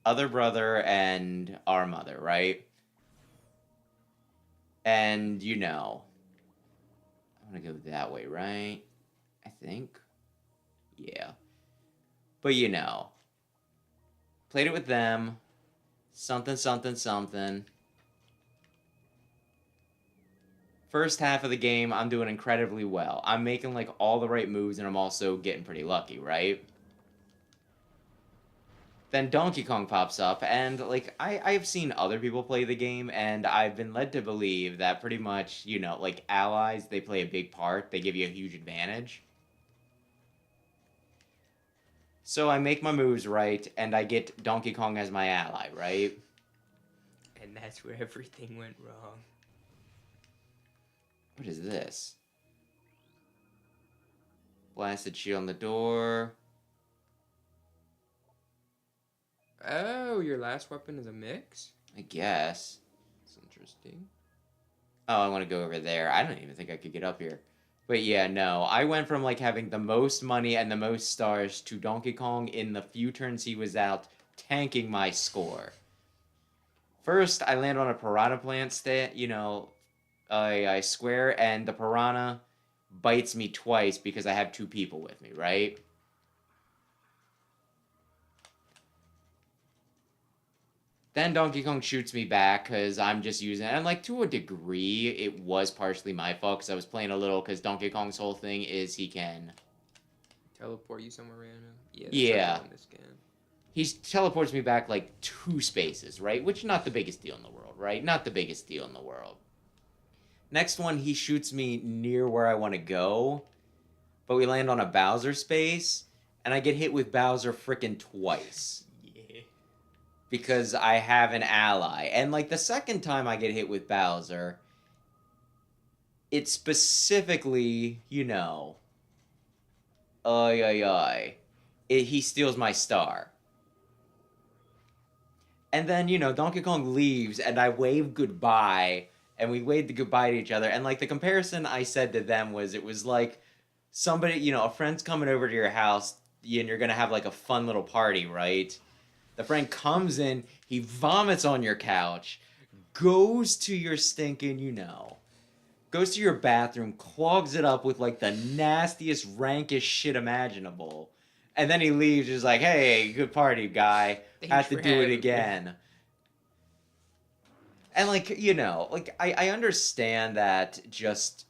other brother and our mother, right? And, I'm gonna go that way, right? I think. Yeah. But, played it with them. Something, something, something. First half of the game, I'm doing incredibly well. I'm making, like, all the right moves, and I'm also getting pretty lucky, right? Then Donkey Kong pops up, and, like, I've seen other people play the game, and I've been led to believe that pretty much, like, allies, they play a big part. They give you a huge advantage. So I make my moves right, and I get Donkey Kong as my ally, right? And that's where everything went wrong. What is this? Blasted shield on the door. Oh, your last weapon is a mix? I guess. That's interesting. Oh, I want to go over there. I don't even think I could get up here. But yeah, no. I went from, like, having the most money and the most stars to Donkey Kong in the few turns he was out, tanking my score. First, I land on a piranha plant, I square, and the piranha bites me twice because I have two people with me, right? Then Donkey Kong shoots me back because I'm just using it. And, like, to a degree, it was partially my fault because I was playing a little because Donkey Kong's whole thing is he can... Teleport you somewhere random? Yeah. In this game. He teleports me back, like, 2 spaces, right? Which, not the biggest deal in the world, right? Not the biggest deal in the world. Next one, he shoots me near where I want to go. But we land on a Bowser space. And I get hit with Bowser frickin' twice. Because I have an ally. And, like, the second time I get hit with Bowser, it's specifically, he steals my star. And then, Donkey Kong leaves, and I wave goodbye, and we waved goodbye to each other. And, like, the comparison I said to them was, it was like somebody, a friend's coming over to your house, and you're going to have, like, a fun little party, right? The friend comes in, he vomits on your couch, goes to your stinking, goes to your bathroom, clogs it up with, like, the nastiest, rankest shit imaginable. And then he leaves, he's like, hey, good party, guy. Have to do it again. And, like, I understand that just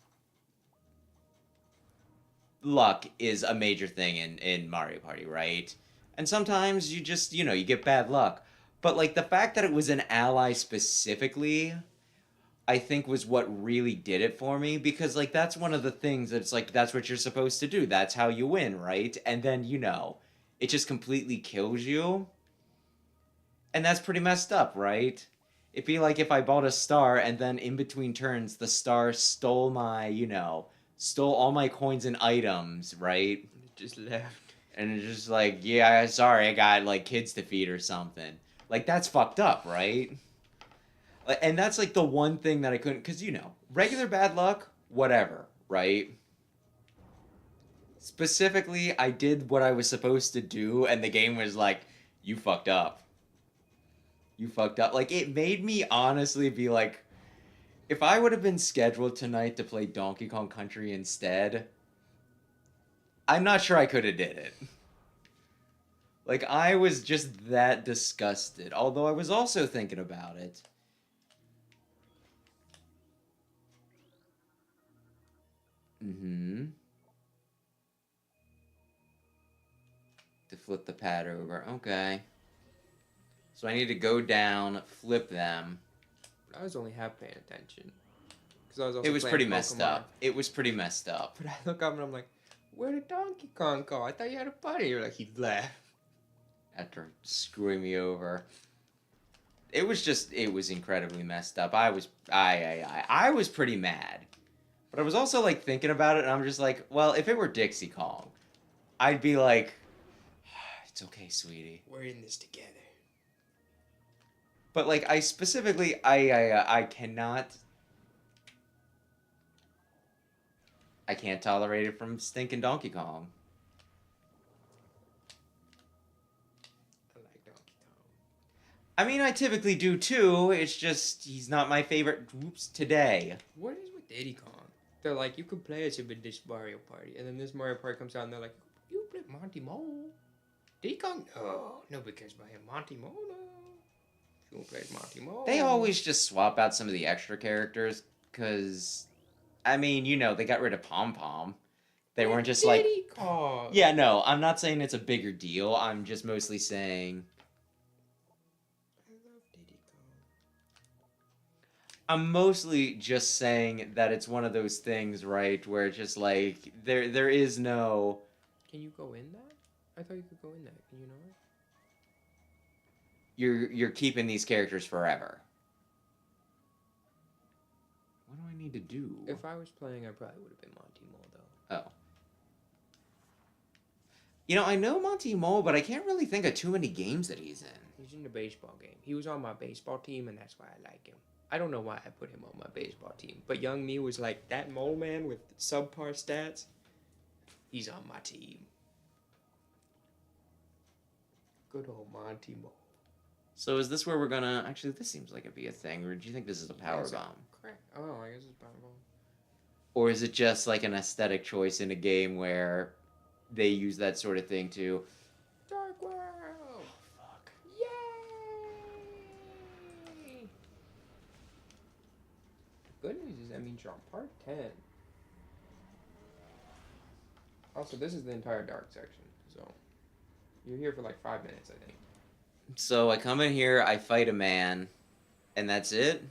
luck is a major thing in Mario Party, right? And sometimes you just, you get bad luck. But, like, the fact that it was an ally specifically, I think was what really did it for me. Because, like, that's one of the things that's, like, that's what you're supposed to do. That's how you win, right? And then, it just completely kills you. And that's pretty messed up, right? It'd be like if I bought a star and then in between turns, the star stole my, stole all my coins and items, right? Just left. And it's just like, yeah, sorry, I got like kids to feed or something. Like that's fucked up, right? And that's like the one thing that I couldn't, because regular bad luck, whatever, right? Specifically, I did what I was supposed to do, and the game was like, you fucked up. You fucked up. Like, it made me honestly be like, if I would have been scheduled tonight to play Donkey Kong Country instead, I'm not sure I could have did it. Like, I was just that disgusted. Although I was also thinking about it. Mm-hmm. To flip the pad over. Okay. So I need to go down, flip them. I was only half paying attention. Because I was also It was playing pretty Pokemon. messed up. It was pretty messed up. But I look up and I'm like, where did Donkey Kong go? I thought you had a buddy. You're like, he left. After screwing me over. It was incredibly messed up. I was pretty mad. But I was also like thinking about it and I'm just like, well, if it were Dixie Kong, I'd be like, it's okay, sweetie. We're in this together. But like I specifically I can't tolerate it from stinking Donkey Kong. I like Donkey Kong. I mean, I typically do too. It's just he's not my favorite groups today. What is with Diddy Kong? They're like, you could play as him in this Mario Party. And then this Mario Party comes out and they're like, you play Monty Mole. Diddy Kong? No. Nobody cares about him. Monty Mole, no. You won't play as Monty Mole. They always just swap out some of the extra characters because, I mean, they got rid of Pom Pom. They weren't just like... Diddy Kong. Yeah, no, I'm not saying it's a bigger deal. I'm just mostly saying... I love Diddy Kong. I'm mostly just saying that it's one of those things, right, where it's just like, there is no... Can you go in that? I thought you could go in that. Can you not? You're keeping these characters forever. What do I need to do? If I was playing, I probably would have been Monty Mole, though. Oh. I know Monty Mole, but I can't really think of too many games that he's in. He's in the baseball game. He was on my baseball team, and that's why I like him. I don't know why I put him on my baseball team, but young me was like, that mole man with subpar stats, he's on my team. Good old Monty Mole. So is this where we're gonna... Actually, this seems like it'd be a thing. Or do you think this is a power bomb? Correct. Oh, I guess it's power bomb. Or is it just like an aesthetic choice in a game where they use that sort of thing to... Dark World! Oh, fuck. Yay! The good news is that means you're on part 10. Also, this is the entire dark section, so... You're here for like 5 minutes, I think. So I come in here, I fight a man, and that's it?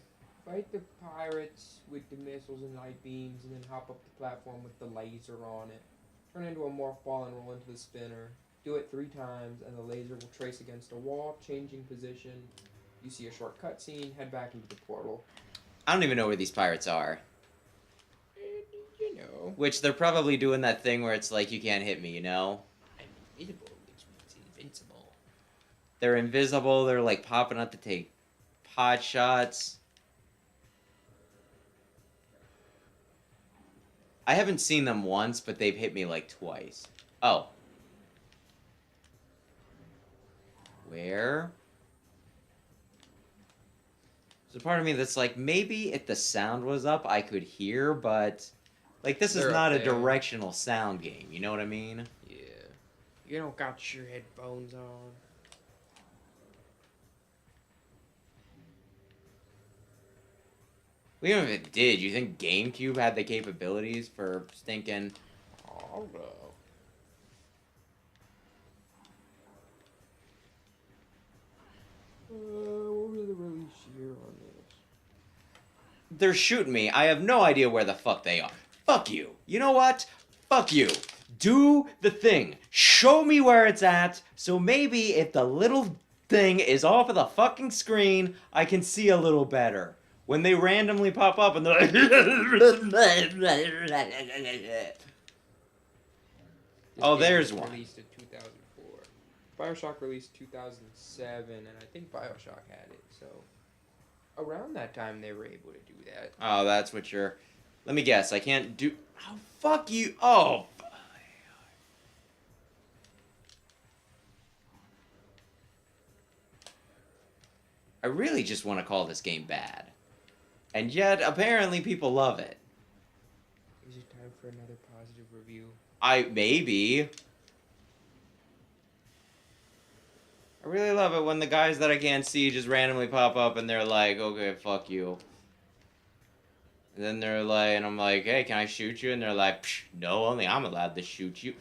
Fight the pirates with the missiles and light beams, and then hop up the platform with the laser on it. Turn into a morph ball and roll into the spinner. Do it 3 times, and the laser will trace against a wall, changing position. You see a short cutscene, head back into the portal. I don't even know where these pirates are. You know. Which they're probably doing that thing where it's like, you can't hit me, I'm invisible, which means invincible. They're invisible, they're like popping up to take pot shots. I haven't seen them once, but they've hit me like twice. Oh. Where? There's a part of me that's like, maybe if the sound was up, I could hear, but... Like, this is not a directional sound game, you know what I mean? Yeah. You don't got your headphones on. Well, even if it did, you think GameCube had the capabilities for stinking... Oh, no. What was the release year on this? They're shooting me. I have no idea where the fuck they are. Fuck you. You know what? Fuck you. Do the thing. Show me where it's at, so maybe if the little thing is off of the fucking screen, I can see a little better. When they randomly pop up and they're like... This Oh, game there's was one. released in 2004. BioShock released 2007, and I think BioShock had it. So around that time, they were able to do that. Oh, that's what you're... Let me guess. I can't do... Oh, fuck you. Oh. I really just want to call this game bad. And yet, apparently, people love it. Is it time for another positive review? Maybe. I really love it when the guys that I can't see just randomly pop up and they're like, okay, fuck you. And then they're like, and I'm like, hey, can I shoot you? And they're like, psh, no, only I'm allowed to shoot you.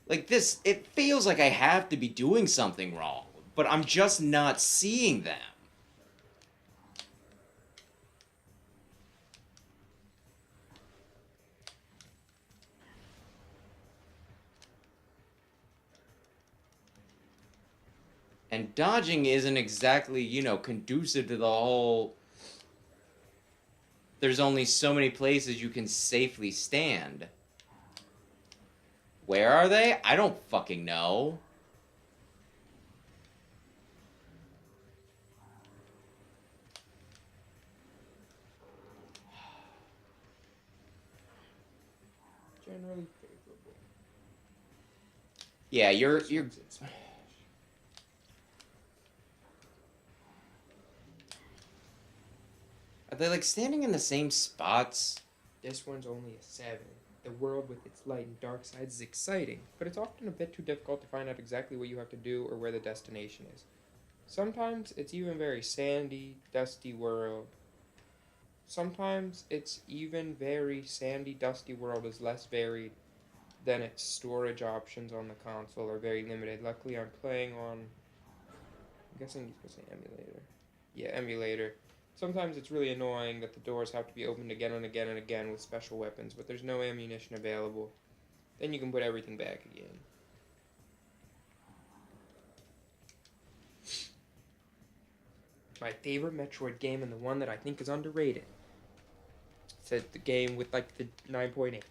Like this, it feels like I have to be doing something wrong, but I'm just not seeing them. And dodging isn't exactly, you know, conducive to the whole... There's only so many places you can safely stand. Where are they? I don't fucking know. Generally favorable. Yeah, you're... Are they, like, standing in the same spots? This one's only a 7. The world with its light and dark sides is exciting, but it's often a bit too difficult to find out exactly what you have to do or where the destination is. Sometimes it's even very sandy, dusty world. Sometimes it's even very sandy, dusty world is less varied than its storage options on the console are very limited. Luckily, I'm playing on... I'm guessing you can say emulator. Yeah, emulator. Sometimes it's really annoying that the doors have to be opened again and again and again with special weapons, but there's no ammunition available. Then you can put everything back again. My favorite Metroid game and the one that I think is underrated. It's the game with like the 9.8.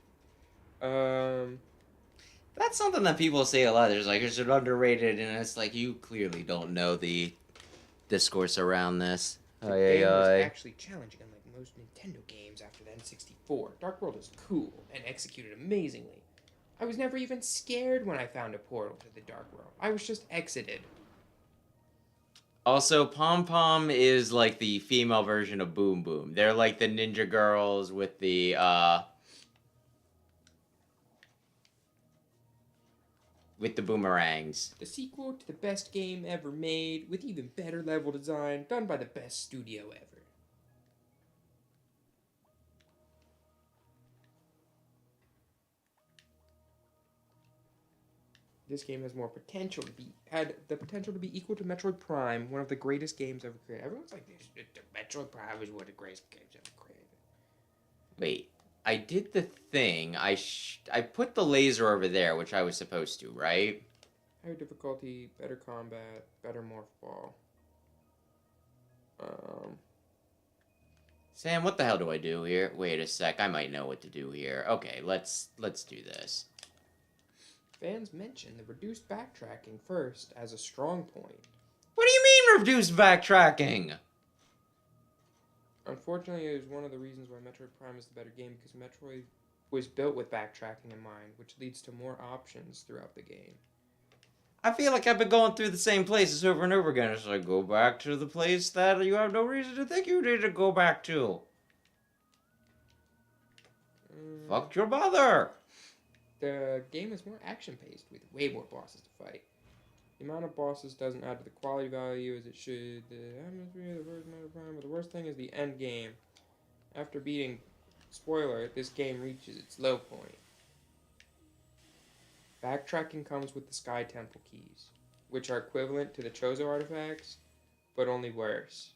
That's something that people say a lot. There's like, is it underrated? And it's like, you clearly don't know the discourse around this. The game was actually challenging, unlike most Nintendo games after the N64. Dark World is cool and executed amazingly. I was never even scared when I found a portal to the Dark World. I was just exited. Also, Pom Pom is like the female version of Boom Boom. They're like the ninja girls with the boomerangs. The sequel to the best game ever made, with even better level design, done by the best studio ever. This game has more potential had the potential to be equal to Metroid Prime, one of the greatest games ever created. Everyone's like, Metroid Prime is one of the greatest games ever created. Wait, I did the thing. I put the laser over there, which I was supposed to, right? Higher difficulty, better combat, better morph ball. Sam, what the hell do I do here? Wait a sec, I might know what to do here. Okay, let's do this. Fans mention the reduced backtracking first as a strong point. What do you mean reduced backtracking? Unfortunately, it is one of the reasons why Metroid Prime is the better game, because Metroid was built with backtracking in mind, which leads to more options throughout the game. I feel like I've been going through the same places over and over again. It's like, go back to the place that you have no reason to think you need to go back to. Fuck your mother! The game is more action-paced, with way more bosses to fight. The amount of bosses doesn't add to the quality value as it should. The atmosphere, the first Metroid Prime, but the worst thing is the end game. After beating, spoiler, this game reaches its low point. Backtracking comes with the Sky Temple keys, which are equivalent to the Chozo artifacts, but only worse.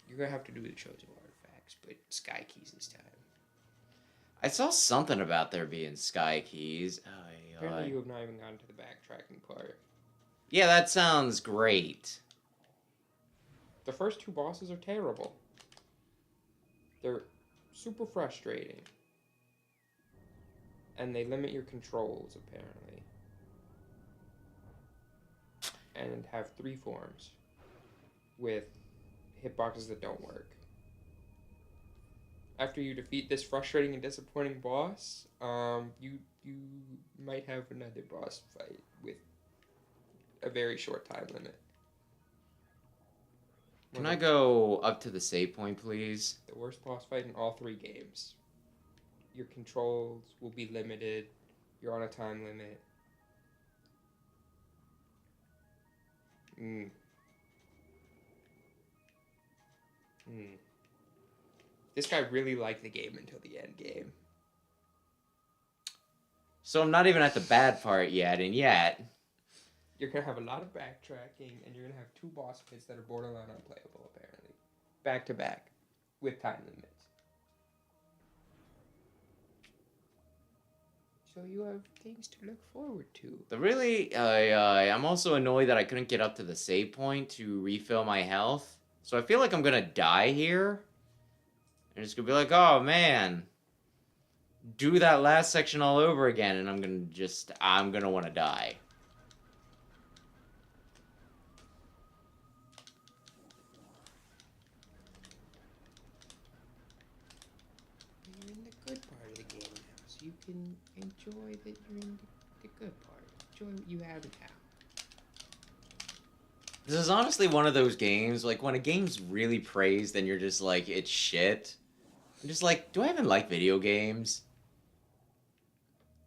You're gonna have to do the Chozo artifacts, but Sky keys this time. I saw something about there being sky keys. Apparently you have not even gotten to the backtracking part. Yeah, that sounds great. The first two bosses are terrible. They're super frustrating. And they limit your controls, apparently. And have 3 forms. With hitboxes that don't work. After you defeat this frustrating and disappointing boss, you might have another boss fight with a very short time limit. Can I go up to the save point, please? The worst boss fight in all 3 games. Your controls will be limited. You're on a time limit. This guy really liked the game until the end game. So I'm not even at the bad part yet, and yet... You're going to have a lot of backtracking, and you're going to have 2 boss fights that are borderline unplayable, apparently. Back to back. With time limits. So you have things to look forward to. I'm also annoyed that I couldn't get up to the save point to refill my health. So I feel like I'm gonna die here. And it's gonna be like, oh man, do that last section all over again, and I'm gonna want to die. You're in the good part of the game now, so you can enjoy that you're in the good part. Enjoy what you have now. This is honestly one of those games, like, when a game's really praised and you're just like, it's shit. I'm just like, do I even like video games?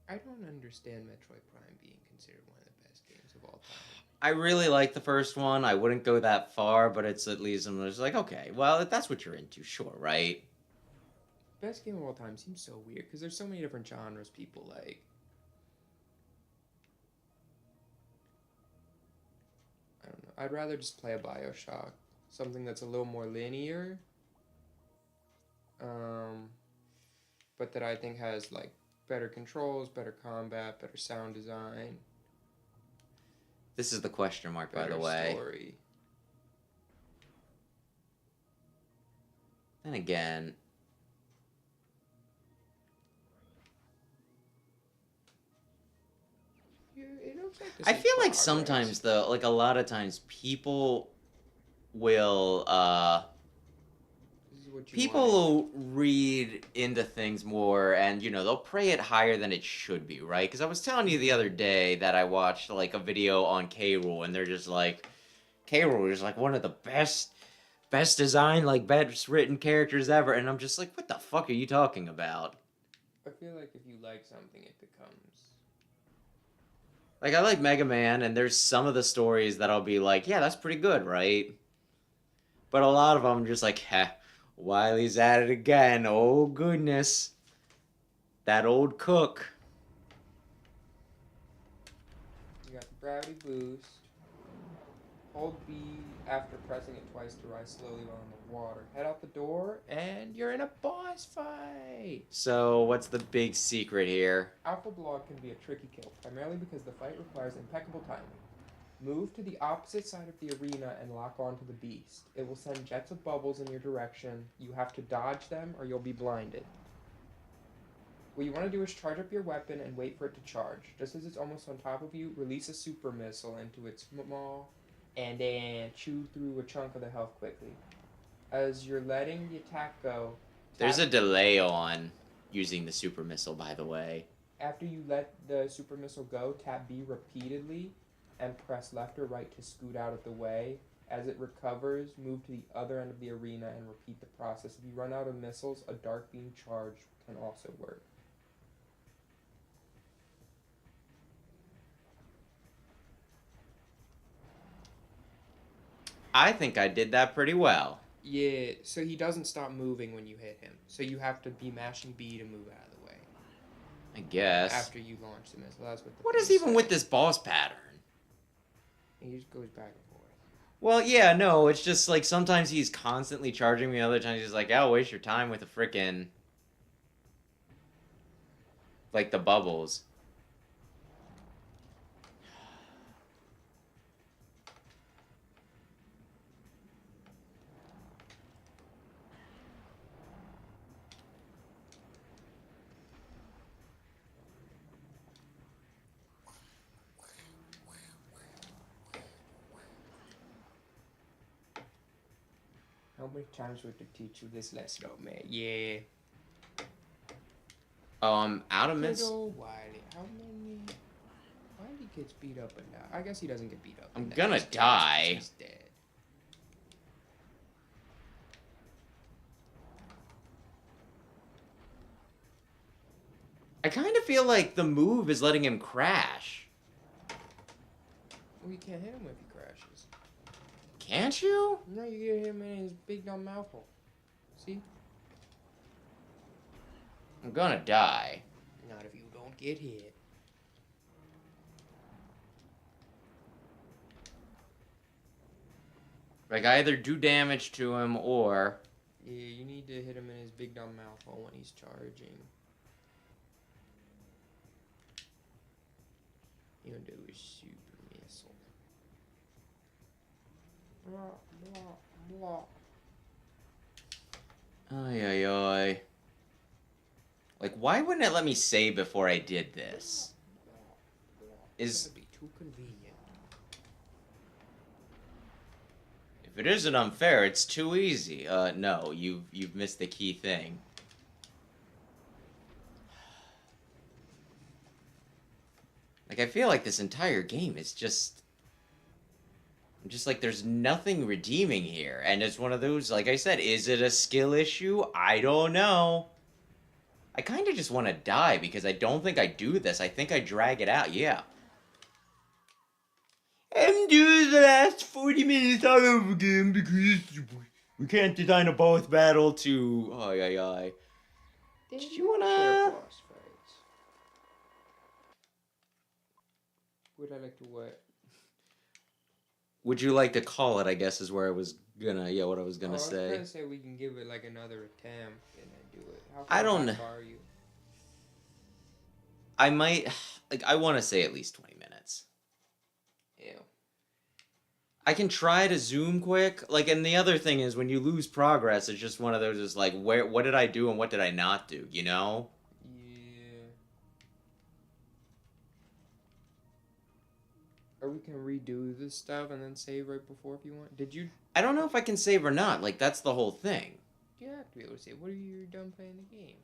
I don't understand Metroid Prime being considered one of the best games of all time. I really like the first one. I wouldn't go that far, but it's at least, I'm just like, okay, well, if that's what you're into, sure, right? Best game of all time seems so weird, because there's so many different genres people like. I don't know. I'd rather just play a BioShock. Something that's a little more linear. But that I think has, like, better controls, better combat, better sound design. This is the question mark, by the way. Story. Then again... I feel like sometimes, though, like, a lot of times, people will, will read into things more, and, you know, they'll pray it higher than it should be, right? Because I was telling you the other day that I watched, like, a video on K-Rool, and they're just like, K-Rool is, like, one of the best designed, like, best written characters ever, and I'm just like, what the fuck are you talking about? I feel like if you like something, it becomes... Like, I like Mega Man, and there's some of the stories that I'll be like, yeah, that's pretty good, right? But a lot of them are just like, heh, Wily's at it again. Oh, goodness. That old cook. You got the gravity boost. Hold B after pressing it twice to rise slowly while in the water. Head out the door, and you're in a boss fight! So, what's the big secret here? Alpha Block can be a tricky kill, primarily because the fight requires impeccable timing. Move to the opposite side of the arena and lock onto the beast. It will send jets of bubbles in your direction. You have to dodge them, or you'll be blinded. What you want to do is charge up your weapon and wait for it to charge. Just as it's almost on top of you, release a super missile into its maw, and then chew through a chunk of the health quickly. As you're letting the attack go... There's a delay on using the super missile, by the way. After you let the super missile go, tap B repeatedly and press left or right to scoot out of the way. As it recovers, move to the other end of the arena and repeat the process. If you run out of missiles, a dark beam charge can also work. I think I did that pretty well. Yeah, so he doesn't stop moving when you hit him. So you have to be mashing B to move out of the way. I guess. After you launch the missile. That's what the What is even with this boss pattern? He just goes back and forth. Well, yeah, no, it's just like sometimes he's constantly charging me, other times he's like, oh, waste your time with the frickin'... like the bubbles. How many times would to teach you this lesson, oh man? Yeah. Oh, I'm out of Good minutes. old Wiley. How many? Wiley gets beat up and die. I guess he doesn't get beat up. I'm and gonna He's dead. die. He's dead. I kind of feel like the move is letting him crash. Well, you can't hit him if he crashes. Can't you? No, you get him in his big dumb mouth hole. See? I'm gonna die. Not if you don't get hit. Like, I either do damage to him or... Yeah, you need to hit him in his big dumb mouth hole when he's charging. You'll do his super missile. Blah, blah, blah. Ay, ay, ay. Like, why wouldn't it let me save before I did this? It's gonna be too convenient. If it isn't unfair, it's too easy. No, you've missed the key thing. Like, I feel like this entire game is just... I'm just like, there's nothing redeeming here. And it's one of those, like I said, is it a skill issue? I don't know. I kind of just want to die because I don't think I do this. I think I drag it out, yeah. I'm doing the last 40 minutes all over again because we can't design a boss battle to... Ay, ay, ay. Did you wanna... Boss fights. Would I like to what? Would you like to call it, I guess, is where I was gonna... Yeah, what I was gonna say. I was gonna say we can give it like another attempt and then do it. How I don't back know. are you? I might... Like, I want to say at least 20 minutes. Yeah. I can try to zoom quick. Like, and the other thing is, when you lose progress, it's just one of those, is like, what did I do and what did I not do, you know? Yeah. Or we can redo this stuff and then save right before if you want. Did you... I don't know if I can save or not. Like, that's the whole thing. You have to be able to save. What are you done playing the game?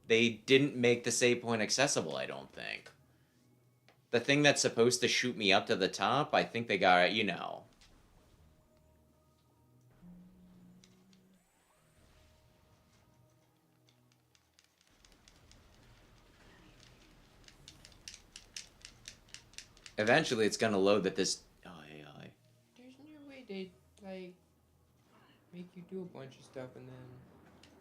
They didn't make the save point accessible, I don't think. The thing that's supposed to shoot me up to the top, I think they got it, you know. Eventually, it's gonna load that this... Oh, AI. There's no way they, like, make you do a bunch of stuff and then...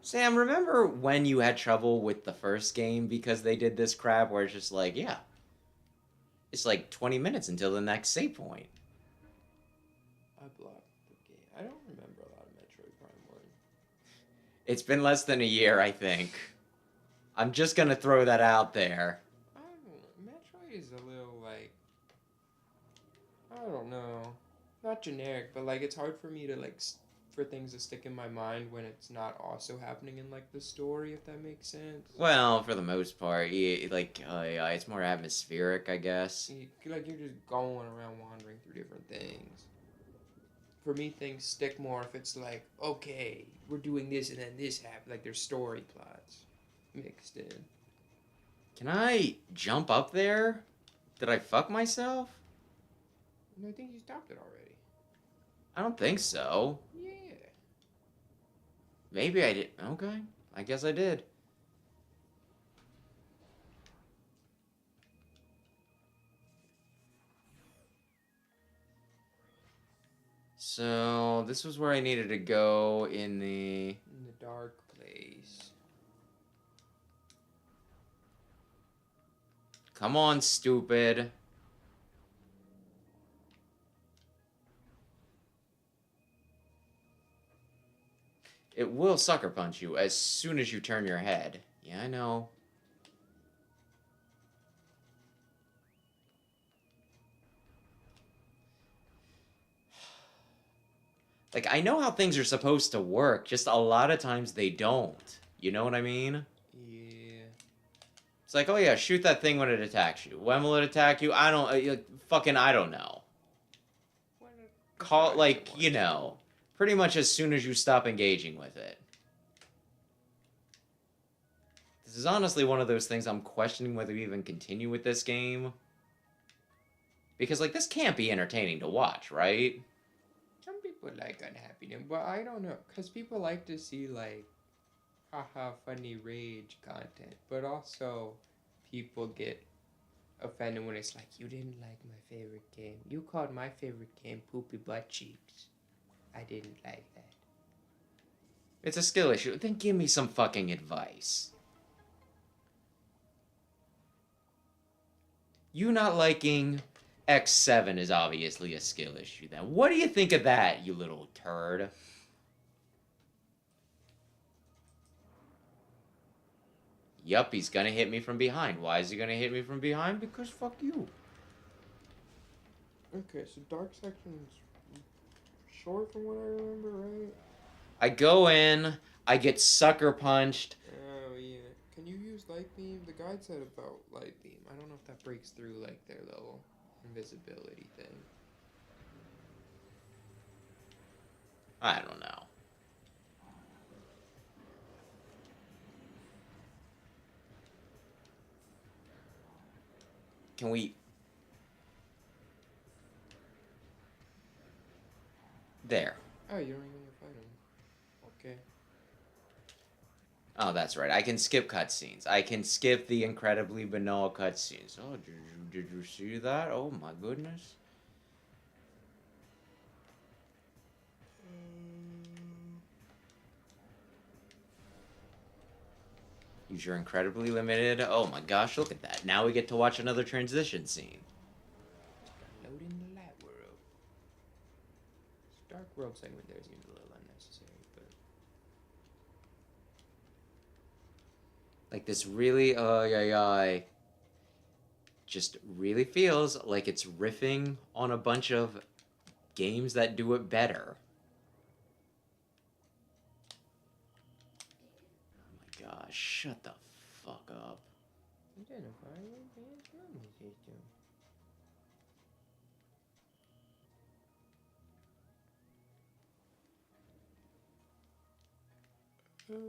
Sam, remember when you had trouble with the first game because they did this crap where it's just like, yeah. It's like 20 minutes until the next save point. I blocked the game. I don't remember a lot of Metroid Prime 1. It's been less than a year, I think. I'm just gonna throw that out there. I don't know. Metroid is a little, like... I don't know. Not generic, but, like, it's hard for me to, like... for things to stick in my mind when it's not also happening in like the story, if that makes sense. Well, for the most part, yeah, like yeah, it's more atmospheric, I guess. Like you're just going around wandering through different things. For me, things stick more if it's like, okay, we're doing this and then this happened. Like there's story plots mixed in. Can I jump up there? Did I fuck myself? No, I think you stopped it already. I don't think so. Yeah. Maybe I did. Okay. I guess I did. So, this was where I needed to go in the dark place. Come on, stupid. It will sucker punch you as soon as you turn your head. Yeah, I know. Like, I know how things are supposed to work, just a lot of times they don't. You know what I mean? Yeah. It's like, oh yeah, shoot that thing when it attacks you. When will it attack you? I don't, fucking, I don't know. call Riding like, someone you is know, cool. pretty much as soon as you stop engaging with it. This is honestly one of those things I'm questioning whether we even continue with this game. Because, like, this can't be entertaining to watch, right? Some people like unhappiness, but I don't know, cause people like to see like, haha, funny rage content, but also people get offended when it's like, you didn't like my favorite game. You called my favorite game Poopy Butt Cheeks. I didn't like that. It's a skill issue. Then give me some fucking advice. You not liking X7 is obviously a skill issue then. What do you think of that, you little turd? Yup, he's gonna hit me from behind. Why is he gonna hit me from behind? Because fuck you. Okay, so dark section's short from what I remember, right? I go in, I get sucker punched. Oh yeah. Can you use light beam? The guide said about light beam. I don't know if that breaks through like their little invisibility thing. I don't know. Can we... There. Oh, you don't even fight him. Okay. Oh, that's right. I can skip cutscenes. I can skip the incredibly banal cutscenes. Oh, did you see that? Oh my goodness. Use your incredibly limited. Oh my gosh, look at that. Now we get to watch another transition scene. Load in the light world. This dark world segment there seems a little unnecessary, but Like this really, just really feels like it's riffing on a bunch of games that do it better. Oh my gosh, shut the fuck up. identify your advanced memory system.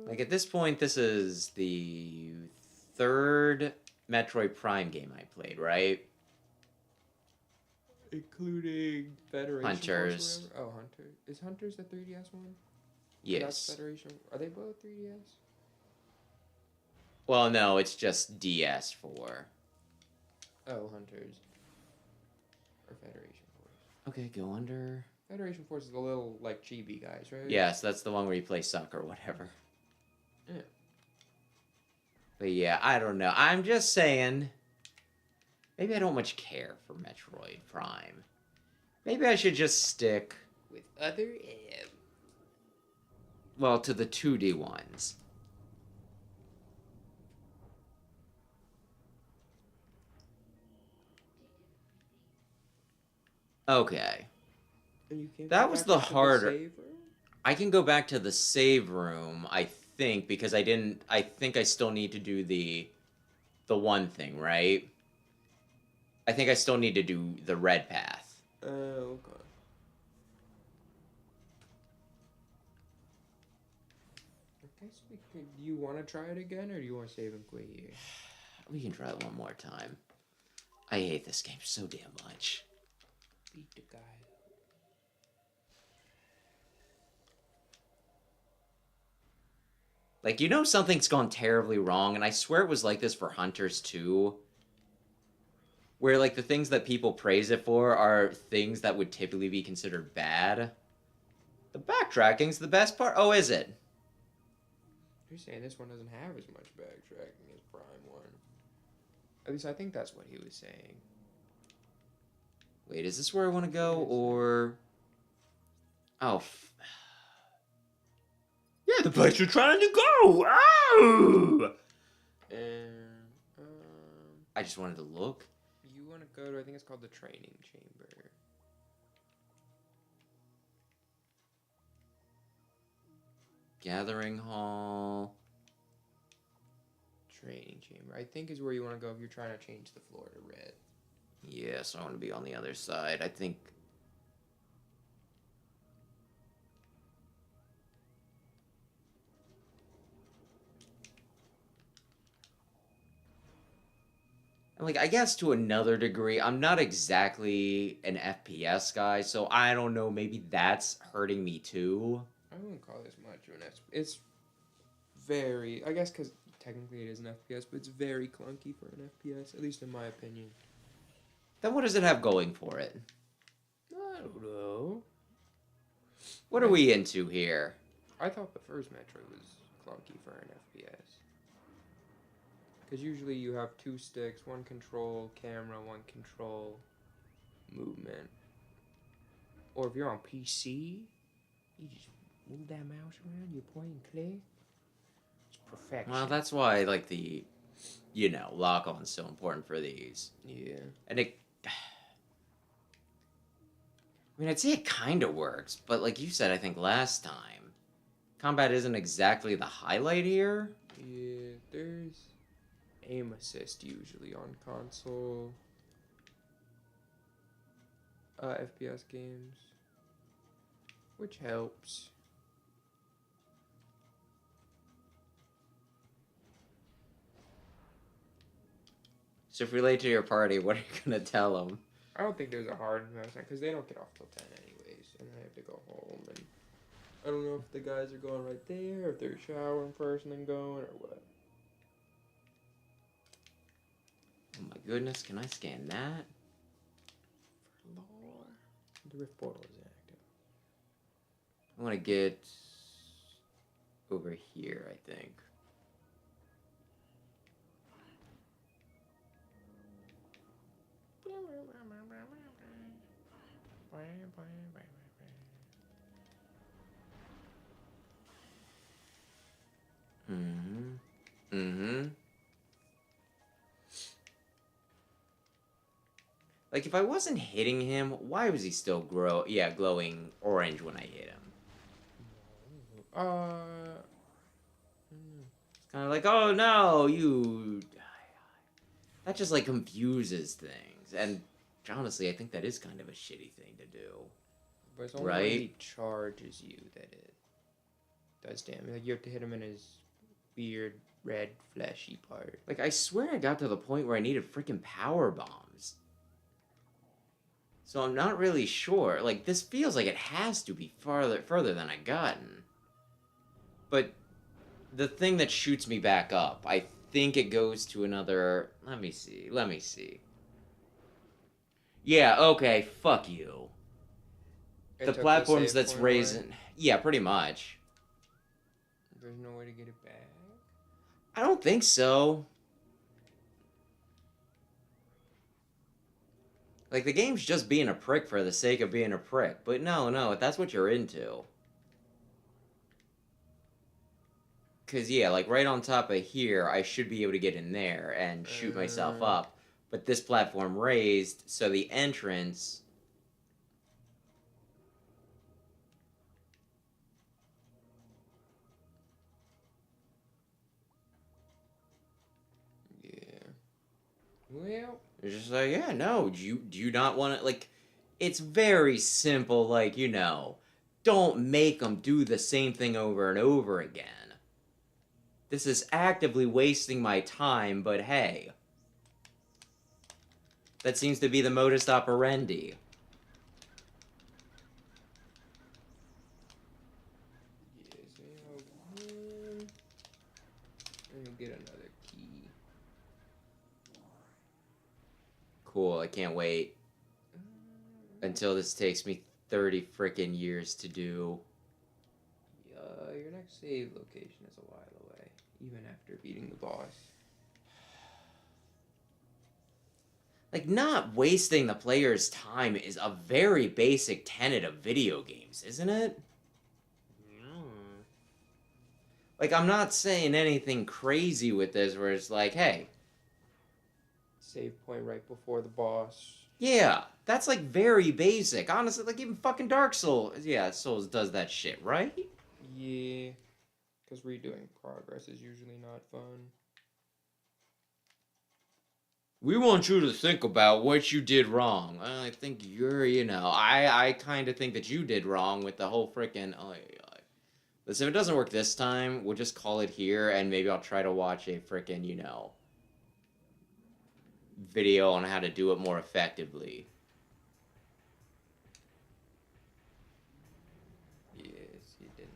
Like at this point, this is the third Metroid Prime game I played, right? Including Federation Hunters. Force or whatever? Oh, Hunter. Is Hunters the 3DS one? Yes. That's Federation. Are they both 3DS? Well, no, it's just DS for. Oh, Hunters. Or Federation Force. Okay, go under. Federation Force is the little, like, chibi guys, right? Yes, that's the one where you play soccer or whatever. Yeah. But yeah, I don't know. I'm just saying. Maybe I don't much care for Metroid Prime. Maybe I should just stick. With other Well, to the 2D ones. Okay. And you can't That go was back the into harder. save room? I can go back to the save room, I think, because I didn't. I think I still need to do the one thing, right? I think I still need to do the red path. Oh, okay. I guess we could. Do you want to try it again, or do you want to save and quit here? We can try it one more time. I hate this game so damn much. Beat the guy. Like, you know something's gone terribly wrong, and I swear it was like this for Hunters too. Where, like, the things that people praise it for are things that would typically be considered bad. The backtracking's the best part. Oh, is it? You're saying this one doesn't have as much backtracking as Prime 1. At least I think that's what he was saying. Wait, is this where I want to go, or... Oh, yeah, the place you're trying to go! Oh! And, I just wanted to look. you want to go to, I think it's called the training chamber. Gathering Hall. Training chamber, I think, is where you want to go if you're trying to change the floor to red. Yes, I want to be on the other side. I think... And like, I guess to another degree, I'm not exactly an FPS guy, so I don't know, maybe that's hurting me too. I wouldn't call this much of an FPS. It's very, I guess, because technically it is an FPS, but it's very clunky for an FPS, at least in my opinion. Then what does it have going for it? I don't know. What are we into here? I thought the first Metroid was clunky for an FPS. Because usually you have two sticks, one control camera, one control movement. Or if you're on PC, you just move that mouse around, you point and click. It's perfection. Well, that's why, like, the, lock-on's so important for these. Yeah. And I'd say it kind of works, but like you said, I think last time, combat isn't exactly the highlight here. Yeah, there's aim assist usually on console FPS games, which helps. So if we relate to your party, what are you gonna tell them? I don't think there's a hard mouse because they don't get off till 10 anyways, and I have to go home. And I don't know if the guys are going right there, if they're showering first and then going, or what. Oh my goodness, can I scan that? Lord. The Rift portal is active. I want to get over here, I think. Like, if I wasn't hitting him, why was he still glowing orange when I hit him? It's kind of like, oh no, you... That just, like, confuses things. And, honestly, I think that is kind of a shitty thing to do. But it's only when he charges you that it does damage. Like, you have to hit him in his weird, red, fleshy part. Like, I swear I got to the point where I needed freaking power bombs. So I'm not really sure. Like, this feels like it has to be further than I've gotten. But the thing that shoots me back up, I think it goes to another... Let me see. Yeah, okay, fuck you. The platforms that's raising... Yeah, pretty much. There's no way to get it back? I don't think so. Like, the game's just being a prick for the sake of being a prick. But no, if that's what you're into. Because, yeah, like, right on top of here, I should be able to get in there and shoot myself up. But this platform raised, so the entrance... Yeah. Well... It's just like, yeah, no, do you not want to, like, it's very simple, like, don't make them do the same thing over and over again. This is actively wasting my time, but hey. That seems to be the modus operandi. Yes, and get another key. Cool, I can't wait until this takes me 30 frickin' years to do. Your next save location is a while away, even after beating the boss. Like, not wasting the player's time is a very basic tenet of video games, isn't it? Mm. Like, I'm not saying anything crazy with this where it's like, hey... Save point right before the boss. Yeah, that's, like, very basic. Honestly, like, even fucking Dark Souls... Yeah, Souls does that shit, right? Yeah. Because redoing progress is usually not fun. We want you to think about what you did wrong. I think you're, I kind of think that you did wrong with the whole frickin'... Listen, if it doesn't work this time, we'll just call it here, and maybe I'll try to watch a frickin', video on how to do it more effectively. Yes, he didn't.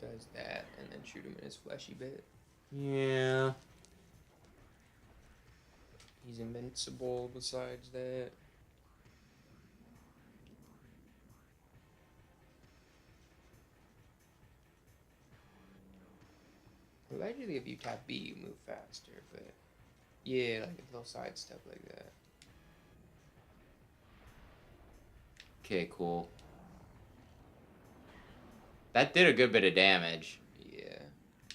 Does that and then shoot him in his fleshy bit. Yeah. He's invincible besides that. Allegedly, if you tap B, you move faster, but yeah, like a little side step like that. Okay, cool. That did a good bit of damage. Yeah.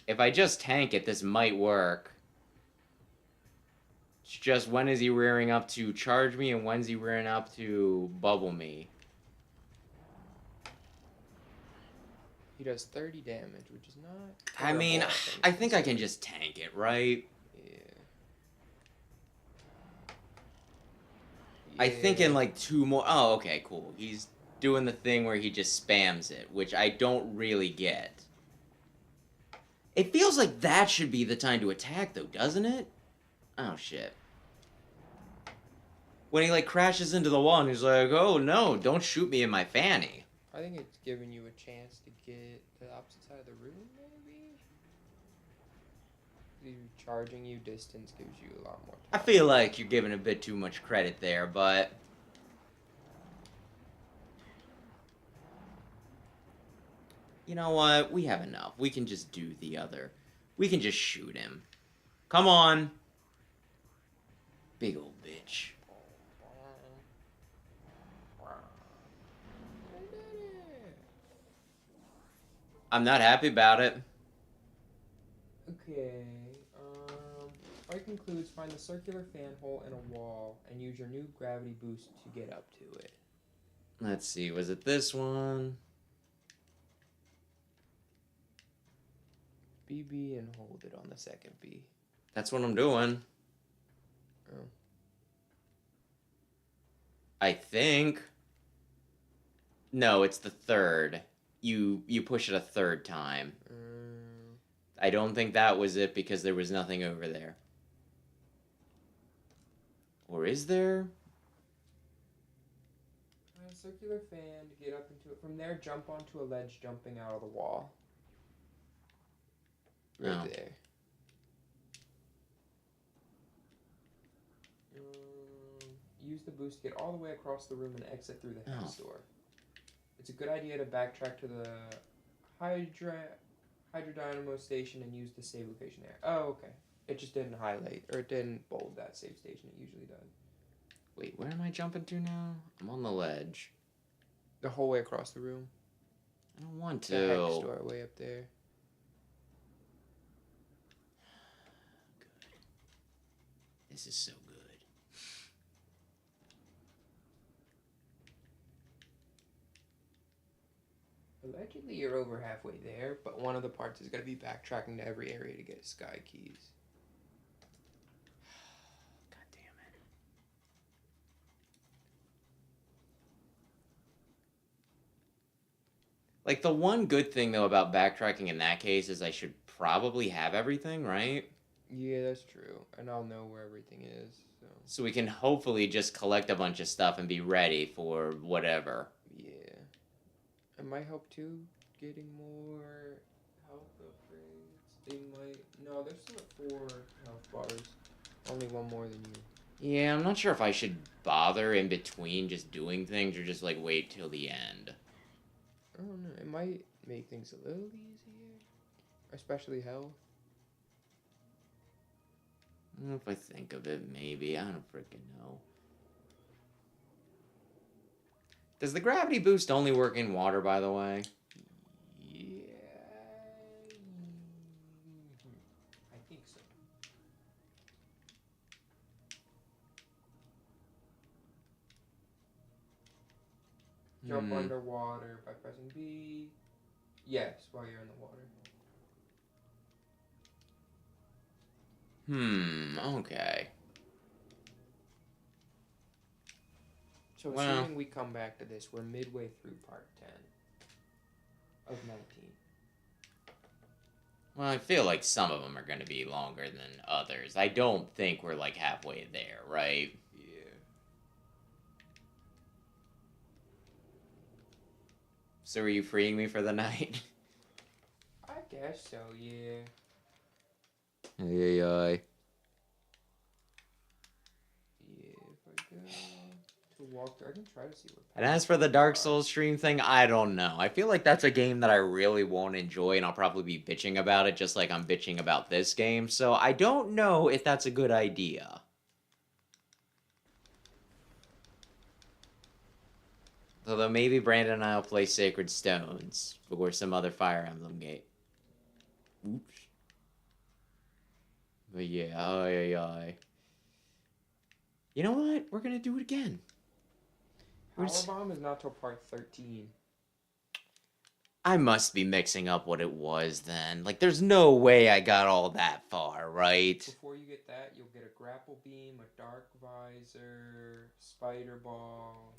If I just tank it, this might work. It's just when is he rearing up to charge me and when's he rearing up to bubble me? He does 30 damage, which is not I mean, terrible, I think I can just tank it, right? Yeah. I think in like 2 more... Oh, okay, cool. He's doing the thing where he just spams it, which I don't really get. It feels like that should be the time to attack, though, doesn't it? Oh, shit. When he, like, crashes into the wall and he's like, oh, no, don't shoot me in my fanny. I think it's giving you a chance to get to the opposite side of the room, maybe? Charging you distance gives you a lot more time. I feel like you're giving a bit too much credit there, but... You know what? We have enough. We can just do the other. We can just shoot him. Come on. Big old bitch. I'm not happy about it. Okay, fight concludes, find the circular fan hole in a wall and use your new gravity boost to get up to it. Let's see, was it this one? BB and hold it on the second B. That's what I'm doing. Oh. I think. No, it's the third. You push it a third time. I don't think that was it because there was nothing over there. Or is there? Find a circular fan to get up into it. From there, jump onto a ledge jumping out of the wall. Right there. Use the boost to get all the way across the room and exit through the hex door. It's a good idea to backtrack to the hydrodynamo station and use the save location there. Oh, okay. It just didn't highlight, or it didn't bold that save station. It usually does. Wait, where am I jumping to now? I'm on the ledge. The whole way across the room. I don't want to. The hex door way up there. Good. This is so good. Allegedly, you're over halfway there, but one of the parts is going to be backtracking to every area to get sky keys. God damn it. Like, the one good thing, though, about backtracking in that case is I should probably have everything, right? Yeah, that's true. And I'll know where everything is. So we can hopefully just collect a bunch of stuff and be ready for whatever. Yeah. It might help too, getting more health upgrades. They might... No, they're still at 4 health bars. Only one more than you. Yeah, I'm not sure if I should bother in between just doing things or just, like, wait till the end. I don't know. It might make things a little easier. Especially health. If I think of it, maybe. I don't freaking know. Does the gravity boost only work in water, by the way? Yeah. I think so. Jump underwater by pressing B. Yes, while you're in the water. Okay. So assuming we come back to this, we're midway through part 10 of 19. Well, I feel like some of them are going to be longer than others. I don't think we're like halfway there, right? Yeah. So are you freeing me for the night? I guess so, yeah. Ay, ay, ay. Yeah, if I go to walkthrough, I can try to see what And as for the paths Dark there are. Souls stream thing, I don't know. I feel like that's a game that I really won't enjoy, and I'll probably be bitching about it just like I'm bitching about this game. So I don't know if that's a good idea. Although maybe Brandon and I will play Sacred Stones or some other Fire Emblem game. Oops. But yeah, ay, ay, ay. You know what? We're gonna do it again. Power Bomb is not till part 13. I must be mixing up what it was then. Like, there's no way I got all that far, right? Before you get that, you'll get a grapple beam, a dark visor, spider ball.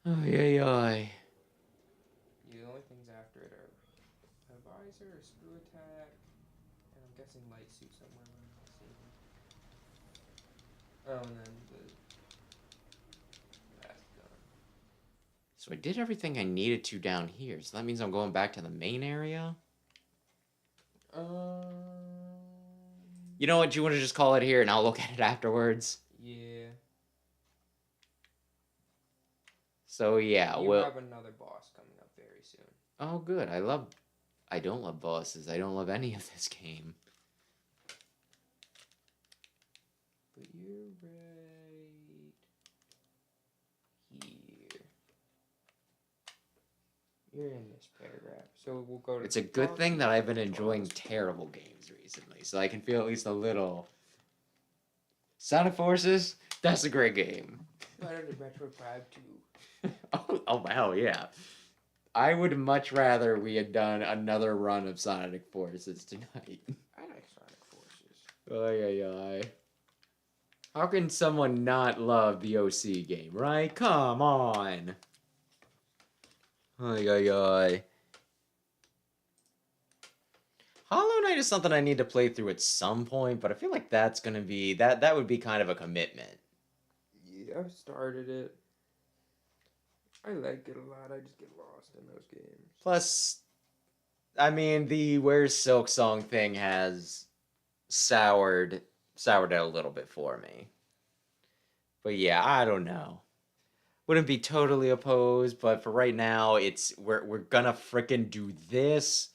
Ay, ay, ay. Yeah, the only things after it are a visor, a screw attack, and I'm guessing light suit somewhere around the same. Oh, and then that's done. So I did everything I needed to down here. So that means I'm going back to the main area? You know what? Do you want to just call it here and I'll look at it afterwards? Yeah. So yeah, You well... have another boss coming up very soon. Oh, good. I don't love bosses. I don't love any of this game. But you're right here. You're in this paragraph. So we'll go to It's a the good top, thing you that go I've to been the enjoying bottom. terrible games recently, so I can feel at least a little... Sonic Forces? That's a great game. Better than Metroid Prime 2. Oh, wow, yeah. I would much rather we had done another run of Sonic Forces tonight. I like Sonic Forces. Ay, ay, ay. How can someone not love the OC game, right? Come on. Ay, ay, ay. Hollow Knight is something I need to play through at some point, but I feel like that's gonna be that would be kind of a commitment. Yeah, I've started it. I like it a lot. I just get lost in those games. Plus, I mean, the Where's Silk Song thing has soured it a little bit for me. But yeah, I don't know. Wouldn't be totally opposed, but for right now, we're gonna frickin' do this.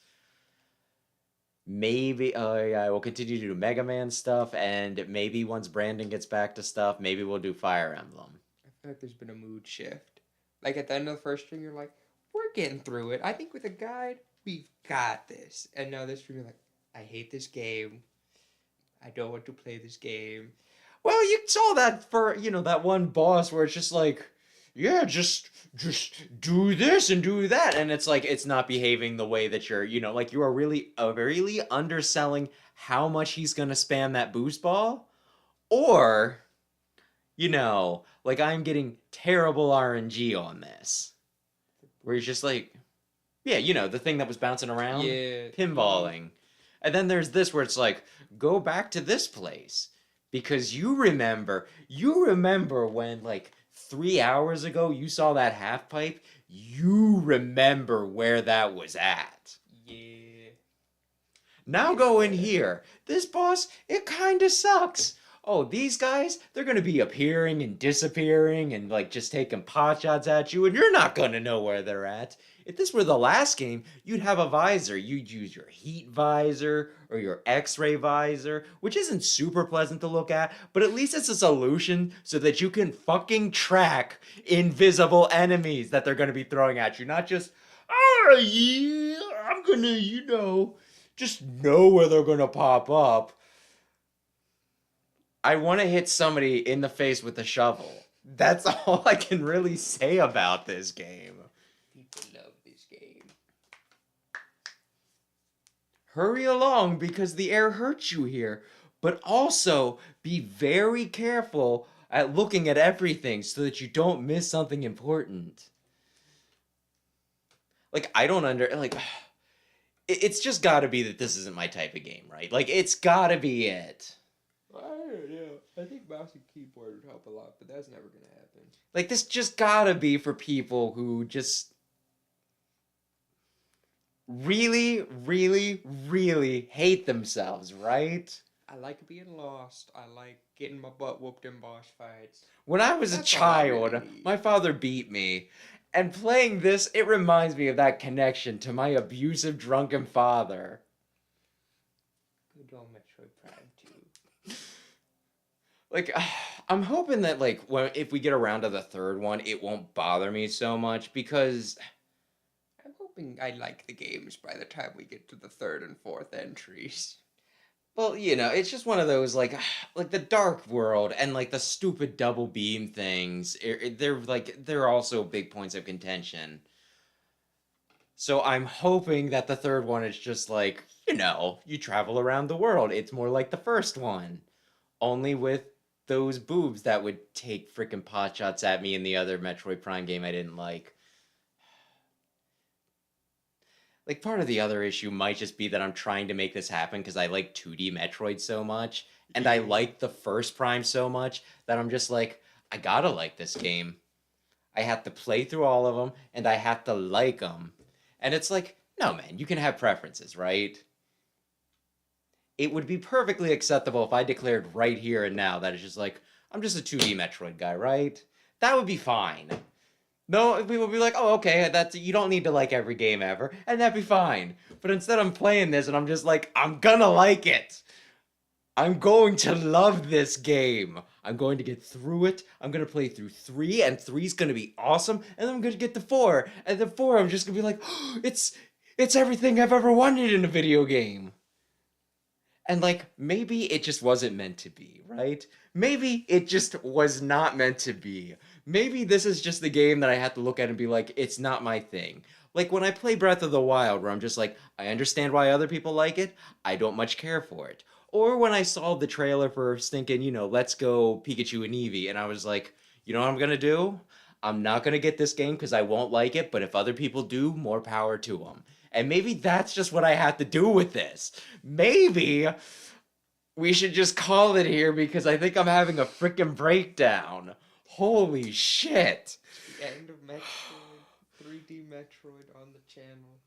Maybe yeah, we'll continue to do Mega Man stuff, and maybe once Brandon gets back to stuff, maybe we'll do Fire Emblem. I feel like there's been a mood shift. Like at the end of the first stream, you're like, we're getting through it. I think with a guide, we've got this. And now this stream, you're like, I hate this game. I don't want to play this game. Well, you saw that for, that one boss where it's just like, yeah, just do this and do that, and it's like it's not behaving the way that you're, like you are really underselling how much he's gonna spam that boost ball, or, like I'm getting terrible RNG on this, where he's just like, yeah, the thing that was bouncing around, Yeah. pinballing, and then there's this where it's like, go back to this place. Because you remember when, like, 3 hours ago you saw that half pipe? You remember where that was at. Yeah. Now go in here. This boss, it kinda sucks. Oh, these guys, they're gonna be appearing and disappearing and, like, just taking pot shots at you, and you're not gonna know where they're at. If this were the last game, you'd have a visor. You'd use your heat visor or your x-ray visor, which isn't super pleasant to look at, but at least it's a solution so that you can fucking track invisible enemies that they're going to be throwing at you. Not just, oh yeah, I'm gonna, just know where they're going to pop up. I want to hit somebody in the face with a shovel. That's all I can really say about this game. People love this game. Hurry along because the air hurts you here, but also be very careful at looking at everything so that you don't miss something important. Like, I don't it's just gotta be that this isn't my type of game, right? Like, it's gotta be it. I don't know. I think mouse and keyboard would help a lot, but that's never gonna happen. Like, this just gotta be for people who just really, really, really hate themselves, right? I like being lost. I like getting my butt whooped in boss fights. When I was a That's all I really child, need. my father beat me. And playing this, it reminds me of that connection to my abusive, drunken father. Good old Metroid Prime 2. Like, I'm hoping that, like, if we get around to the third one, it won't bother me so much because, I'm hoping I like the games by the time we get to the third and fourth entries. well, it's just one of those, like the Dark World and, like, the stupid double beam things. They're also big points of contention. So I'm hoping that the third one is just like, you travel around the world. It's more like the first one, only with those boobs that would take freaking pot shots at me in the other Metroid Prime game I didn't like. Like, part of the other issue might just be that I'm trying to make this happen because I like 2D Metroid so much, and I like the first Prime so much that I'm just like, I gotta like this game. I have to play through all of them, and I have to like them. And it's like, no, man, you can have preferences, right? It would be perfectly acceptable if I declared right here and now that it's just like, I'm just a 2D Metroid guy, right? That would be fine. No, people would be like, oh, okay, you don't need to like every game ever, and that'd be fine. But instead, I'm playing this, and I'm just like, I'm gonna like it. I'm going to love this game. I'm going to get through it. I'm going to play through 3, and 3's going to be awesome. And then I'm going to get to 4. And then 4, I'm just going to be like, oh, it's everything I've ever wanted in a video game. And, like, maybe it just wasn't meant to be, right? Maybe it just was not meant to be. Maybe this is just the game that I have to look at and be like, it's not my thing. Like when I play Breath of the Wild, where I'm just like, I understand why other people like it, I don't much care for it. Or when I saw the trailer for stinking, Let's Go Pikachu and Eevee, and I was like, you know what I'm gonna do? I'm not gonna get this game because I won't like it, but if other people do, more power to them. And maybe that's just what I have to do with this. Maybe we should just call it here because I think I'm having a freaking breakdown. Holy shit. The end of Metroid, 3D Metroid on the channel.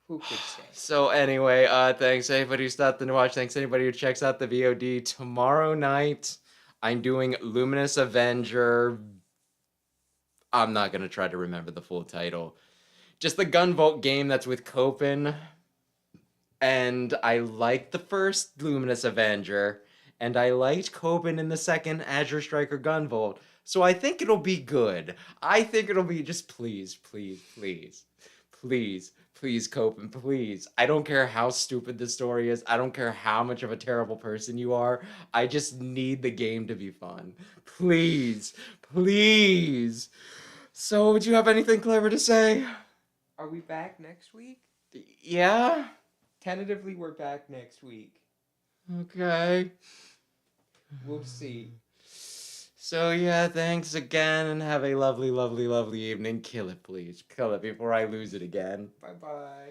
Who could say? So anyway, thanks anybody who stopped in to watch. Thanks anybody who checks out the VOD. Tomorrow night, I'm doing Luminous Avenger. I'm not gonna try to remember the full title. Just the Gunvolt game that's with Copen. And I liked the first Luminous Avenger, and I liked Copen in the second Azure Striker Gunvolt. So I think it'll be good. I think it'll be just please, please, please, please, please, Copen, please. I don't care how stupid the story is. I don't care how much of a terrible person you are. I just need the game to be fun. Please, please. So, would you have anything clever to say? Are we back next week? Yeah? Tentatively, we're back next week. Okay. We'll see. So yeah, thanks again and have a lovely, lovely, lovely evening. Kill it, please. Kill it before I lose it again. Bye-bye.